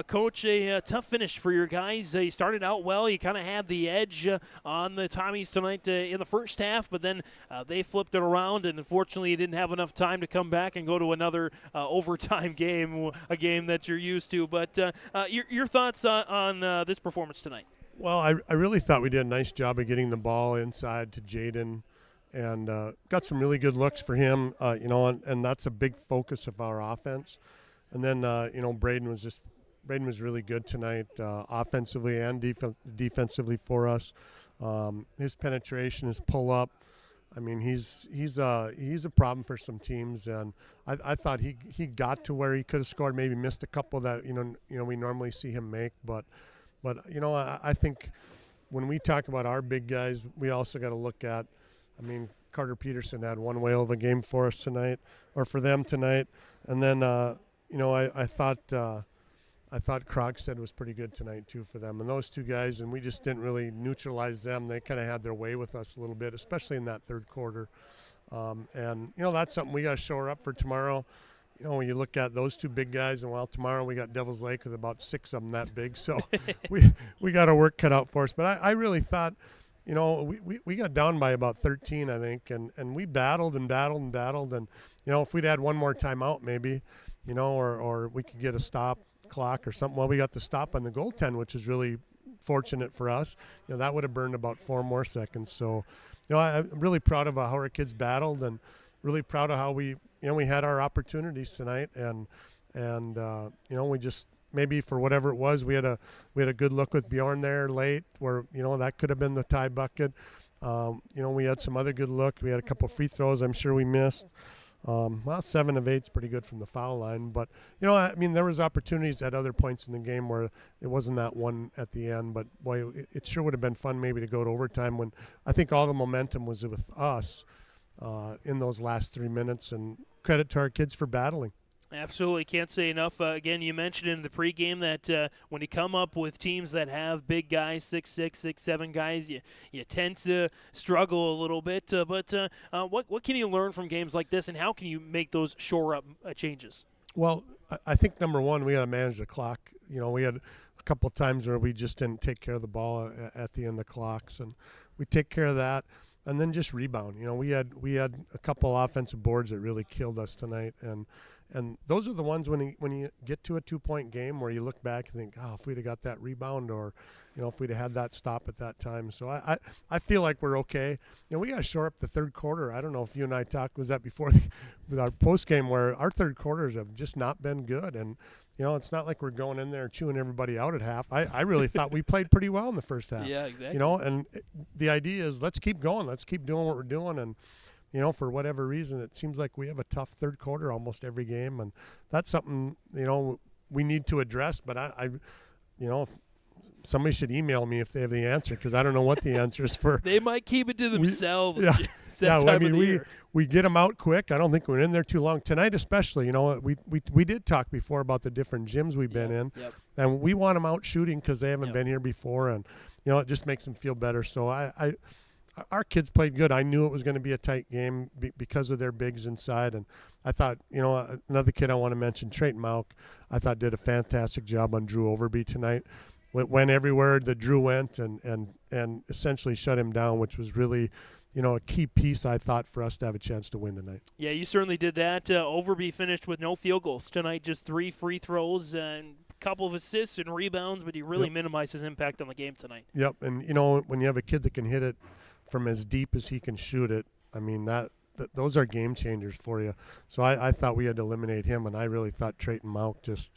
Coach, a tough finish for your guys. You started out well. You kind of had the edge on the Tommies tonight in the first half, but then they flipped it around, and unfortunately you didn't have enough time to come back and go to another overtime game, a game that you're used to. But your thoughts on this performance tonight? Well, I really thought we did a nice job of getting the ball inside to Jaden. And got some really good looks for him, and that's a big focus of our offense. And then, Braden was really good tonight, offensively and defensively for us. His penetration, his pull up, I mean, he's a problem for some teams. And I thought he got to where he could have scored, maybe missed a couple that we normally see him make. But I think when we talk about our big guys, we also got to look at. I mean, Carter Peterson had one whale of a game for us tonight, or for them tonight. And then, I thought Krogstad was pretty good tonight too for them. And those two guys, and we just didn't really neutralize them. They kind of had their way with us a little bit, especially in that third quarter. And that's something we got to shore up for tomorrow. When you look at those two big guys, and tomorrow we got Devil's Lake with about 6 of them that big. So we got our work cut out for us. But I really thought. We got down by about 13, I think, and we battled. And, if we'd had one more timeout maybe, or we could get a stop clock or something. Well, we got the stop on the goaltend, which is really fortunate for us. That would have burned about 4 more seconds. So, I'm really proud of how our kids battled and really proud of how we had our opportunities tonight. And we just – maybe for whatever it was, we had a good look with Bjorn there late where, that could have been the tie bucket. We had some other good look. We had a couple free throws I'm sure we missed. 7 of 8 is pretty good from the foul line. But, there was opportunities at other points in the game where it wasn't that one at the end. But, boy, it sure would have been fun maybe to go to overtime when I think all the momentum was with us in those last 3 minutes. And credit to our kids for battling. Absolutely. Can't say enough. Again, you mentioned in the pregame that when you come up with teams that have big guys, 6'6", 6'7" guys, you tend to struggle a little bit. But what can you learn from games like this, and how can you make those shore-up changes? Well, I think, number one, we got to manage the clock. We had a couple of times where we just didn't take care of the ball at the end of clocks, and we take care of that. And then just rebound. We had a couple offensive boards that really killed us tonight, and those are the ones when you get to a 2-point game where you look back and think, if we'd have got that rebound, or if we'd have had that stop at that time. So I feel like we're okay. We got to shore up the third quarter. I don't know if you and I talked, was that before with our post game, where our third quarters have just not been good, and it's not like we're going in there chewing everybody out at half. I really thought we played pretty well in the first half. Yeah, exactly. And the idea is let's keep going. Let's keep doing what we're doing. And, for whatever reason, it seems like we have a tough third quarter almost every game. And that's something, we need to address. But somebody should email me if they have the answer, because I don't know what the answer is for. They might keep it to themselves. We get them out quick. I don't think we're in there too long tonight, especially. We did talk before about the different gyms we've been in, and we want them out shooting because they haven't been here before, and it just makes them feel better. So our kids played good. I knew it was going to be a tight game because of their bigs inside, and I thought another kid I want to mention, Trayton Mauk, I thought did a fantastic job on Drew Overby tonight. Went everywhere that Drew went and essentially shut him down, which was really a key piece, I thought, for us to have a chance to win tonight. Yeah, you certainly did that. Overby finished with no field goals tonight, just 3 free throws and a couple of assists and rebounds, but he really minimized his impact on the game tonight. Yep, and when you have a kid that can hit it from as deep as he can shoot it, I mean, those are game changers for you. So I thought we had to eliminate him, and I really thought Trayton Mauk just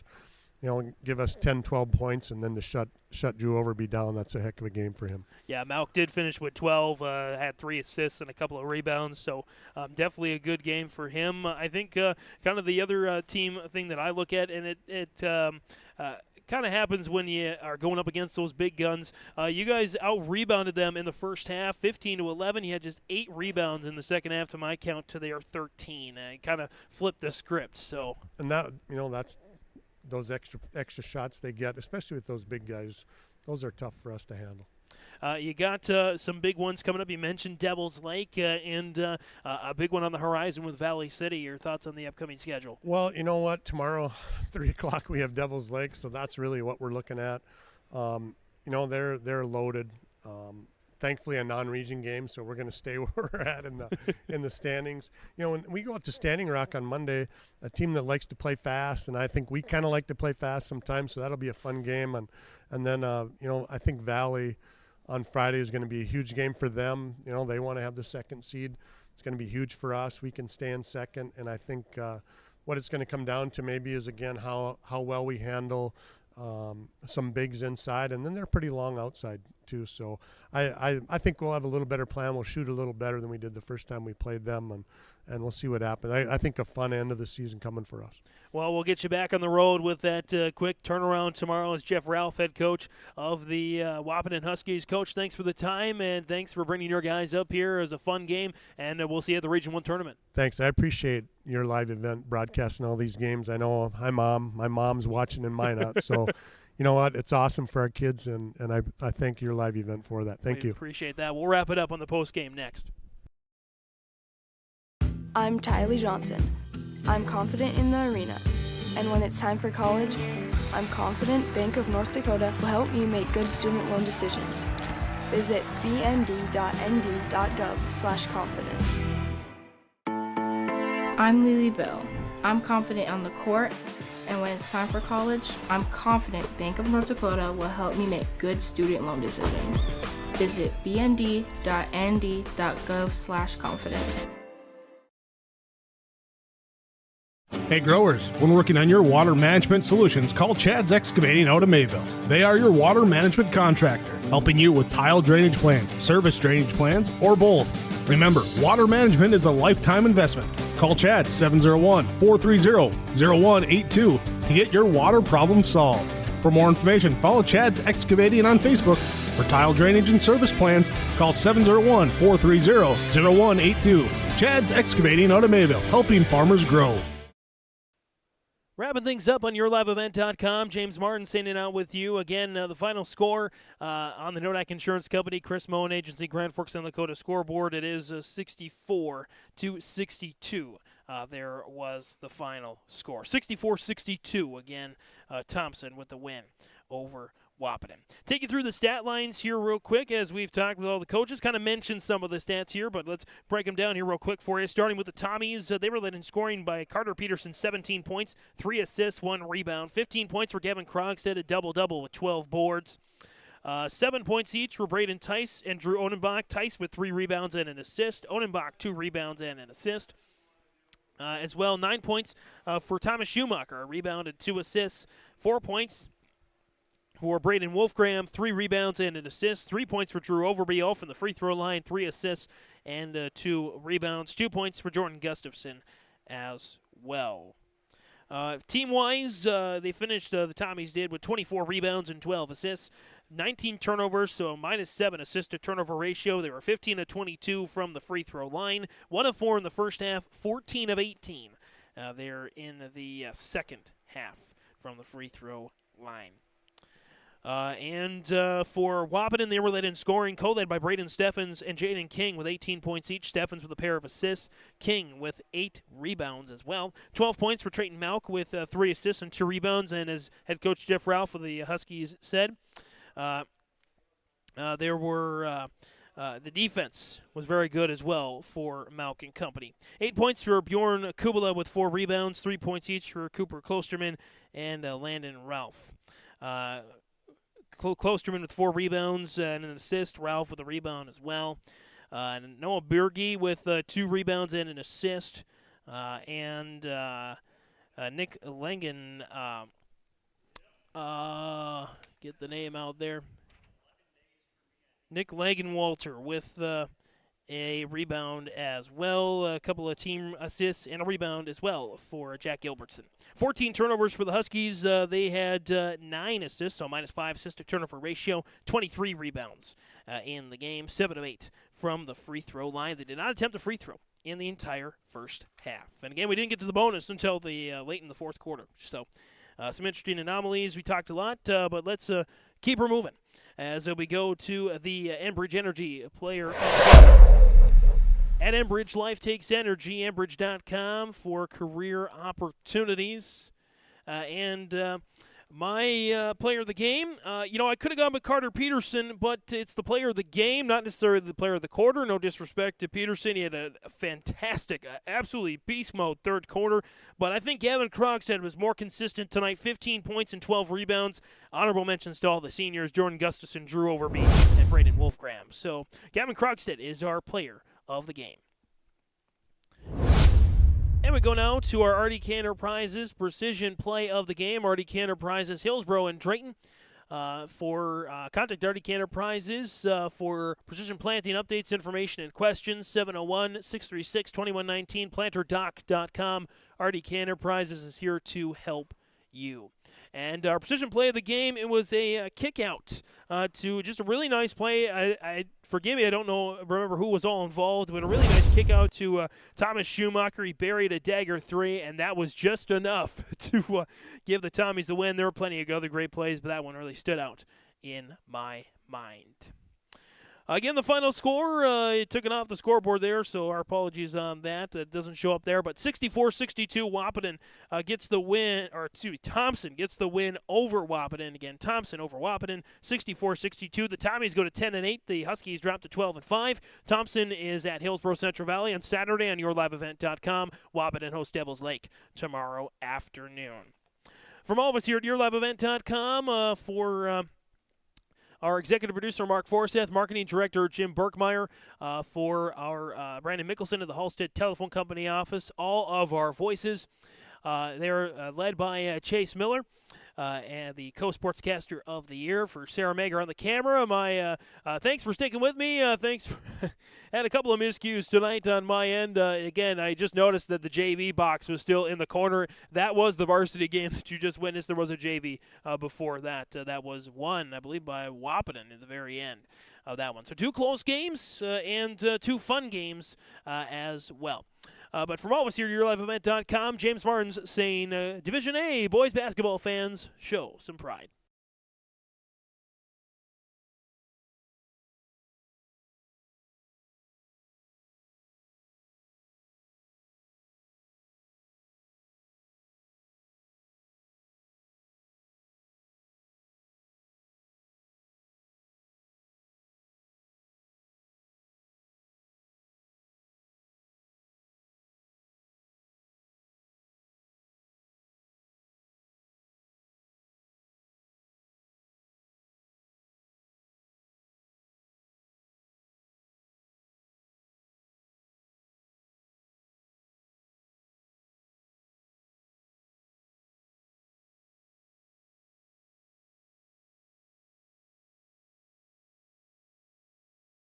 give us 10, 12 points, and then to shut Drew Overby down, that's a heck of a game for him. Yeah, Mauk did finish with 12, had 3 assists and a couple of rebounds, so definitely a good game for him. I think kind of the other team thing that I look at, and it kind of happens when you are going up against those big guns. You guys out-rebounded them in the first half, 15-11. You had just 8 rebounds in the second half, to my count, to their 13. Kind of flipped the script. So, and that that's those extra shots they get, especially with those big guys, those are tough for us to handle. You got some big ones coming up. You mentioned Devil's Lake and a big one on the horizon with Valley City. Your thoughts on the upcoming schedule? Well, you know what? Tomorrow, 3 o'clock, we have Devil's Lake, so that's really what we're looking at. They're loaded. Thankfully, a non-region game, so we're going to stay where we're at in the standings. When we go up to Standing Rock on Monday, a team that likes to play fast, and I think we kind of like to play fast sometimes, so that'll be a fun game. And then I think Valley on Friday is going to be a huge game for them. They want to have the second seed. It's going to be huge for us. We can stay in second, and I think what it's going to come down to maybe is, again, how well we handle some bigs inside, and then they're pretty long outside too. So I think we'll have a little better plan. We'll shoot a little better than we did the first time we played them, and we'll see what happens. I think a fun end of the season coming for us. Well, we'll get you back on the road with that quick turnaround tomorrow. As Jeff Ralph, head coach of the Wahpeton Huskies. Coach, thanks for the time, and thanks for bringing your guys up here. It was a fun game, and we'll see you at the Region 1 tournament. Thanks. I appreciate your live event broadcasting all these games. I know, hi, Mom. My mom's watching and mine out. So, you know what? It's awesome for our kids, and I thank your live event for that. Thank you. Appreciate that. We'll wrap it up on the post game next. I'm Tylee Johnson. I'm confident in the arena. And when it's time for college, I'm confident Bank of North Dakota will help me make good student loan decisions. Visit bnd.nd.gov/confident. I'm Lily Bell. I'm confident on the court, and when it's time for college, I'm confident Bank of North Dakota will help me make good student loan decisions. Visit bnd.nd.gov/confident. Hey growers, when working on your water management solutions, call Chad's Excavating out of Mayville. They are your water management contractor, helping you with tile drainage plans, service drainage plans, or both. Remember, water management is a lifetime investment. Call Chad 701-430-0182 to get your water problem solved. For more information, follow Chad's Excavating on Facebook. For tile drainage and service plans, call 701-430-0182. Chad's Excavating out of Mayville, helping farmers grow. Wrapping things up on yourliveevent.com, James Martin sending out with you. Again, the final score on the Nodak Insurance Company, Chris Moen Agency, Grand Forks, South Dakota scoreboard, it is 64-62. There was the final score. 64-62, again, Thompson with the win over Wahpeton. Take you through the stat lines here real quick as we've talked with all the coaches. Kind of mentioned some of the stats here, but let's break them down here real quick for you. Starting with the Tommies, they were led in scoring by Carter Peterson, 17 points, 3 assists, 1 rebound. 15 points for Gavin Krogstad, a double-double with 12 boards. 7 points each were Braden Tice and Drew Odenbach. Tice with 3 rebounds and an assist. Odenbach, 2 rebounds and an assist. As well, 9 points for Thomas Schumacher, a rebound and 2 assists. 4 points for Braden Wolfgram, 3 rebounds and an assist. 3 points for Drew Overby off from the free throw line, 3 assists and 2 rebounds. 2 points for Jordan Gustafson as well. Team-wise, they finished, the Tommies did, with 24 rebounds and 12 assists. 19 turnovers, so a -7 assist-to-turnover ratio. They were 15 of 22 from the free throw line. 1 of 4 in the first half, 14 of 18 there in the second half from the free throw line. For Wahpeton, they were led in scoring, co-led by Braden Steffens and Jaden King with 18 points each. Steffens with a pair of assists. King with 8 rebounds as well. 12 points for Trayton Malk with 3 assists and 2 rebounds. And as head coach Jeff Ralph of the Huskies said, the defense was very good as well for Malk and company. 8 points for Bjorn Kubala with 4 rebounds. 3 points each for Cooper Klosterman and Landon Ralph. Klosterman with 4 rebounds and an assist. Ralph with a rebound as well. And Noah Birgi with 2 rebounds and an assist. Nick Langen, get the name out there. Nick Langenwalter with a rebound as well. A couple of team assists and a rebound as well for Jack Gilbertson. 14 turnovers for the Huskies. They had 9 assists, so -5 assist-to-turnover ratio. 23 rebounds in the game. 7 of 8 from the free throw line. They did not attempt a free throw in the entire first half. And again, we didn't get to the bonus until the late in the fourth quarter. So some interesting anomalies. We talked a lot, but let's keep her moving as we go to the Enbridge Energy player at Enbridge. Life takes energy. Enbridge.com for career opportunities. My player of the game, I could have gone with Carter Peterson, but it's the player of the game, not necessarily the player of the quarter. No disrespect to Peterson. He had a fantastic, absolutely beast mode third quarter. But I think Gavin Krogstad was more consistent tonight. 15 points and 12 rebounds. Honorable mentions to all the seniors, Jordan Gustafson, Drew Overby, and Braden Wolfgram. So Gavin Krogstad is our player of the game. And we go now to our RDK Enterprises Precision Play of the Game. RDK Enterprises, Hillsboro and Drayton. Contact RDK Enterprises for precision planting updates, information, and questions. 701-636-2119, planterdoc.com. RDK Enterprises is here to help you. And our precision play of the game, it was a kick out to just a really nice play. Forgive me, I don't remember who was all involved, but a really nice kick out to Thomas Schumacher. He buried a dagger 3, and that was just enough to give the Tommies the win. There were plenty of other great plays, but that one really stood out in my mind. Again, the final score, it took it off the scoreboard there, so our apologies on that. It doesn't show up there, but 64-62, Wahpeton gets the win, Thompson gets the win over Wahpeton. Again, Thompson over Wahpeton, 64-62. The Tommies go to 10-8. The Huskies drop to 12-5. Thompson is at Hillsboro Central Valley on Saturday on yourliveevent.com. Wahpeton hosts Devils Lake tomorrow afternoon. From all of us here at yourliveevent.com, for our executive producer, Mark Forseth, marketing director, Jim Berkmeyer, for our Brandon Mickelson of the Halstead Telephone Company office, all of our voices. They're led by Chase Miller, and the co-sportscaster of the year. For Sarah Mager on the camera, thanks for sticking with me. Thanks for had a couple of miscues tonight on my end. Again, I just noticed that the JV box was still in the corner. That was the varsity game that you just witnessed. There was a JV before that. That was won, I believe, by Wahpeton at the very end of that one. So 2 close games and 2 fun games as well. But from all of us here at YourLiveEvent.com, James Martin's saying, Division A boys basketball fans, show some pride.